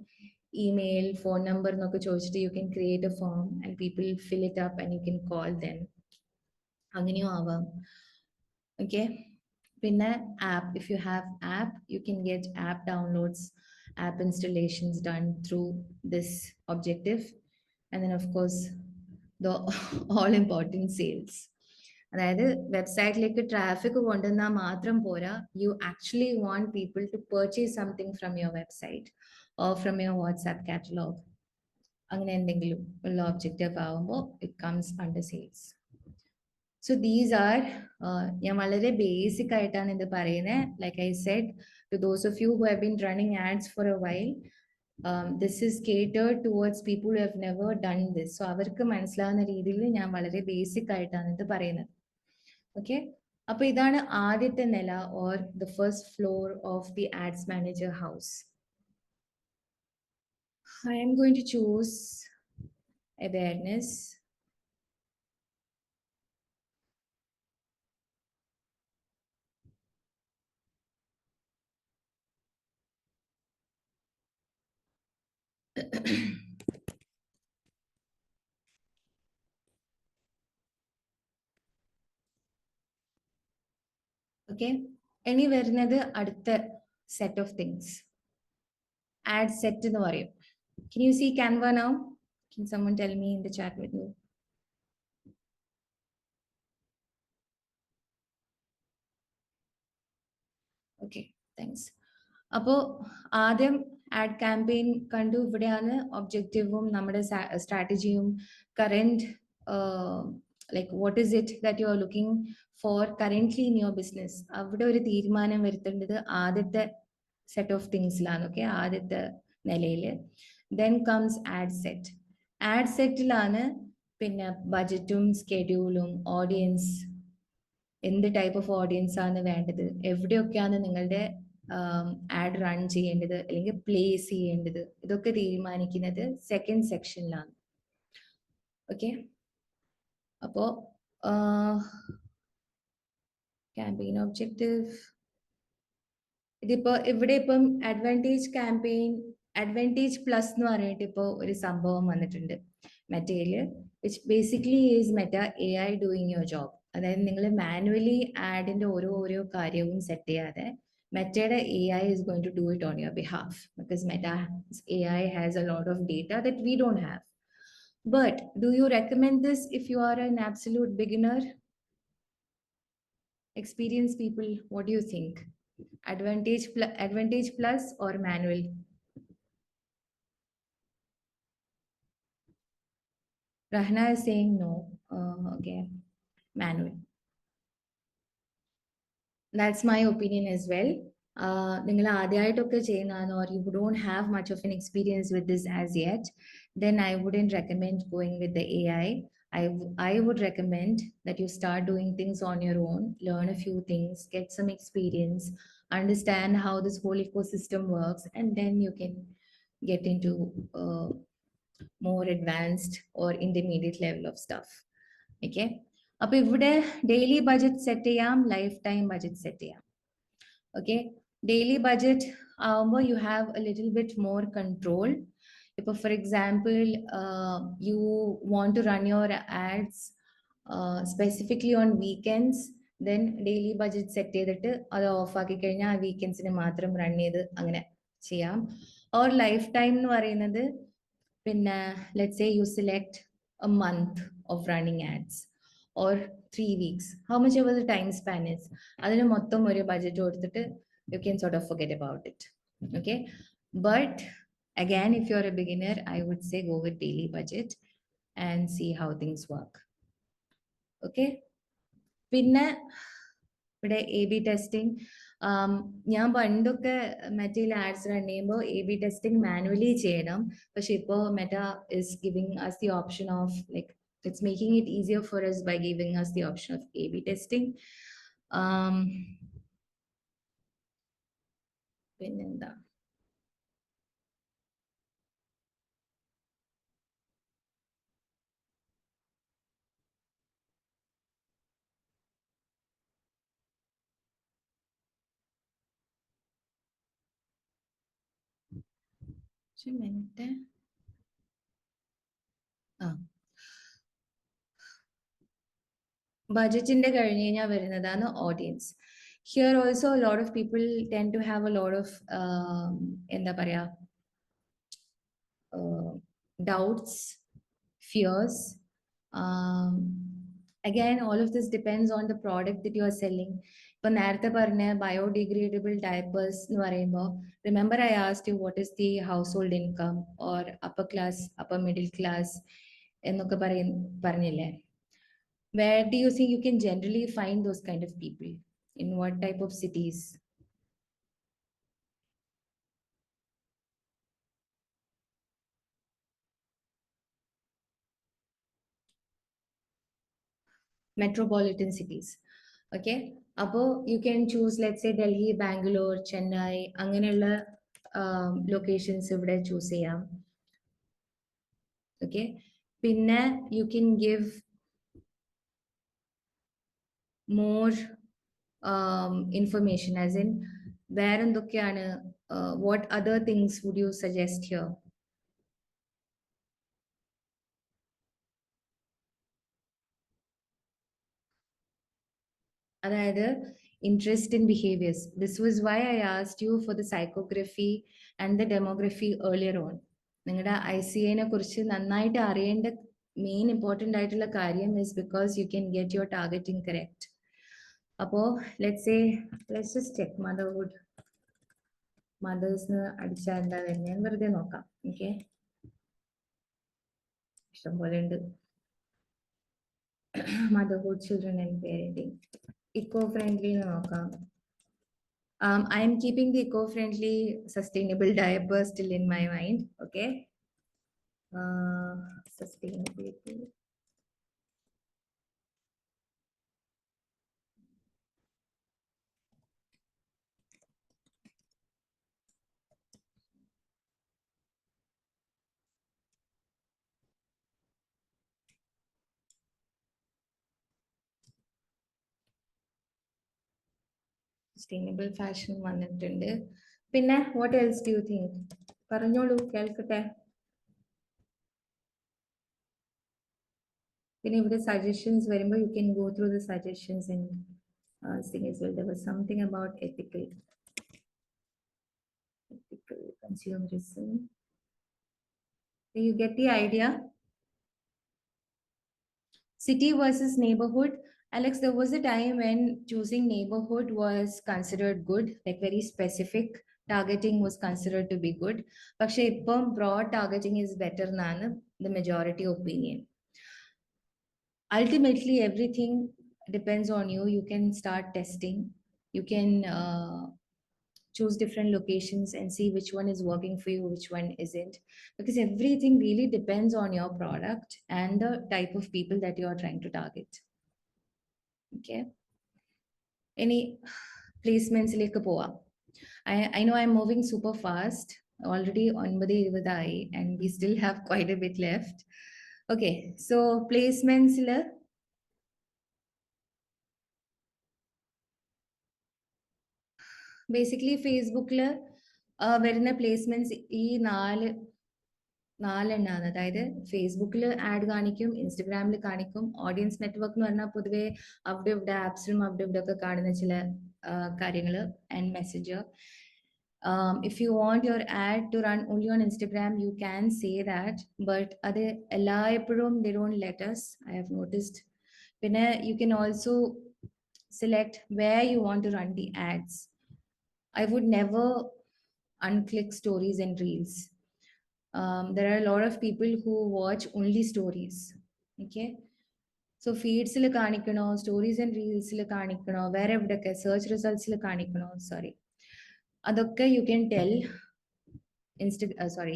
email, phone number nokke choichittu you can create a form and people fill it up and you can call them. Anganeyum avam. Okay. Pinna app, if you have app, you can get app downloads, app installations done through this objective. And then of course the all important sales. അതായത് വെബ്സൈറ്റിലേക്ക് traffic കൊണ്ടുവന്നാൽ മാത്രം പോരാ, you actually want people to purchase something from your website or from your WhatsApp catalog. അങ്ങനെ എന്തെങ്കിലും ഉള്ള objective ആവുമ്പോൾ it comes under sales. So these are ഞാൻ വളരെ ബേസിക് ആയിട്ടാണ് ഇത് പറയുന്നത്. Like I said, to those of you who have been running ads for a while, this is catered towards people who have never done this. So അവർക്ക് മനസ്സിലാവുന്ന രീതിയിൽ ഞാൻ വളരെ ബേസിക് ആയിട്ടാണ് ഇത് പറയുന്നത്. Okay. അപ്പോൾ ഇതാണ് ആദ്യത്തെ നില, or the first floor of the ads manager house. I am going to choose awareness. Okay. ഇനി വരുന്നത് അടുത്ത set of things. Ad set എന്ന് പറയും. Can you see Canva now? Can someone tell me in the chat window? Okay, thanks. അപ്പോൾ ആദ്യം add campaign കണ്ടു. ഇവിടെയാണ് ഒബ്ജക്റ്റീവും നമ്മുടെ സ്ട്രാറ്റജിയും current like what is it that you are looking for currently in your business. അവിടെ ഒരു തീരുമാനം വരുത്തേണ്ടത് ആദ്യത്തെ സെറ്റ് ഓഫ് തിങ്സിലാണ്. ഓക്കെ, ആദ്യത്തെ നിലയിൽ. Then comes ad set. Ad സെറ്റിലാണ് പിന്നെ ബജറ്റും സ്കെഡ്യൂളും ഓഡിയൻസ്, എന്ത് ടൈപ്പ് ഓഫ് ഓഡിയൻസ് ആണ് വേണ്ടത്, എവിടെയൊക്കെയാണ് നിങ്ങളുടെ ആഡ് റൺ ചെയ്യേണ്ടത് അല്ലെങ്കിൽ പ്ലേസ് ചെയ്യേണ്ടത്, ഇതൊക്കെ തീരുമാനിക്കുന്നത് സെക്കൻഡ് സെക്ഷനിലാണ്. ഓക്കെ, അപ്പോ ക്യാമ്പയിൻ ഒബ്ജക്റ്റീവ് ഇതിപ്പോ ഇവിടെ ഇപ്പം അഡ്വാൻറ്റേജ് ക്യാമ്പയിൻ, അഡ്വാൻറ്റേജ് പ്ലസ് എന്ന് പറഞ്ഞിട്ട് ഇപ്പോൾ ഒരു സംഭവം വന്നിട്ടുണ്ട് മെറ്റയില്, which basically is Meta AI doing your job. അതായത് നിങ്ങൾ മാനുവലി ആഡിന്റെ ഓരോ കാര്യവും സെറ്റ് ചെയ്യാതെ മെറ്റയുടെ AI is going to do it on your behalf, because Meta's AI has a lot of data that we don't have. But do you recommend this if you are an absolute beginner? Experienced people, what do you think? Advantage plus or manual? Rahna is saying no. Okay, manual. That's my opinion as well. നിങ്ങൾ ആദ്യമായിട്ടൊക്കെ ചെയ്യുന്നതാണ്, or you don't have much of an experience with this as yet, then I wouldn't recommend going with the AI. I would recommend that you start doing things on your own, learn a few things, get some experience, understand how this whole ecosystem works, and then you can get into more advanced or intermediate level of stuff. Okay. അപ്പോൾ ഇവിടെ daily budget set ചെയ്യാം, life time budget set ചെയ്യാം. Okay, Daily budget, you have a little bit more control. If, for example, you want to run your ads specifically on weekends, then daily budget set ചെയ്തിട്ട് അത് of ആക്കി കഴിഞ്ഞാൽ ആ വീക്കെൻഡ്സിന് മാത്രം run ചെയ്ത് അങ്ങനെ ചെയ്യാം. ഓർ ലൈഫ് ടൈം എന്ന് പറയുന്നത്, പിന്നെ let's say you select a month of running ads or 3 weeks, how much ever the time span is, അതിന് മൊത്തം ഒരു ബഡ്ജറ്റ് കൊടുത്തിട്ട് you can sort of forget about it. Okay, but again, if you're a beginner, I would say go with daily budget and see how things work. Okay, പിന്നെ ഇവിടെ A B testing, ഞാൻ പണ്ടൊക്കെ മെറ്റയിൽ ads run ചെയ്യുമ്പോൾ A B testing manually ചെയ്യണം. പക്ഷെ ഇപ്പോൾ Meta is giving us the option of like it's making it easier for us by giving us the option of A/B testing. പിന്നെന്താ, minute, ബഡ്ജറ്റിന്റെ കഴിഞ്ഞ് കഴിഞ്ഞാൽ വരുന്നതാണ് audience. Here also lot of people tend to have a lot of എന്താ പറയാ, doubts, fears. Again, all of this depends on the product that you are selling. ഇപ്പൊ നേരത്തെ പറഞ്ഞ ബയോഡിഗ്രേഡബിൾ ഡയപ്പേഴ്സ് എന്ന് പറയുമ്പോൾ, remember I asked you what is the house hold income or upper class, upper middle class എന്നൊക്കെ പറഞ്ഞില്ലേ? Where do you think you can generally find those kind of people? In what type of cities? Metropolitan cities. Okay, അപ്പോൾ you can choose, let's say, Delhi, Bangalore, Chennai, അങ്ങനെയുള്ള locations ഇവിടെ choose ചെയ്യാം. Okay, പിന്നെ you can give more information, as in where എന്തൊക്കെയാണ്, what other things would you suggest here? അതായത് interest in behaviors. This was why I asked you for the psychography and the demography earlier on. നിങ്ങളുടെ ICA കുറിച്ച് നന്നായിട്ട് അറിയേണ്ട main important ആയിട്ടുള്ള കാര്യം is because you can get your targeting correct. അപ്പോൾ let's just check motherhood. മദേഴ്സിന് അടിച്ചാൽ എന്താ വരുന്നത് വെറുതെ നോക്കാം. ഓക്കെ, ഇഷ്ടംപോലെ ഉണ്ട്. motherhood, children and parenting. Eco-friendly എന്ന് നോക്കാം. I am keeping the eco-friendly, sustainable diaper still in my mind. Okay. Sustainability. Sustainable fashion വന്നിട്ടുണ്ട്. പിന്നെ what else do you think? പറഞ്ഞോളൂ, കേൾക്കട്ടെ. പിന്നെ ഇവിടെ suggestions വരുമ്പോൾ you can go through the suggestions and see as well. There was something about ethical consumerism. Do you get the idea? City versus neighborhood. Alex, there was a time when choosing neighborhood was considered good, like very specific targeting was considered to be good. പക്ഷെ ഇപ്പം broad targeting is better എന്നാണ് the majority opinion. Ultimately, everything depends on you. You can start testing. You can choose different locations and see which one is working for you, which one isn't. Because everything really depends on your product and the type of people that you are trying to target. Okay. Any placements like പോവാം. I know I'm moving super fast. Already 9:20 and we still have quite a bit left. Okay, so placements basically ഫേസ്ബുക്കിൽ വരുന്ന placements ഈ നാലെണ്ണാണ്. അതായത് ഫേസ്ബുക്കിൽ add കാണിക്കും, ഇൻസ്റ്റഗ്രാമിൽ കാണിക്കും. Audience network എന്ന് പറഞ്ഞാൽ പൊതുവെ അവിടെ ഇവിടെ ആപ്സിലും അവിടെ ഇവിടെ ഒക്കെ കാണുന്ന ചില കാര്യങ്ങൾ and message. If you want your ad to run only on Instagram, you can say that, but അത് എല്ലായ്പ്പോഴും they don't let us. I have noticed. പിന്നെ you can also select where you want to run the ads. I would never unclick stories and reels. There are a lot of people who watch only stories. Okay. So feeds കാണിക്കണോ, stories and റീൽസിൽ കാണിക്കണോ, വേറെ എവിടെയൊക്കെ search റിസൾട്ട്സിൽ കാണിക്കണോ, sorry, അതൊക്കെ you can tell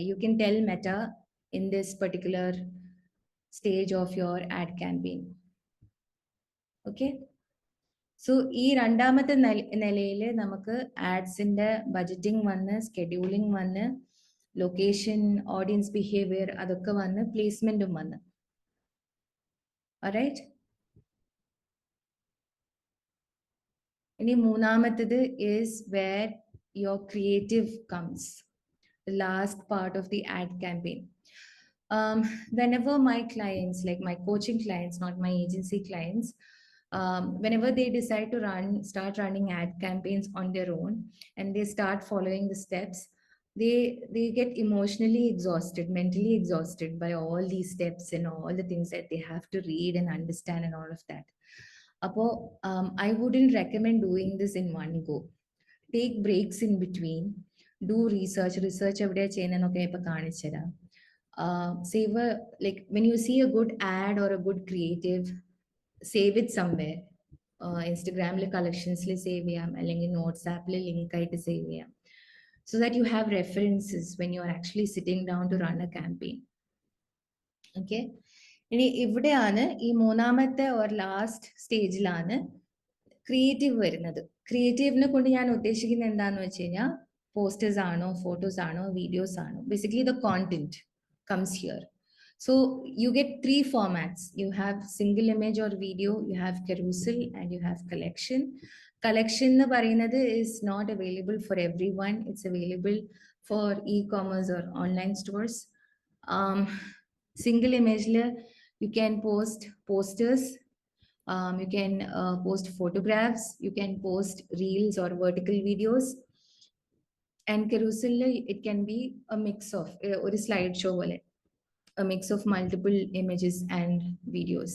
you can tell Meta in this particular stage of your ad campaign. Okay. So ഈ രണ്ടാമത്തെ നിലയിൽ നമുക്ക് ആഡ്സിന്റെ ബഡ്ജറ്റിംഗ് വന്ന്, സ്കെഡ്യൂളിംഗ് വന്ന്, ലൊക്കേഷൻ, ഓഡിയൻസ് ബിഹേവിയർ അതൊക്കെ വന്ന്, പ്ലേസ്മെന്റും വന്ന്. Alright. ഇനി മൂന്നാമത്തേത് is where your creative comes, the last part of the ad campaign. Whenever my clients, like my coaching clients, not my agency clients, whenever they decide to start running ad campaigns on their own, and they start following the steps, they get emotionally exhausted, mentally exhausted by all these steps and all the things that they have to read and understand and all of that. I wouldn't recommend doing this in one go. Take breaks in between, do research എവിടെ ചെയ്യുന്നതൊക്കെ ഇപ്പൊ കാണിച്ചുതരാം. Save like when you see a good ad or a good creative, save it somewhere. Instagramൽ collectionsൽ save ചെയ്യാം, അല്ലെങ്കിൽ notes appൽ link ആയിട്ട് save ചെയ്യാം, so that you have references when you are actually sitting down to run a campaign. Okay. ഇനി ഇവിടെയാണ് ഈ മൂന്നാമത്തെ or last സ്റ്റേജിലാണ് creative വരുന്നത്. ക്രിയേറ്റീവിനെ കൊണ്ട് ഞാൻ ഉദ്ദേശിക്കുന്നത് എന്താണെന്ന് വെച്ച് കഴിഞ്ഞാൽ, പോസ്റ്റേഴ്സ് ആണോ, ഫോട്ടോസ് ആണോ, വീഡിയോസ് ആണോ, basically the content comes here. So you get three formats. You have single image or video, you have carousel, and you have collection. Collection എന്ന് പറയുന്നത് is not available for everyone. It's available for e-commerce or online stores. Single image you can post posters, you can post photographs, you can post reels or vertical videos. And carousel, it can be a mix of or a slideshow, a mix of multiple images and videos.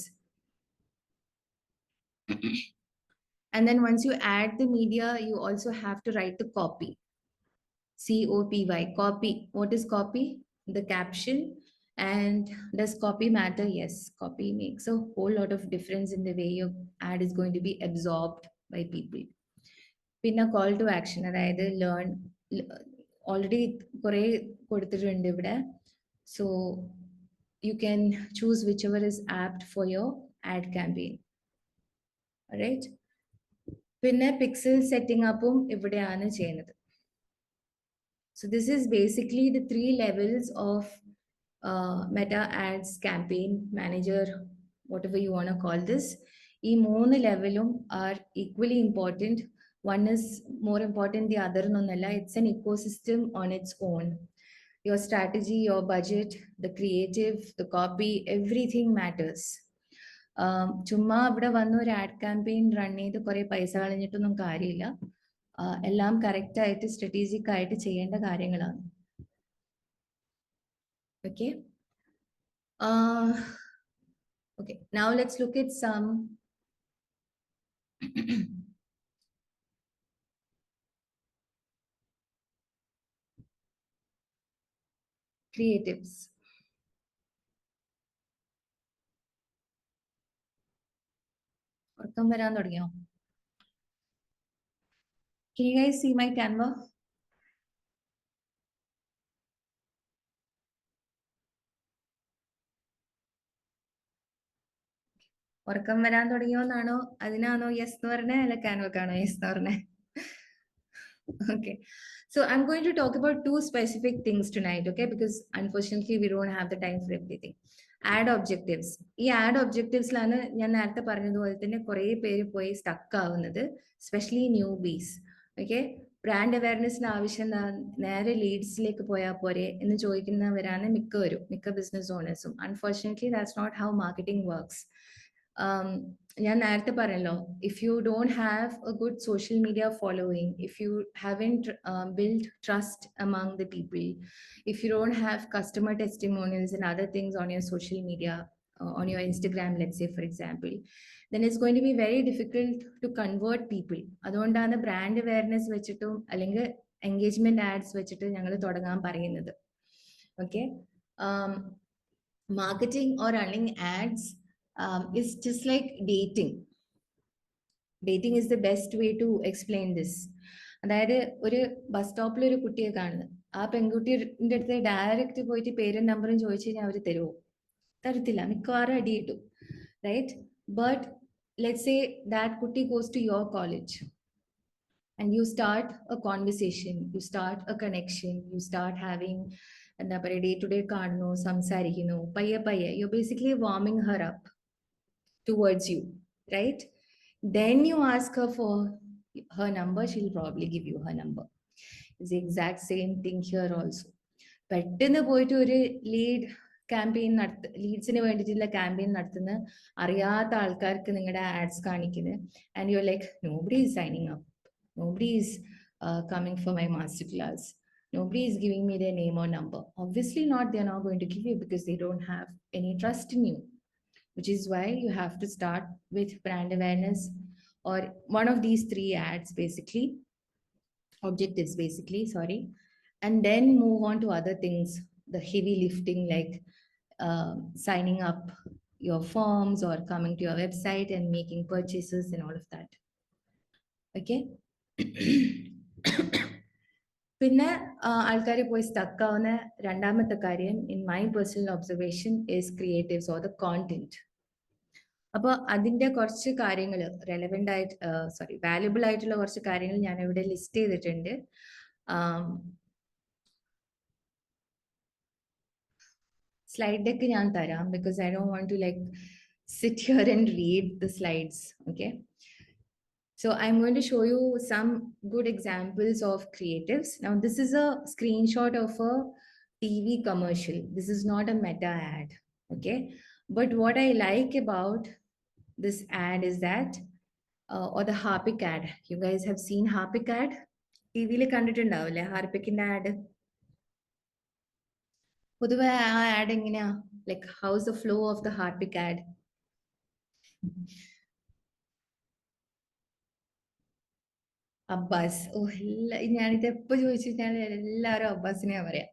And then once you add the media, you also have to write the copy. COPY, copy. What is copy? The caption. And does copy matter? Yes, copy makes a whole lot of difference in the way your ad is going to be absorbed by people. Pinna call to action, അതായത് learn, already കുറെ കൊടുത്തിട്ടുണ്ട് ഇവിടെ. So you can choose whichever is apt for your ad campaign. Alright. പിന്നെ pixel setting upും ഇവിടെയാണ് ചെയ്യുന്നത്. So this is basically the 3 levels of Meta Ads Campaign Manager, whatever you want to call this. ഈ 3 levelum are equally important. One is more important, the other nonnalla. It's an ecosystem on its own. Your strategy, your budget, the creative, the copy, everything matters. ചുമ്മാ ഇവിടെ വന്ന് ഒരു add campaign run ചെയ്ത് കുറെ പൈസ കളഞ്ഞിട്ടൊന്നും കാര്യമില്ല. എല്ലാം കറക്റ്റ് ആയിട്ട് സ്ട്രാറ്റജിക് ആയിട്ട് ചെയ്യേണ്ട കാര്യങ്ങളാണ്. Okay. Okay, now let's look at some creatives. Can you guys see my Canva? ഉറക്കം വരാൻ തുടങ്ങിയോന്നാണോ, അതിനാണോ യെസ് എന്ന് പറഞ്ഞേ, അല്ല ക്യാൻവക്കാണോ യെസ് എന്ന് പറഞ്ഞേ? Okay, so I'm going to talk about 2 specific things tonight, okay, because unfortunately we don't have the time for everything. Ad objectives. ഈ ad objectivesലാണ് ഞാൻ നേരത്തെ പറഞ്ഞതുപോലെ തന്നെ കുറെ പേര് പോയി സ്റ്റക്ക് ആവുന്നത്, especially newbies. Okay, ബ്രാൻഡ് അവയർനെസ്സിന് ആവശ്യം എന്താ? നേരെ ലീഡ്സിലേക്ക് പോയാൽ പോരെ എന്ന് ചോദിക്കുന്നവരാണ് മിക്ക business owners. Unfortunately that's not how marketing works. ഞാൻ നേരത്തെ പറഞ്ഞല്ലോ, if you don't have a good social media following, if you haven't built trust among the people, if you don't have customer testimonials and other things on your social media, on your Instagram, let's say for example, then it's going to be very difficult to convert people. അതുകൊണ്ടാണ് brand awareness വെച്ചിട്ടും അല്ലെങ്കിൽ engagement ads വെച്ചിട്ട് ഞങ്ങൾ തുടങ്ങാൻ പറയുന്നത്. Okay, marketing or running ads is just like dating. Dating is the best way to explain this. അതായത് ഒരു bus സ്റ്റോപ്പിൽ ഒരു കുട്ടിയെ കാണുന്നു, ആ പെൺകുട്ടിയുടെ അടുത്ത് ഡയറക്റ്റ് പോയിട്ട് പേരും നമ്പറും ചോദിച്ചു കഴിഞ്ഞാൽ അവർ തരുമോ? തരത്തില്ല, മിക്കവാറും അടി കിട്ടും, right? But let's say that കുട്ടി goes to your college and you start a conversation, you start a connection, you start having എന്താ പറയുക, ഡേ ടു ഡേ കാണുന്നു, സംസാരിക്കുന്നു, പയ്യെ പയ്യെ you're basically warming her up towards you, right? Then you ask her for her number, she'll probably give you her number. It's the exact same thing here also. പെട്ടെന്ന് പോയിട്ട് ഒരു ലീഡ്സിന് വേണ്ടിയിട്ടുള്ള campaign നടത്തുന്ന അറിയാത്ത ആൾക്കാർക്ക് നിങ്ങളുടെ ആഡ്സ് കാണിക്കുന്നത്, and you are like, nobody is signing up, nobody is coming for my masterclass, nobody is giving me their name or number. Obviously not, they're not going to give you because they don't have any trust in you, which is why you have to start with brand awareness or one of these three ads basically, objectives basically, sorry, and then move on to other things, the heavy lifting like signing up your forms or coming to your website and making purchases and all of that. Okay. പിന്നെ ആൾക്കാർ പോയി stuck ആവുന്ന രണ്ടാമത്തെ കാര്യം, in my personal observation, is creatives or the content. അപ്പോൾ അതിന്റെ കുറച്ച് കാര്യങ്ങൾ റെലവെന്റ് ആയിട്ട്, വാല്യുബിൾ ആയിട്ടുള്ള കുറച്ച് കാര്യങ്ങൾ ഞാൻ ഇവിടെ ലിസ്റ്റ് ചെയ്തിട്ടുണ്ട്. സ്ലൈഡ് ഡെക്ക് ഞാൻ തരാം, because I don't want to like sit here and read the slides. Okay, so I'm going to show you some good examples of creatives. Now, this is a screenshot of a TV commercial. This is not a meta ad, okay? But what I like about this ad is that, or the Harpic ad. You guys have seen Harpic ad? TV le kandittundaaville Harpic inde ad. പൊതുവെ ആ add എങ്ങനെയാ, like how's the flow of the Harpic ad? Abbas. ഞാനിത് എപ്പോ ചോദിച്ചു കഴിഞ്ഞാൽ എല്ലാവരും അബ്ബാസിനെയാ പറയാ.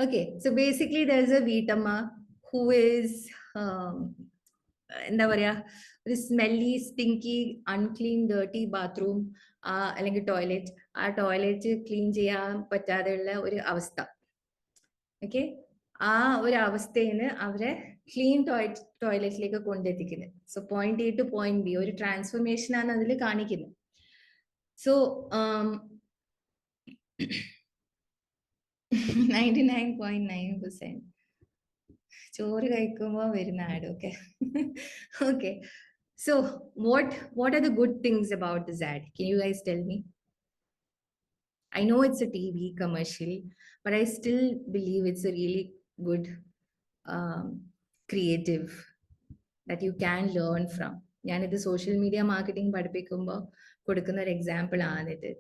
Okay, so basically there is A വീട്ടമ്മ ഹൂ ഈസ് എന്താ പറയാ, ഒരു smelly stinky unclean dirty bathroom അല്ലെങ്കിൽ ടോയ്ലറ്റ്, ആ ടോയ്ലറ്റ് ക്ലീൻ ചെയ്യാൻ പറ്റാതെയുള്ള ഒരു അവസ്ഥ. ഓക്കെ, ആ ഒരു അവസ്ഥയിൽ നിന്ന് അവരെ ക്ലീൻ ടോയ്ലറ്റിലേക്ക് കൊണ്ടെത്തിക്കുന്നത്. So point A to point B, ഒരു ട്രാൻസ്ഫോർമേഷൻ ആണ് അതിൽ കാണിക്കുന്നത്. So 99.9% ചോറ് കഴിക്കുമ്പോൾ വരുന്ന ad. Okay, okay. So what are the good things about this ad? Can you guys tell me? I know it's a TV commercial, but I still believe it's a really good creative that you can learn from. ഞാനിത് social media marketing പഠിപ്പിക്കുമ്പോൾ കൊടുക്കുന്ന ഒരു example ആണിത്.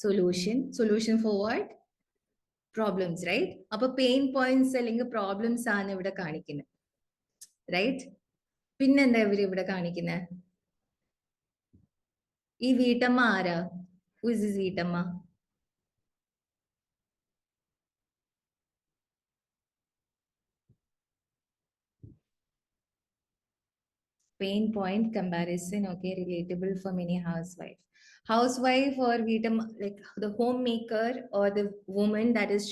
Solution for what? Problems, right? അപ്പൊ pain points അല്ലെങ്കിൽ problems ആണ് ഇവിടെ കാണിക്കുന്നത്, റൈറ്റ്? പിന്നെന്താ ഇവിടെ കാണിക്കുന്നത്? ഈ വീട്ടമ്മ ആരാ? ഹു ഇസ് ദിസ് വീട്ടമ്മ? Pain point comparison, okay, relatable for many housewife or Vitam, like the homemaker or the woman that is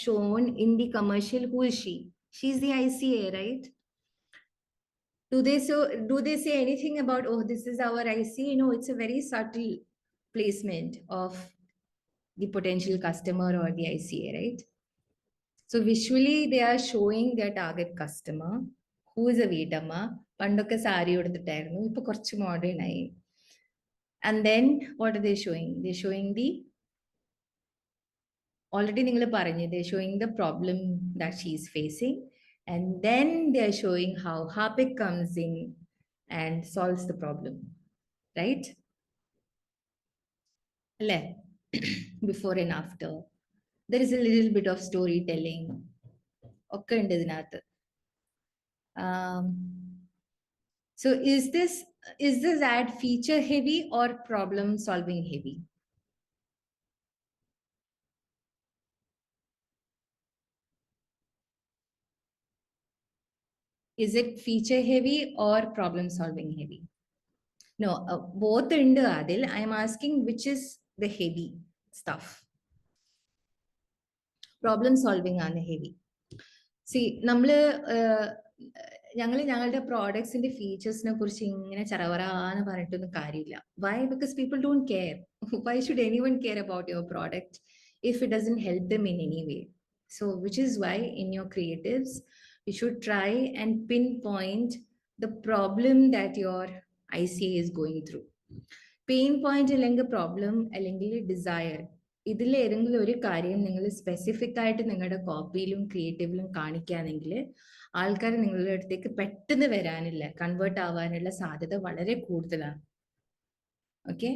shown in the commercial. Who is she? She's the ICA, right? Do they say anything about, oh, this is our ICA? No, it's a very subtle placement of the potential customer or the ICA, right? So visually they are showing their target customer, who is a Vitama. പണ്ടൊക്കെ സാരി കൊടുത്തിട്ടായിരുന്നു, ഇപ്പൊ കുറച്ച് modern ആയി. And then what are they showing? They're showing the already they're showing the problem that she's facing, and then they're showing how Harpic comes in and solves the problem, right? Before and after. There is a little bit of storytelling. ഒക്കെ ഉണ്ട് ഇതിനകത്ത്. Um, so is this ad feature heavy or problem solving heavy? Is it feature heavy or problem solving heavy? No, both ഉണ്ട് അതിൽ. I am asking which is the heavy stuff. Problem solving ആണ് heavy. See, ഞങ്ങളുടെ പ്രോഡക്ട്സിന്റെ ഫീച്ചേഴ്സിനെ കുറിച്ച് ഇങ്ങനെ ചറവറാന്ന് പറഞ്ഞിട്ടൊന്നും കാര്യമില്ല. Why? Because people don't care. Why should anyone care about your product if it doesn't help them in any way? So, which is why in your creatives, you should try and pinpoint the problem that your ICA is going through. Pain point അല്ലെങ്കിൽ problem അല്ലെങ്കിൽ desire, ഇതിൽ ഏതെങ്കിലും ഒരു കാര്യം നിങ്ങൾ specific ആയിട്ട് നിങ്ങളുടെ കോപ്പിയിലും ക്രിയേറ്റീവിലും കാണിക്കുകയാണെങ്കിൽ ആൾക്കാർ നിങ്ങളുടെ അടുത്തേക്ക് പെട്ടെന്ന് വരാനില്ല, കൺവേർട്ട് ആവാനുള്ള സാധ്യത വളരെ കൂടുതലാണ്. Okay,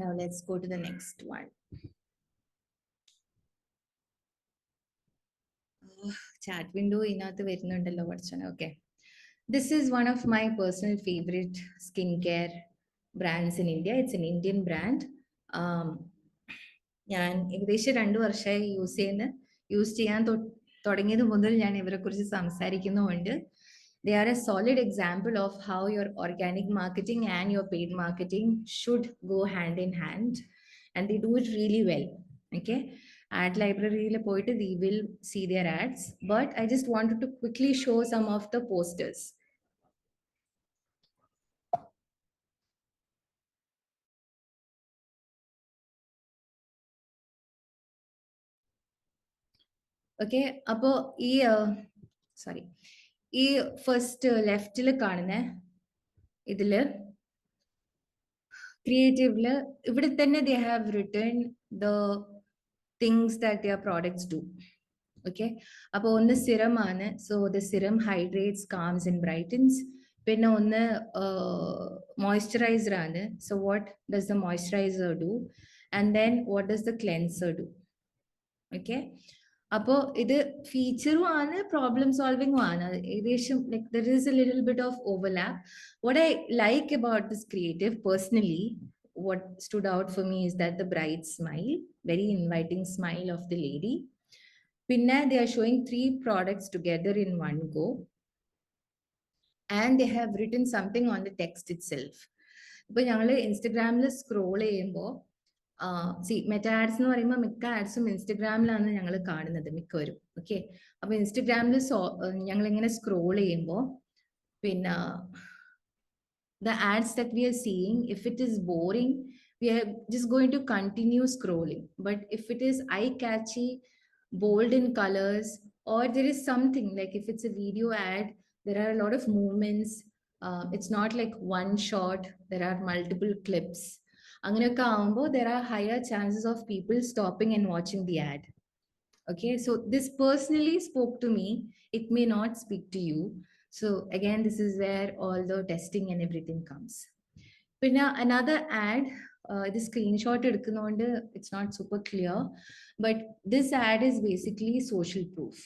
now let's go to the next one. Chat window ഇതിനകത്ത് വരുന്നുണ്ടല്ലോ പഠിച്ചാൽ. Okay, this is one of my personal favorite skincare brands in India. It's an Indian brand. ഞാൻ ഏകദേശം 2 വർഷമായി യൂസ് ചെയ്യാൻ തുടങ്ങിയത് മുതൽ ഞാൻ ഇവരെ കുറിച്ച് സംസാരിക്കുന്നുണ്ട്. They are a solid example of how your organic marketing and your paid marketing should go hand in hand, and they do it really well. Okay, ad library le poite we will see their ads, but I just wanted to quickly show some of the posters. Okay, appo sorry, ഈ first ലെഫ്റ്റിൽ കാണുന്ന ഇതില് ക്രിയേറ്റീവില് ഇവിടെ തന്നെ they have written the things that their products do. Okay, അപ്പോൾ ഒന്ന് serum ആണ്. So the serum hydrates, calms and brightens. പിന്നെ ഒന്ന് moisturizer ആണ്. So what does the moisturizer do? And then what does the cleanser do? Okay, അപ്പോൾ ഇത് ഫീച്ചറും ആണ് problem സോൾവിംഗും ആണ് ഏകദേശം. Like there is A little bit of overlap. What I like about this creative personally, what stood out for me is that the bright smile, very inviting smile of the lady. Pinna, they are showing 3 products together in one go, and they have written something on the text itself. ഇപ്പൊ ഞങ്ങൾ ഇൻസ്റ്റഗ്രാമിൽ scroll ചെയ്യുമ്പോൾ meta ads എന്ന് പറയുമ്പോൾ മിക്ക ആഡ്സും ഇൻസ്റ്റഗ്രാമിലാണ് ഞങ്ങൾ കാണുന്നത് മിക്കവരും. ഓക്കെ, അപ്പൊ ഇൻസ്റ്റഗ്രാമിൽ ഞങ്ങൾ ഇങ്ങനെ സ്ക്രോൾ ചെയ്യുമ്പോൾ പിന്നെ the ads that we are seeing, if it is boring, we are just going to continue scrolling. But if it is eye catchy, bold in colors, or there is something like if it's a video ad, there are a lot of movements. It's not like one shot, there are multiple clips. Anganokka aagumbo there are higher chances of people stopping and watching the ad. Okay, so this personally spoke to me. It may not speak to you. So again, this is where all the testing and everything comes. But now another ad, the screenshot edukkunnonde it's not super clear, but this ad is basically social proof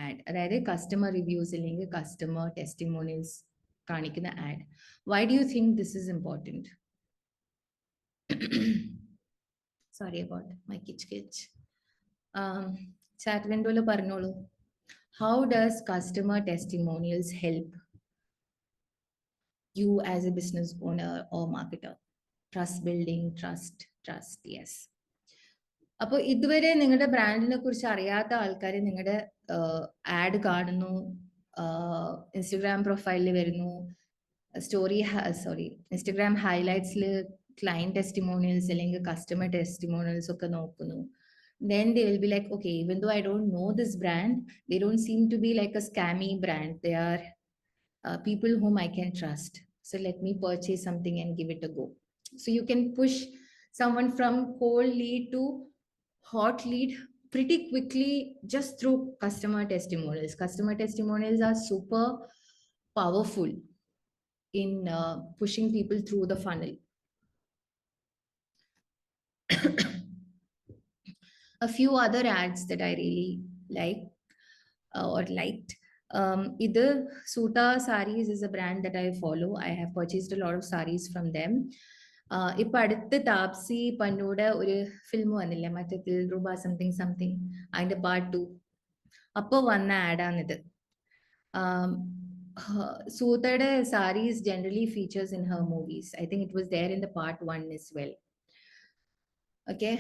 ad. Adayithu customer reviews illengi customer testimonials kanikkunna ad. Why do you think this is important? Sorry about my kitch. Chat window lo parnolu. How does customer testimonials help you as a business owner or marketer? Trust building, trust, yes. അപ്പോൾ ഇതുവരെ നിങ്ങളുടെ ബ്രാൻഡിനെ കുറിച്ച് അറിയാത്ത ആൾക്കാർ നിങ്ങളുടെ add കാണുന്നു, Instagram പ്രൊഫൈലിൽ വരുന്നു, ഇൻസ്റ്റഗ്രാം ഹൈലൈറ്റ്സിൽ ക്ലയന്റ് ടെസ്റ്റിമോണിയൽസ് അല്ലെങ്കിൽ കസ്റ്റമർ ടെസ്റ്റിമോണിയൽസ് ഒക്കെ നോക്കുന്നു. Then they will be like, okay, even though I don't know this brand, they don't seem to be like a scammy brand. They are people whom I can trust. So let me purchase something and give it a go. So you can push someone from cold lead to hot lead pretty quickly just through customer testimonials. Customer testimonials are super powerful in pushing people through the funnel. A few other ads that I really like or liked. Either Suta Saris is a brand that I follow. I have purchased a lot of saris from them. ഇപ്പൊ അടുത്ത് താപ്സി പന്നൂടെ ഒരു film വന്നില്ലേ, മറ്റേ dilruba something something, അതിന്റെ part 2. അപ്പോൾ വന്ന ആഡാണിത്. Sutade saris generally features in her movies. I think it was there in the part 1 as well. Okay.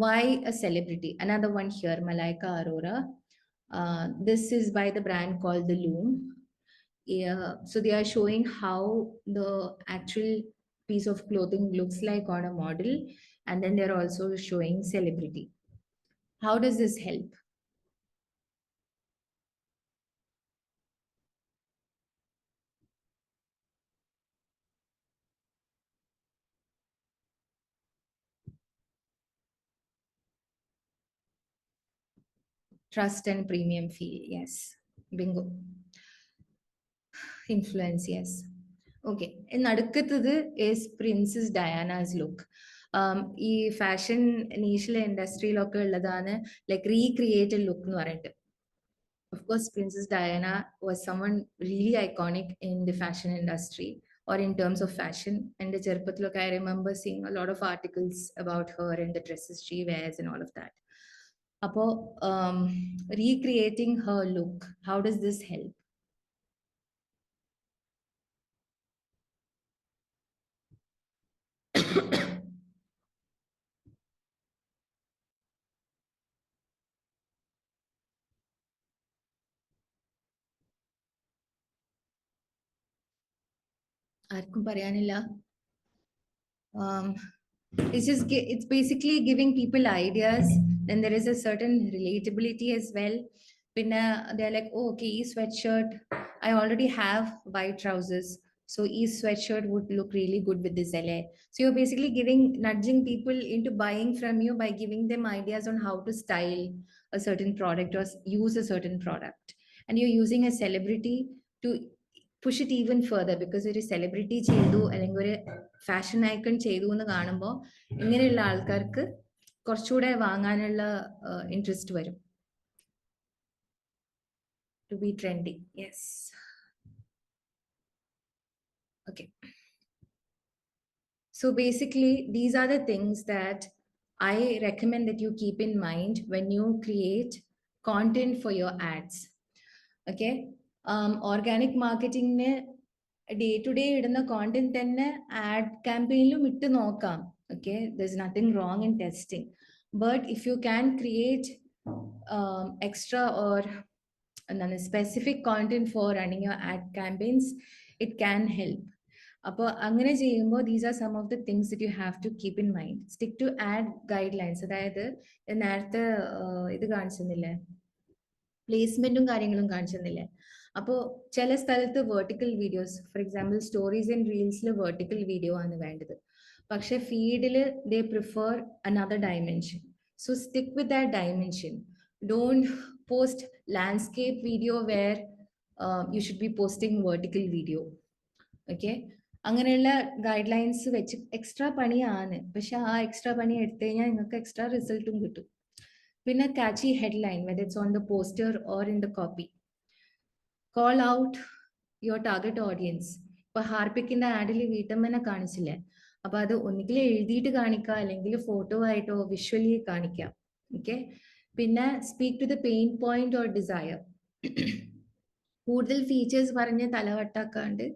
Why a celebrity? Another one here, Malaika Arora. This is by the brand called The Loom. Yeah, so they are showing how the actual piece of clothing looks like on a model, and then they're also showing celebrity. How does this help? Trust and premium feel. Yes. Bingo. Influence. Yes. Okay. In Nadukathu is Princess Diana's look. ഈ fashion നീഷിലെ ഇൻഡസ്ട്രിയിലൊക്കെ ഉള്ളതാണ് like recreated look എന്ന് പറഞ്ഞിട്ട്. Of course, Princess Diana was someone really iconic in the fashion industry or in terms of fashion. And the Cherpatlok, I remember seeing a lot of articles about her and the dresses she wears and all of that. Apo, recreating her look, how does this help? ആർക്കും പറയാനില്ല. It's basically giving people ideas. Then there is a certain relatability as well. They're like, oh, okay, sweatshirt. I already have white trousers, so sweatshirt would look really good with this LA. So you're basically nudging people into buying from you by giving them ideas on how to style a certain product or use a certain product. And you're using a celebrity to push it even further, because ഒരു celebrity ചെയ്തു അല്ലെങ്കിൽ ഒരു fashion icon ചെയ്തു എന്ന് കാണുമ്പോൾ ഇങ്ങനെയുള്ള ആൾക്കാർക്ക് കുറച്ചുകൂടെ വാങ്ങാനുള്ള ഇൻട്രസ്റ്റ് വരും. To be trendy. Yes. Okay. So basically, these are the things that I recommend that you keep in mind when you create content for your ads. Okay. Organic marketing day to day ഇടുന്ന content തന്നെ ad ക്യാമ്പയിനിലും ഇട്ട് നോക്കാം. Okay, there is nothing wrong in testing. But if you can create extra or എന്താണ് specific content for running your ad campaigns, it can help. അപ്പോൾ അങ്ങനെ ചെയ്യുമ്പോൾ these are some of the things that you have to keep in mind. Stick to ad guidelines. അതായത് നേരത്തെ ഇത് കാണിച്ചെന്നില്ലേ, പ്ലേസ്മെന്റും കാര്യങ്ങളും കാണിച്ചെന്നില്ലേ. അപ്പോൾ ചില സ്ഥലത്ത് vertical videos, for example stories and റീൽസിൽ വെർട്ടിക്കൽ വീഡിയോ ആണ് വേണ്ടത്. പക്ഷെ ഫീഡിൽ they prefer another dimension. So stick with that dimension. Don't post landscape video where you should be posting vertical video. Okay, അങ്ങനെയുള്ള ഗൈഡ് ലൈൻസ് വെച്ച് extra പണിയാണ്, പക്ഷെ ആ എക്സ്ട്രാ പണി എടുത്തു കഴിഞ്ഞാൽ നിങ്ങൾക്ക് എക്സ്ട്രാ റിസൾട്ടും കിട്ടും. പിന്നെ catchy headline, whether it's on the poster or in the copy. Call out your target audience. ഇപ്പൊ ഹാർപ്പിക്കിന്റെ ആഡിൽ വീട്ടമ്മനെ കാണിച്ചില്ലേ, അപ്പൊ അത് ഒന്നുകിൽ എഴുതിയിട്ട് കാണിക്കുക അല്ലെങ്കിൽ ഫോട്ടോ ആയിട്ടോ വിഷ്വലി കാണിക്കാം. ഓക്കെ, പിന്നെ speak to the pain point or desire. കൂടുതൽ ഫീച്ചേഴ്സ് പറഞ്ഞ് തലവട്ടാക്കാണ്ട്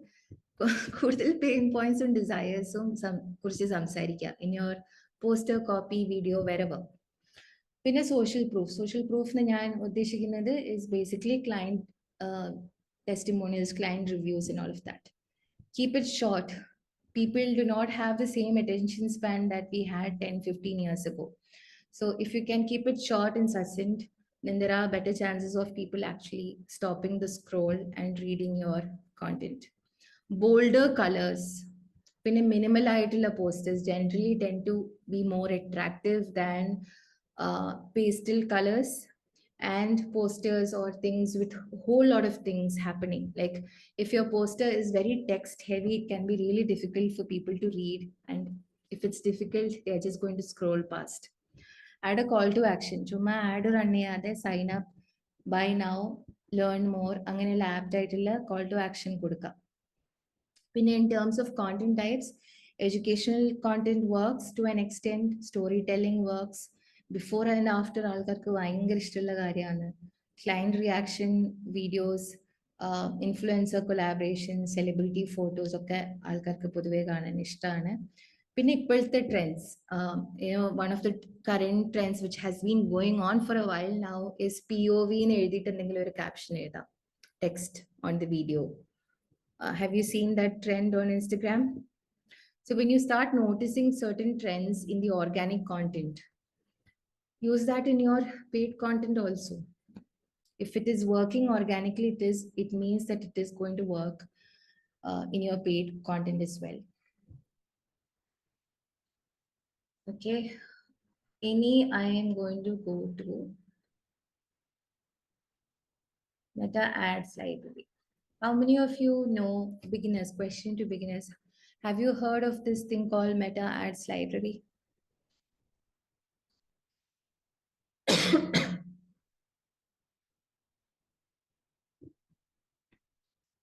കൂടുതൽ പെയിൻ പോയിന്റ്സും ഡിസയേഴ്സും കുറിച്ച് സംസാരിക്കുക in your poster, copy, video, wherever. പിന്നെ സോഷ്യൽ പ്രൂഫ് ഞാൻ ഉദ്ദേശിക്കുന്നത് is basically client testimonials, client reviews and all of that. Keep it short. People do not have the same attention span that we had 10-15 years ago. So if you can keep it short and succinct, then there are better chances of people actually stopping the scroll and reading your content. bolder colors, പിന്നെ minimal ആയിട്ടുള്ള posters generally tend to be more attractive than pastel colors and posters or things with a whole lot of things happening. Like if your poster is very text heavy, it can be really difficult for people to read, and if it's difficult, they're just going to scroll past. Add a call to action. ചുമ്മാ ad run ചെയ്യാതെ sign up, buy now, learn more, അങ്ങനെയുള്ള apt ആയിട്ടുള്ള call to action കൊടുക്കാം. പിന്നെ in terms of content types, educational content works to an extent, storytelling works. Before and after ആൾക്കാർക്ക് ഭയങ്കര ഇഷ്ടമുള്ള കാര്യമാണ്. Client reaction videos, influencer collaboration, celebrity photos ഒക്കെ ആൾക്കാർക്ക് പൊതുവെ കാണാൻ ഇഷ്ടമാണ്. പിന്നെ ഇപ്പോഴത്തെ trends, one of the current trends which has been going on for a while now is POV എന്ന് എഴുതിയിട്ട് എന്തെങ്കിലും ഒരു caption എഴുതാം, text on the video. Have you seen that trend on Instagram? So when you start noticing certain trends in the organic content, use that in your paid content also. If it is working organically, it means that it is going to work in your paid content as well. Okay. I am going to go to Meta Ads Library. How many of you know, beginners, question to beginners, have you heard of this thing called Meta Ads Library?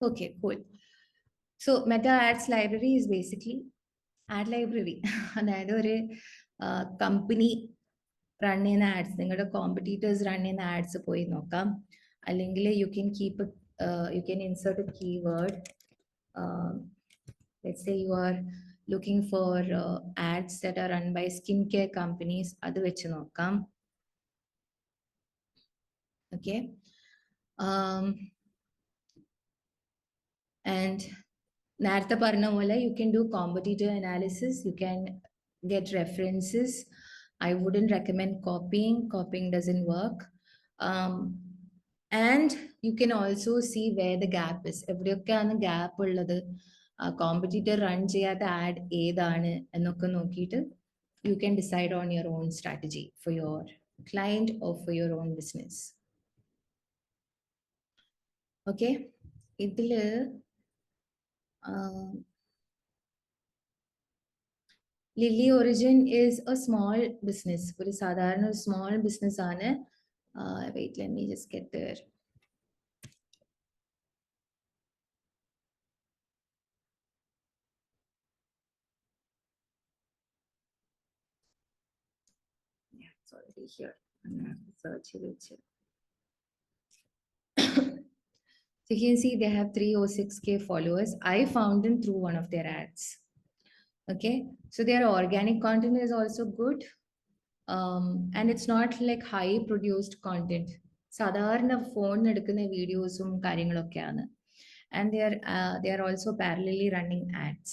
Okay, cool. So Meta Ads Library is basically ad library. അതായത് ഒരു company run ചെയ്യുന്ന ads, നിങ്ങളുടെ competitors run ചെയ്യുന്ന ads പോയി നോക്കാം. അല്ലെങ്കിൽ you can insert A keyword. Let's say you are looking for ads that are run by skincare companies. അത് വെച്ച് നോക്കാം. Okay. And നേരത്തെ പറഞ്ഞ പോലെ you can do competitor analysis, you can get references. I wouldn't recommend copying. Copying doesn't work. And you can also see where the gap is. എവിടെയൊക്കെയാണ് gap ഉള്ളത്, competitor run ചെയ്യാത്ത add ഏതാണ് എന്നൊക്കെ നോക്കിയിട്ട് you can decide on your own strategy for your client or for your own business. Okay. ഇതില് Lily Origin is a small business. ഒരു സാധാരണ ഒരു small business ആണ്. Wait, let me just get there. Yeah, it's already here. I'm going to have to search it. So you can see they have 306K followers. I found them through one of their ads. Okay, so their organic content is also good. And it's not like high produced content. സാധാരണ phone എടുക്കുന്ന വീഡിയോസും കാര്യങ്ങളൊക്കെയാണ്. And they are also parallelly running ads.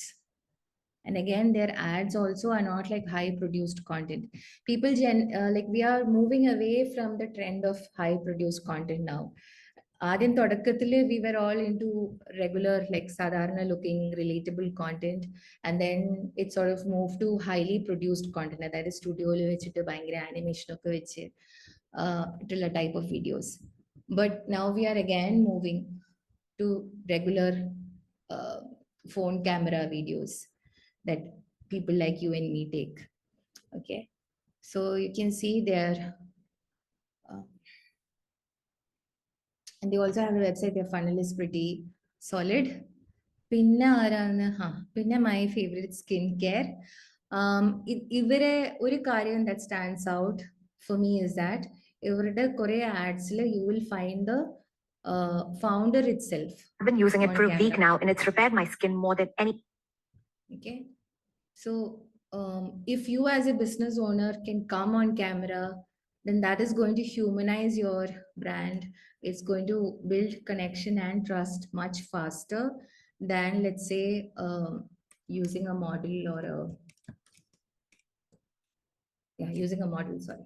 And again, their ads also are not like high produced content. People like we are moving away from the trend of high produced content now. ആദ്യം തുടക്കത്തിൽ we were all into regular like സാധാരണ looking relatable content, and then it sort of moved to highly produced content, അതായത് സ്റ്റുഡിയോയിൽ വെച്ചിട്ട് ഭയങ്കര animation ഒക്കെ വെച്ച് ഇട്ടുള്ള type of videos. But now we are again moving to regular phone camera videos that people like you and me take. Okay, so you can see there. And they also have a website. Their funnel is pretty solid. പിന്നെ ആരാണ്, പിന്നെ my favorite skincare. ഇവരെ ഒരു കാര്യം that stands out for me is that ഇവരുടെ കുറെ ആഡ്സിൽ you will find the founder itself. I've been using it for a week now and it's repaired my skin more than any. Okay, so if you as a business owner can come on camera, then that is going to humanize your brand. It's going to build connection and trust much faster than, let's say, using a model or using a model, sorry.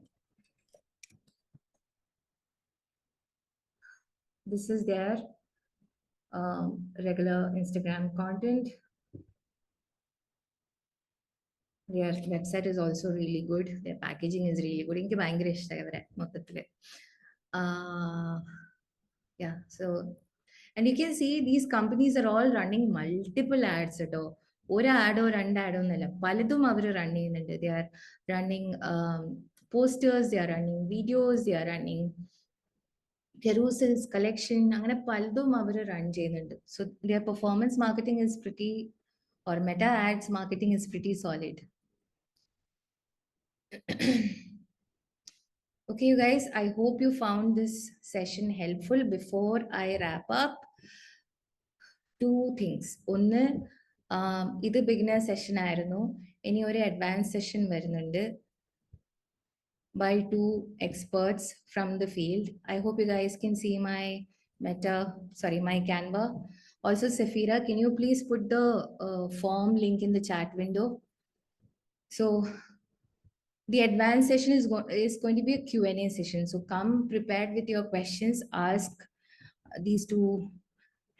This is their regular Instagram content. Their website is also really good. Their packaging is really good. എനിക്ക് ഭയങ്കര ഇഷ്ടമായി അവരെ മൊത്തത്തില്. Yeah, so and you can see these companies are all running multiple ads കേട്ടോ. ഒരു ആഡോ രണ്ടാഡോ എന്നല്ല, പലതും അവർ run ചെയ്യുന്നുണ്ട്. They are running posters, they are running videos, they are running carousels, collection, അങ്ങനെ പലതും അവർ റൺ ചെയ്യുന്നുണ്ട്. So their performance marketing is pretty, or meta ads marketing is pretty solid. Okay, you guys, I hope you found this session helpful. Before I wrap up, two things. ഒന്ന്, ഇത് beginner session ആയിരുന്നു. ഇനി ഒരു advance session വരുന്നുണ്ട് by two experts from the field. I hope you guys can see my my Canva. Also, Safira, can you please put the form link in the chat window? So the advanced session is going to be a Q&A session. So come prepared with your questions. Ask these two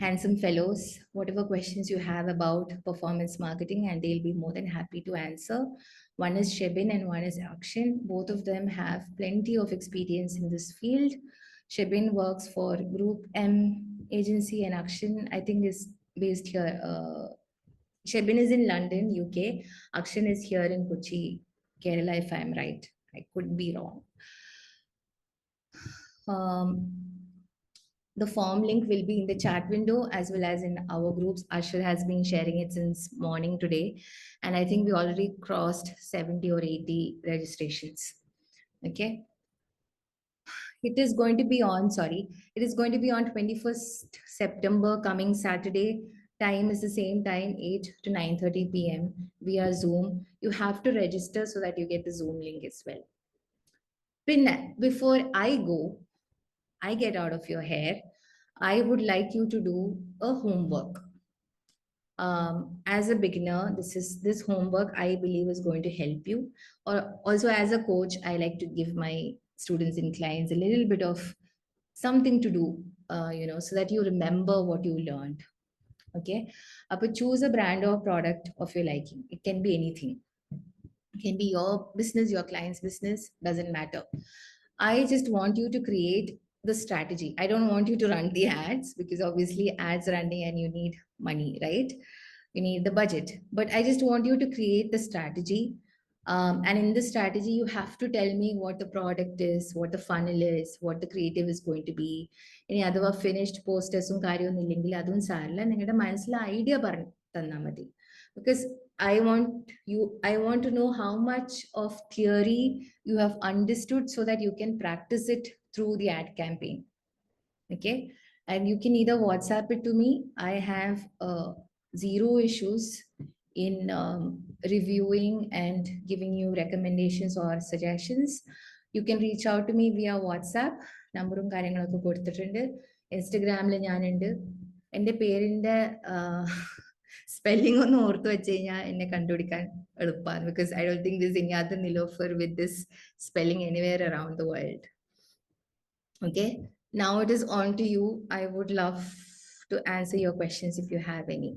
handsome fellows whatever questions you have about performance marketing, and they'll be more than happy to answer. One is Shebin and one is Akshin. Both of them have plenty of experience in this field. Shebin works for Group M agency, and Akshin, I think, is based here. Shebin is in London, UK. Akshin is here in Kochi, Kerala, if I'm right. I could be wrong. The form link will be in the chat window as well as in our groups. Ashar has been sharing it since morning today, and I think we already crossed 70 or 80 registrations. Okay. It is going to be on, it is going to be on 21st September, coming Saturday. Time is the same time, 8 to 9:30 p.m. via Zoom. You have to register so that you get the Zoom link as well. Before I get out of your hair, I would like you to do a homework. As a beginner, this homework I believe is going to help you. Or also as a coach, I like to give my students and clients a little bit of something to do, so that you remember what you learned. Okay, but choose a brand or product of your liking. It can be anything. It can be your business, your client's business, doesn't matter. I just want you to create the strategy. I don't want you to run the ads, because obviously ads running and you need money, right? You need the budget. But I just want you to create the strategy. And in the strategy, you have to tell me what the product is, what the funnel is, what the creative is going to be. ഇനി അഥവാ finished പോസ്റ്റേഴ്സും കാര്യമൊന്നും ഇല്ലെങ്കിൽ അതും സാരില്ല, നിങ്ങളുടെ മനസ്സിലെ idea പറഞ്ഞു തന്നാൽ മതി. Because I want to know how much of theory you have understood so that you can practice it through the ad campaign. Okay, and you can either WhatsApp it to me. I have zero issues in reviewing and giving you recommendations or suggestions. You can reach out to me via WhatsApp. നമ്പറും കാര്യങ്ങളൊക്കെ കൊടുത്തിട്ടുണ്ട്. ഇൻസ്റ്റഗ്രാമിൽ ഞാനുണ്ട്. എൻ്റെ പേരിൻ്റെ spelling ഒന്ന് ഓർത്ത് വെച്ച് കഴിഞ്ഞാൽ എന്നെ കണ്ടുപിടിക്കാൻ എളുപ്പമാണ്. Because I don't think this any other Nielouphar with this spelling anywhere around the world. Okay, now it is on to you. I would love to answer your questions if you have any.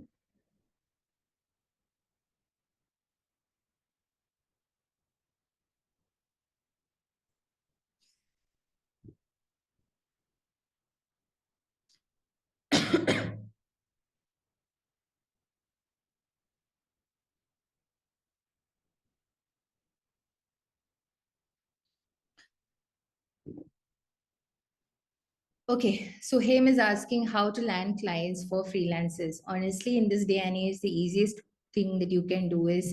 Okay, so Haim is asking how to land clients for freelancers. Honestly, in this day and age, the easiest thing that you can do is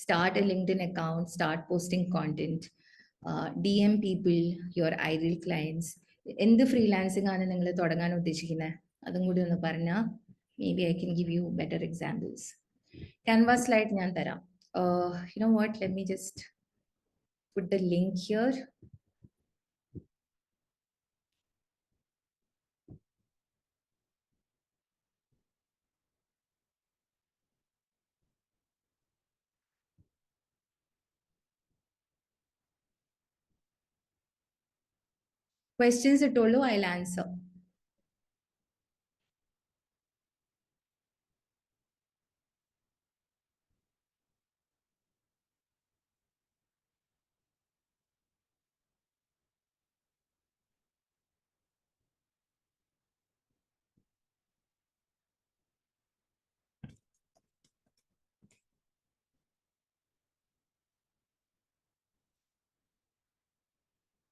start a LinkedIn account, start posting content, DM people, your ideal clients. എന്ത് freelancing ആണ് നിങ്ങൾ തുടങ്ങാൻ ഉദ്ദേശിക്കുന്നത്, അതും കൂടി ഒന്ന് പറഞ്ഞാൽ maybe I can give you better examples. Canva slide ഞാൻ തരാം. You know what, let me just put the link here. Questions ഇട്ടുള്ളൂ, I'll answer.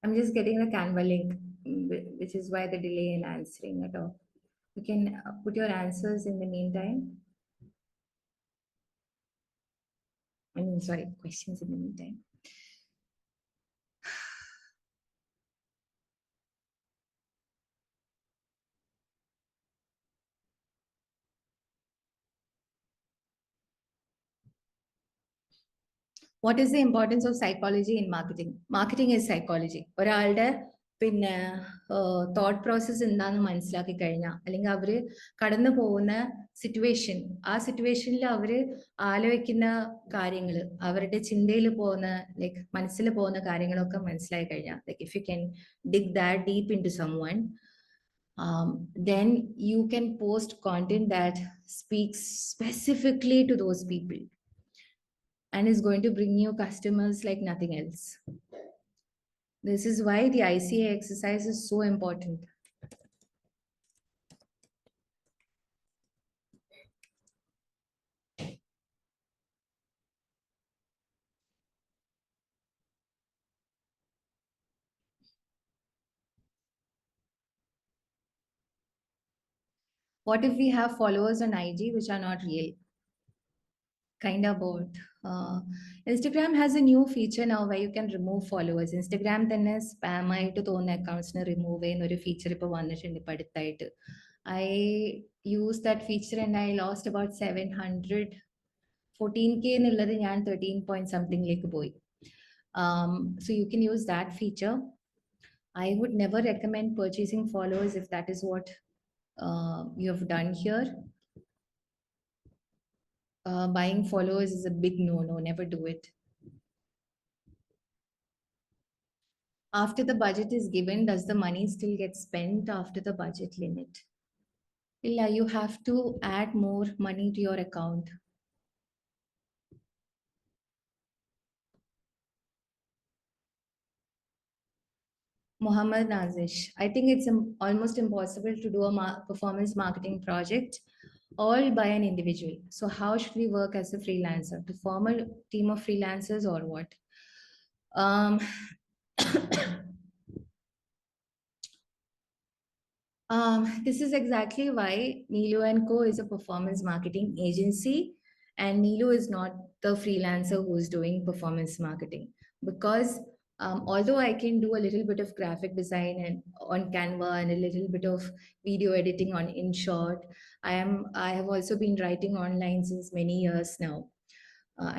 I'm just getting the Canva link, which is why the delay in answering at all. You can put your answers in the meantime. I mean, sorry, questions in the meantime. What is the importance of psychology in marketing? Marketing is psychology. ഒരാളുടെ പിന്നെ thought process എന്താണെന്ന് മനസ്സിലാക്കി കഴിഞ്ഞാൽ അല്ലെങ്കിൽ അവർ കടന്നു പോകുന്ന situation, ആ സിറ്റുവേഷനിൽ അവർ ആലോചിക്കുന്ന കാര്യങ്ങൾ, അവരുടെ ചിന്തയിൽ പോകുന്ന ലൈക്ക് മനസ്സിൽ പോകുന്ന കാര്യങ്ങളൊക്കെ മനസ്സിലാക്കി കഴിഞ്ഞാൽ, like if you can dig that deep into someone, then you can post content that speaks specifically to those people and is going to bring you customers like nothing else. This is why the ICA exercise is so important. What if we have followers on IG which are not real? Kind of both. Instagram has a new feature now where you can remove followers. Instagram തന്നെ spam ആയിട്ട് തോന്നുന്ന അക്കൗണ്ട്സിനെ remove ചെയ്യുന്ന ഒരു feature ഇപ്പോൾ വന്നിട്ടുണ്ട് ഇപ്പം അടുത്തായിട്ട്. I used that feature and I lost about 700 14K എന്നുള്ളത് ഞാൻ 13 point something ലേക്ക് പോയി. So you can use that feature. I would never recommend purchasing followers if that is what you have done here. Buying followers is a big no-no, never do it. After the budget is given, does the money still get spent after the budget limit? Illa, you have to add more money to your account. Muhammad Nazish, I think it's almost impossible to do a performance marketing project all by an individual. So how should we work as a freelancer? To form a team of freelancers or what? This is exactly why Neelu Co is a performance marketing agency, and Neelu is not the freelancer who is doing performance marketing. Because although I can do a little bit of graphic design and on Canva and a little bit of video editing on InShot, I have also been writing online since many years now.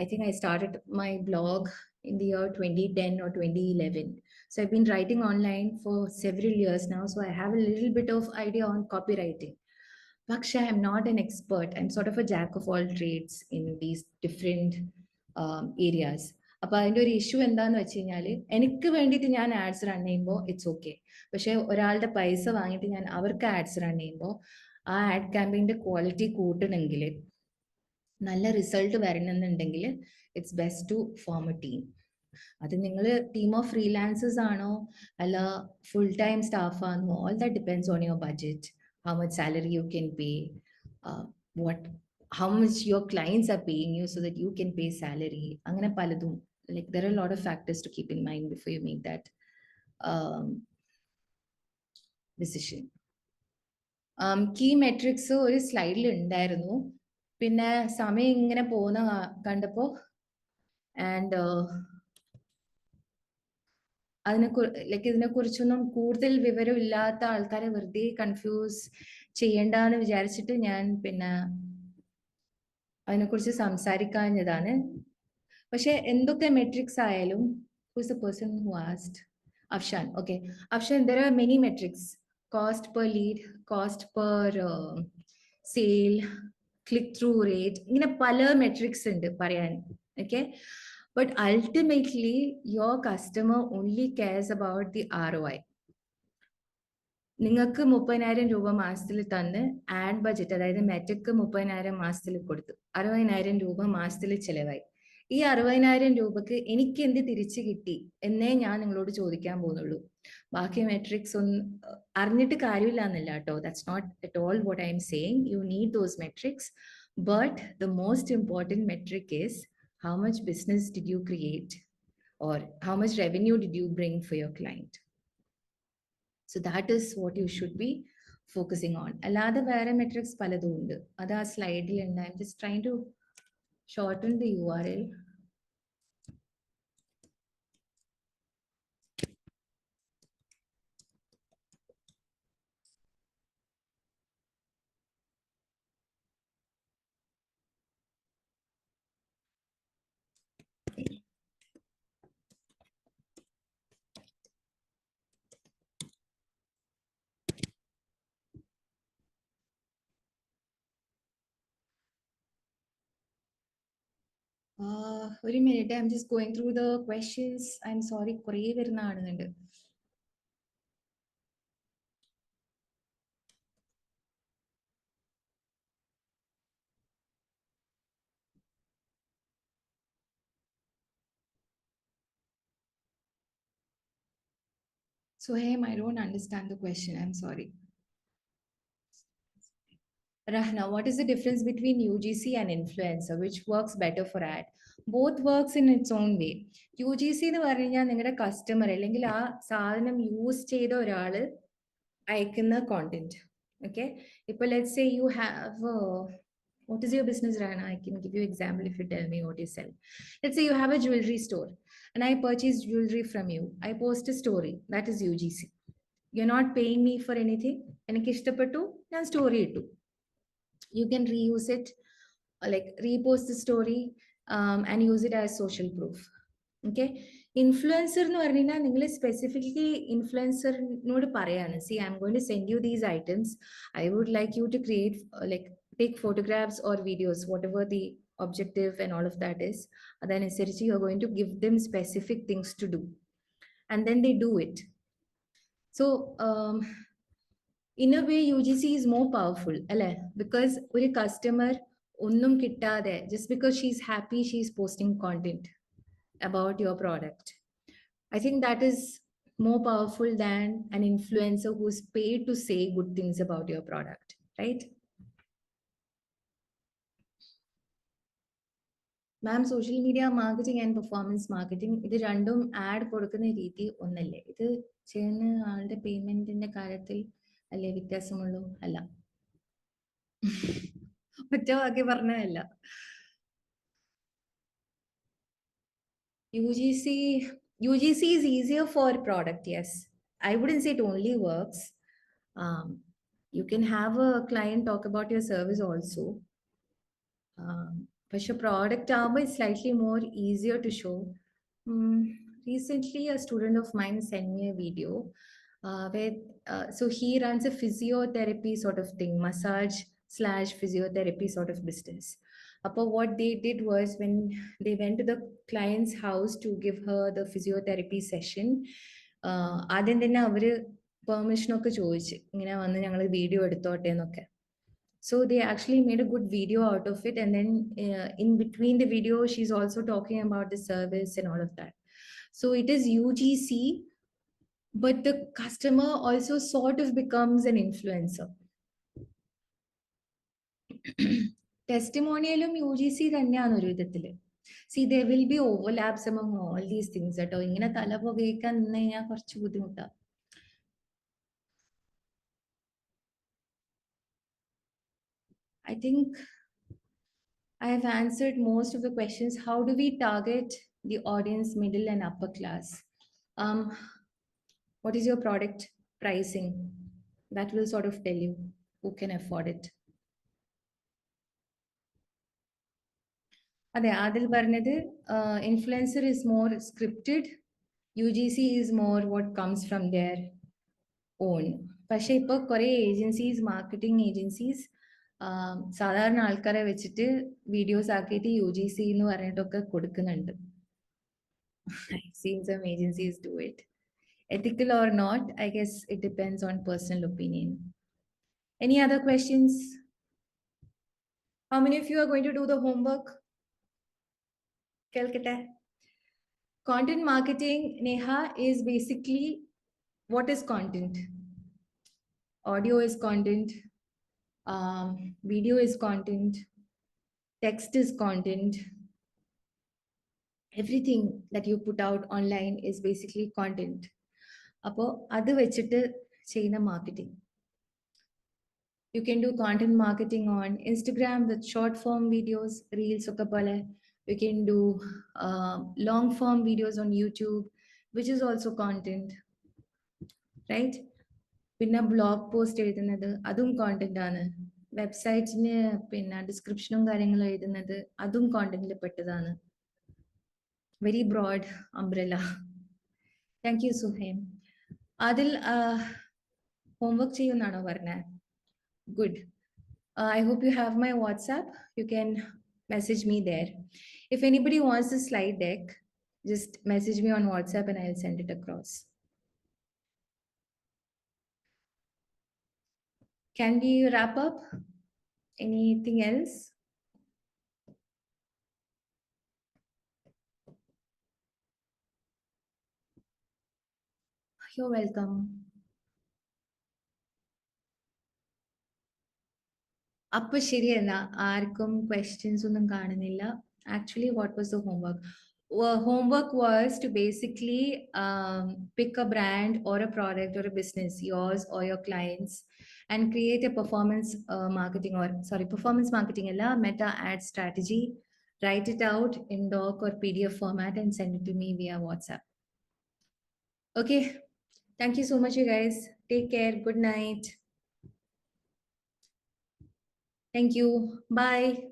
I think I started my blog in the year 2010 or 2011. So I've been writing online for several years now. So I have a little bit of idea on copywriting. But I'm not an expert. I'm sort of a jack of all trades in these different areas. അപ്പോൾ അതിൻ്റെ ഒരു issue എന്താന്ന് വെച്ച് കഴിഞ്ഞാൽ എനിക്ക് വേണ്ടിയിട്ട് ഞാൻ ads run ചെയ്യുമ്പോൾ ഇറ്റ്സ് ഓക്കെ. പക്ഷേ ഒരാളുടെ പൈസ വാങ്ങിയിട്ട് ഞാൻ അവർക്ക് ആഡ്സ് റൺ ചെയ്യുമ്പോൾ ആ ആഡ് ക്യാമ്പയിൻ്റെ ക്വാളിറ്റി കൂട്ടണമെങ്കിൽ, നല്ല റിസൾട്ട് വരണമെന്നുണ്ടെങ്കിൽ it's best to form a team. അത് നിങ്ങൾ ടീം ഓഫ് ഫ്രീലാൻസേഴ്സ് ആണോ അല്ല ഫുൾ ടൈം സ്റ്റാഫ് ആണോ, all that depends on your budget, how much salary you can pay, how much your clients are paying you so that you can pay salary. അങ്ങനെ പലതും, like there are a lot of factors to keep in mind before you make that decision. Key metrics ഒരു സ്ലൈഡിൽ ഉണ്ടായിരുന്നു, പിന്നെ സമയം ഇങ്ങനെ പോകുന്ന കണ്ടപ്പോൾ ആൻഡ് ഇതിനെക്കുറിച്ചൊന്നും കൂടുതൽ വിവരമില്ലാത്ത ആൾക്കാരെ വെറുതെ കൺഫ്യൂസ് ചെയ്യേണ്ടെന്ന് വിചാരിച്ചിട്ട് ഞാൻ പിന്നെ അതിനെക്കുറിച്ച് സംസാരിക്കാഞ്ഞതാണ്. പക്ഷെ എന്തൊക്കെ മെട്രിക്സ് ആയാലും, who's the person who asked? Afshan. Okay. Afshan, there are many metrics. Cost per lead, cost per sale, click-through rate. ഇങ്ങനെ പല മെട്രിക്സ് ഉണ്ട് പറയാൻ. Okay. But ultimately, your customer only cares about the ROI. നിങ്ങൾക്ക് 30,000 രൂപ മാസത്തിൽ തന്ന് add budget, അതായത് മെറ്റക്ക് 30,000 മാസത്തിൽ കൊടുത്തു, 60,000 രൂപ മാസത്തിൽ ചിലവായി. ഈ 60,000 രൂപക്ക് എനിക്ക് എന്ത് തിരിച്ചു കിട്ടി എന്നേ ഞാൻ നിങ്ങളോട് ചോദിക്കാൻ പോകുന്നുള്ളൂ. ബാക്കി മെട്രിക്സ് ഒന്നും അറിഞ്ഞിട്ട് കാര്യമില്ല എന്നല്ല കേട്ടോ. That's not at all what I am saying. You need those metrics, but the most important metric is how much business did you create or how much revenue did you bring for your client. So that is what you should be focusing on. അല്ലാതെ വേറെ matrix പലതും ഉണ്ട്, അത് ആ സ്ലൈഡിൽ ഉണ്ട്. I'm just trying to shorten the URL. ഒരു minute, I'm just going through the questions. I'm sorry, കുറേ വരുന്ന കാണുന്നുണ്ട്. So Hem, I don't understand the question. I'm sorry. Rahna, what is the difference between UGC and influencer? Which works better for ad? Both works in its own way. UGC എന്ന് പറഞ്ഞു കഴിഞ്ഞാൽ നിങ്ങളുടെ customer അല്ലെങ്കിൽ ആ സാധനം use ചെയ്ത ഒരാൾ അയക്കുന്ന content. Okay. If let's say you have what is your business, Rahna? I can give you example if you tell me what you sell. Let's say you have a jewelry store and I purchase jewelry from you. I post a story. That is UGC. You're not paying me for anything. എനിക്ക് ഇഷ്ടപ്പെട്ടു, ഞാൻ story ഇട്ടു. You can reuse it, like repost the story, and use it as social proof. Okay. Influencer എന്ന് പറഞ്ഞു കഴിഞ്ഞാൽ നിങ്ങൾ specifically ഇൻഫ്ലുവൻസറിനോട് പറയാണ്, see, I'm going to send you these items. I would like you to create like take photographs or videos, whatever the objective and all of that is. അതനുസരിച്ച് you are going to give them specific things to do, and then they do it. So in a way UGC is more powerful, അല്ലേ? Because ഒരു customer ഒന്നും കിട്ടാതെ, just because she's happy, she's posting content about your product. I think that is more powerful than an influencer who's paid to say good things about your product, right? Ma'am, social media marketing and performance marketing ഇത് രണ്ടും add കൊടുക്കുന്ന രീതി ഒന്നല്ലേ? ഇത് ചെയ്യുന്ന ആളുടെ പേയ്മെന്റിന്റെ കാര്യത്തിൽ അല്ലേ വ്യത്യാസമുള്ളൂ? അല്ല. ഒറ്റ വാക്കി പറഞ്ഞതല്ല. UGC is easier for product, yes. I wouldn't say it only works. You can have a client talk about your service also. But your product is slightly more easier to show. Recently, a student of mine sent me a video where, so he runs a physiotherapy sort of thing, massage/physiotherapy sort of business. But what they did was, when they went to the client's house to give her the physiotherapy session, ആദ്യം തന്നെ അവര് permission ഒക്കെ ചോദിച്ചു, ഇങ്ങനെ വന്ന് ഞങ്ങൾ video എടുത്തോട്ടെ എന്നൊക്കെ. So they actually made a good video out of it, and then in between the video she's also talking about the service and all of that. So it is UGC, but the customer also sort of becomes an influencer. ടെസ്റ്റിമോണിയലും UGC തന്നെയാണ് ഒരു വിധത്തില്. See, there will be overlaps among all these things കേട്ടോ. ഇങ്ങനെ തല പുകയ്ക്കാൻ നിന്ന് കഴിഞ്ഞാൽ കുറച്ച് ബുദ്ധിമുട്ടാണ്. I think I have answered most of the questions. How do we target the audience, middle and upper class? What is your product pricing? That will sort of tell you who can afford it. അതെ, അതിൽ പറഞ്ഞത് influencer is more scripted, UGC is more what comes from their own. പക്ഷെ ഇപ്പോൾ കുറേ agencies, marketing agencies സാധാരണ ആൾക്കാരെ വെച്ചിട്ട് videos ആക്കിയിട്ട് UGC എന്ന് പറഞ്ഞിട്ടൊക്കെ കൊടുക്കുന്നുണ്ട്. I've seen some agencies do it. Ethical or not, I guess it depends on personal opinion. Any other questions? How many of you are going to do the homework? Calcutta. Content marketing, Neha, is basically, what is content? Audio is content. Video is content. Text is content. everything that you put out online is basically content. അപ്പോൾ അത് വെച്ചിട്ട് ചെയ്യുന്ന marketing. You can do content marketing on Instagram with short form videos, reels ഒക്കെ പോലെ. You can do long form videos on YouTube, which is also content, right? പിന്നെ blog post എഴുതുന്നത് അതും content ആണ്. വെബ്സൈറ്റിന് പിന്നെ ഡിസ്ക്രിപ്ഷനും കാര്യങ്ങളും എഴുതുന്നത് അതും കോണ്ടന്റിൽ പെട്ടതാണ്. Very broad umbrella. Thank you Suhaim. അതിൽ ഹോംവർക്ക് ചെയ്യുമെന്നാണോ പറഞ്ഞത്? Good. I hope you have my WhatsApp. You can message me there. If anybody wants the slide deck, just message me on WhatsApp and I'll send it across. Can we wrap up? Anything else? You're welcome. അപ്പോൾ ശരി എന്നാ, ആർക്കും questions ഒന്നും കാണുന്നില്ല. Actually, what was the homework? Homework was to basically pick a brand or a product or a business, yours or your clients, and create a performance marketing alla meta ad strategy. Write it out in doc or PDF format and send it to me via WhatsApp. Okay. Thank you so much, you guys. Take care. Good night. Thank you. Bye.